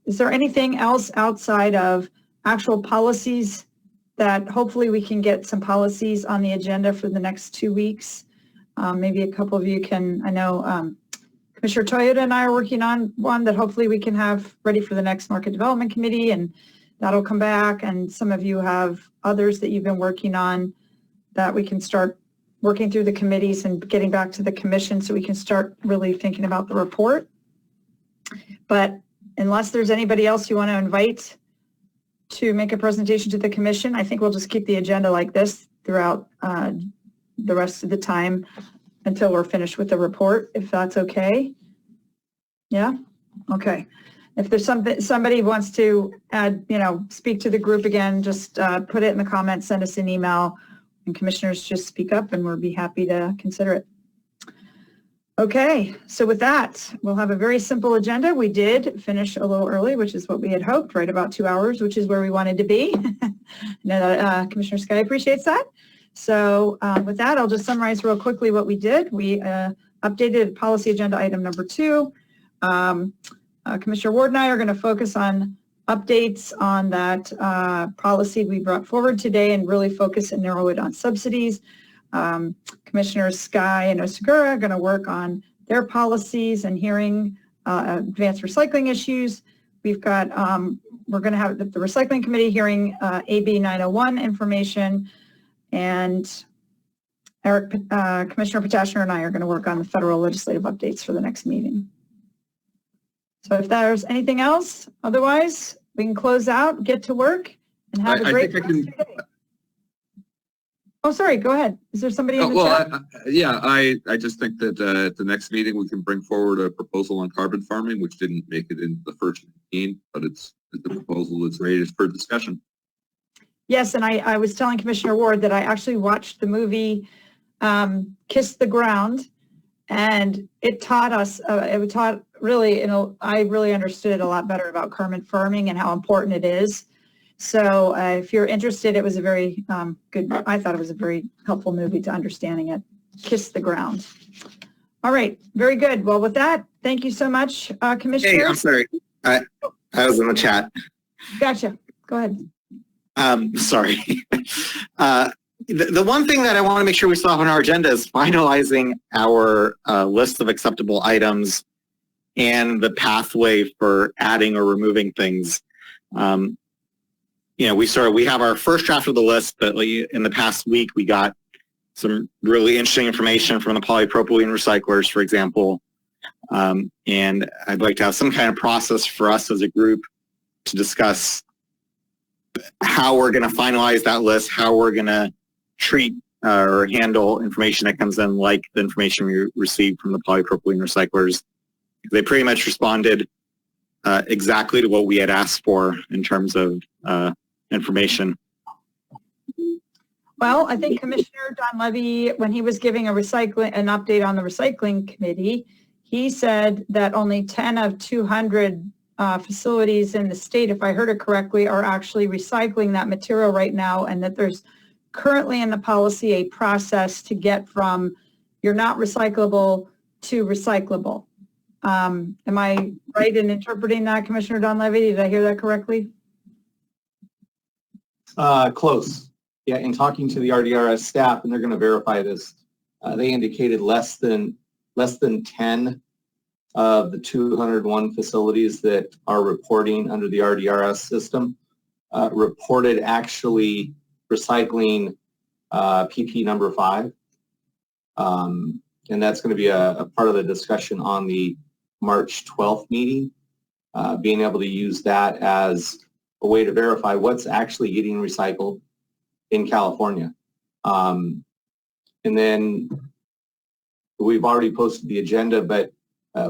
Is there anything else outside of actual policies that hopefully we can get some policies on the agenda for the next 2 weeks? Maybe a couple of you can, I know Commissioner Toyota and I are working on one that hopefully we can have ready for the next Market Development Committee, and that'll come back. And some of you have others that you've been working on that we can start working through the committees and getting back to the commission so we can start really thinking about the report. But unless there's anybody else you want to invite to make a presentation to the commission, I think we'll just keep the agenda like this throughout the rest of the time until we're finished with the report, if that's okay. Yeah? Okay. If there's somebody wants to add, you know, speak to the group again, just put it in the comments, send us an email, and commissioners just speak up and we'll be happy to consider it. Okay, so with that, we'll have a very simple agenda. We did finish a little early, which is what we had hoped, right about 2 hours, which is where we wanted to be. I know that Commissioner Sky appreciates that. So with that, I'll just summarize real quickly what we did. We updated policy agenda item number 2. Commissioner Ward and I are going to focus on updates on that policy we brought forward today and really focus and narrow it on subsidies. Commissioners Sky and Osagura are going to work on their policies and hearing advanced recycling issues. We've got, we're going to have the recycling committee hearing AB 901 information. And Eric, Commissioner Potashner and I are going to work on the federal legislative updates for the next meeting. So if there's anything else, otherwise we can close out, get to work, and have a great rest of your day. Oh, sorry, go ahead. Is there somebody in the chat? I just think that at the next meeting we can bring forward a proposal on carbon farming, which didn't make it into the first 15, but it's the proposal that's raised for discussion. Yes, and I was telling Commissioner Ward that I actually watched the movie Kiss the Ground, and it taught us, I really understood it a lot better about carbon farming and how important it is. So if you're interested, it was a very I thought it was a very helpful movie to understanding it. Kiss the Ground. All right, very good. Well, with that, thank you so much, Commissioner. Hey, I'm sorry. I was in the chat. Gotcha. Go ahead. Sorry. The one thing that I want to make sure we still have on our agenda is finalizing our list of acceptable items and the pathway for adding or removing things. We have our first draft of the list, but in the past week we got some really interesting information from the polypropylene recyclers, for example. And I'd like to have some kind of process for us as a group to discuss how we're going to finalize that list, how we're going to treat or handle information that comes in, like the information we received from the polypropylene recyclers. They pretty much responded exactly to what we had asked for in terms of information. Well, I think Commissioner Donlevy, when he was giving an update on the recycling committee, he said that only 10 of 200 facilities in the state, if I heard it correctly, are actually recycling that material right now, and that there's currently in the policy a process to get from you're not recyclable to recyclable. Am I right in interpreting that, Commissioner Donlevy? Did I hear that correctly? Close. Yeah, in talking to the RDRS staff, and they're going to verify this, they indicated less than 10 of the 201 facilities that are reporting under the RDRS system reported actually recycling PP number 5. And that's going to be a part of the discussion on the March 12th meeting, being able to use that as a way to verify what's actually getting recycled in California. And then we've already posted the agenda, but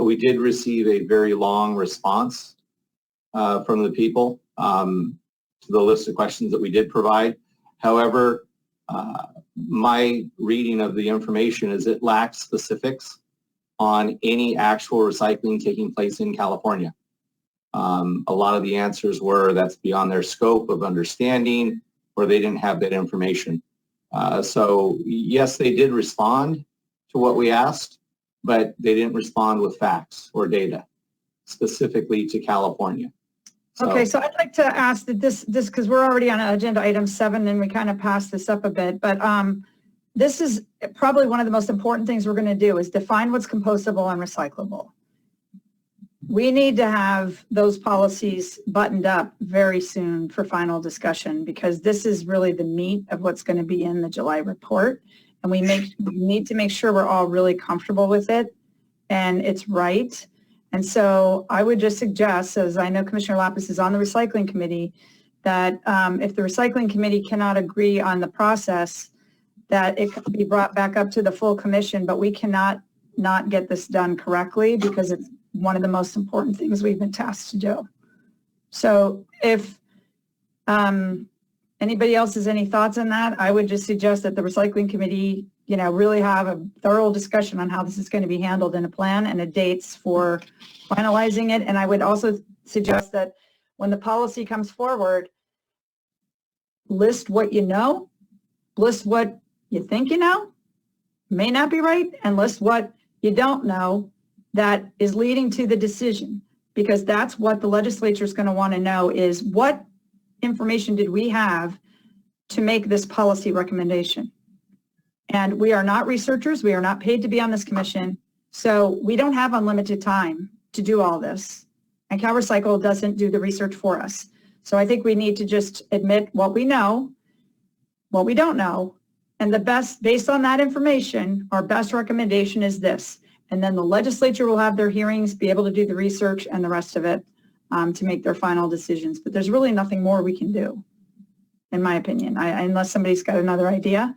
we did receive a very long response from the people to the list of questions that we did provide. However, my reading of the information is it lacks specifics on any actual recycling taking place in California. A lot of the answers were that's beyond their scope of understanding, or they didn't have that information. So yes, they did respond to what we asked, but they didn't respond with facts or data specifically to California. Okay, so I'd like to ask that this because we're already on agenda item 7 and we kind of passed this up a bit, but this is probably one of the most important things we're going to do is define what's compostable and recyclable. We need to have those policies buttoned up very soon for final discussion, because this is really the meat of what's going to be in the July report. And we need to make sure we're all really comfortable with it and it's right. And so I would just suggest, as I know Commissioner Lapis is on the recycling committee, that if the recycling committee cannot agree on the process, that it could be brought back up to the full commission, but we cannot not get this done correctly because it's one of the most important things we've been tasked to do. So if anybody else has any thoughts on that, I would just suggest that the recycling committee, really have a thorough discussion on how this is going to be handled in a plan and a dates for finalizing it. And I would also suggest that when the policy comes forward, list what you know, list what you think you know, may not be right, and list what you don't know that is leading to the decision, because that's what the legislature is going to want to know is what information did we have to make this policy recommendation. And we are not researchers. We are not paid to be on this commission. So we don't have unlimited time to do all this. And CalRecycle doesn't do the research for us. So I think we need to just admit what we know, what we don't know, and based on that information, our best recommendation is this. And then the legislature will have their hearings, be able to do the research and the rest of it to make their final decisions. But there's really nothing more we can do, in my opinion, unless somebody's got another idea.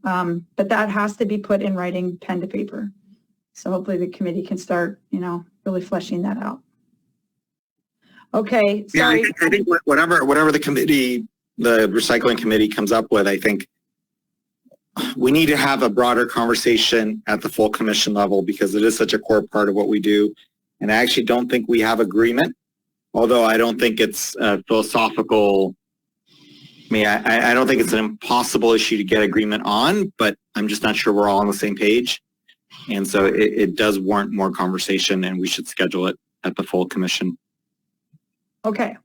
But that has to be put in writing, pen to paper. So hopefully the committee can start, really fleshing that out. Okay, sorry. Yeah, I think whatever the committee, the recycling committee comes up with, I think we need to have a broader conversation at the full commission level because it is such a core part of what we do. And I actually don't think we have agreement, although I don't think it's a philosophical. I mean, I don't think it's an impossible issue to get agreement on, but I'm just not sure we're all on the same page. And so it does warrant more conversation, and we should schedule it at the full commission. Okay,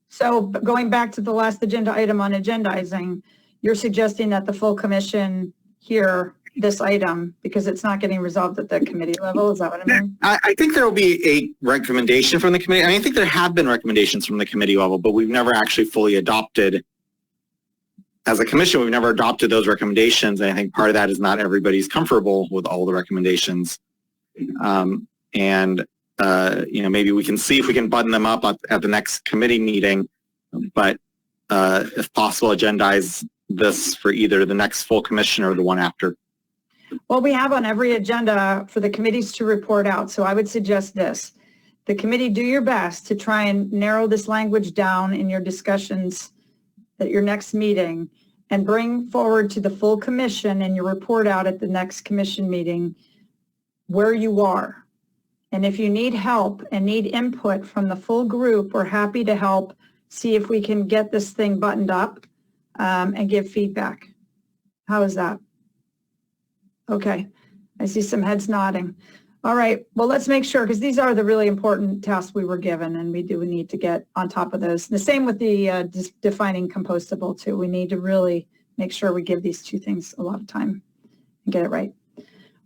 so going back to the last agenda item on agendizing, you're suggesting that the full commission hear this item because it's not getting resolved at the committee level. Is that what I mean? I think there will be a recommendation from the committee. I think there have been recommendations from the committee level, but we've never actually fully adopted. As a commission, we've never adopted those recommendations. And I think part of that is not everybody's comfortable with all the recommendations. Maybe we can see if we can button them up at the next committee meeting, but if possible, agendize this for either the next full commission or the one after. Well, we have on every agenda for the committees to report out. So I would suggest this. The committee, do your best to try and narrow this language down in your discussions at your next meeting and bring forward to the full commission and your report out at the next commission meeting where you are. And if you need help and need input from the full group, we're happy to help see if we can get this thing buttoned up and give feedback. How is that? Okay, I see some heads nodding. All right, well, let's make sure, because these are the really important tasks we were given, and we do need to get on top of those. The same with the defining compostable, too. We need to really make sure we give these two things a lot of time and get it right.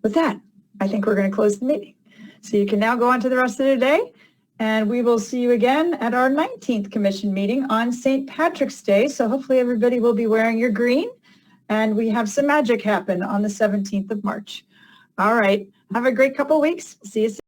With that, I think we're going to close the meeting. So you can now go on to the rest of the day, and we will see you again at our 19th commission meeting on St. Patrick's Day. So hopefully everybody will be wearing your green, and we have some magic happen on the 17th of March. All right. Have a great couple weeks. See you soon.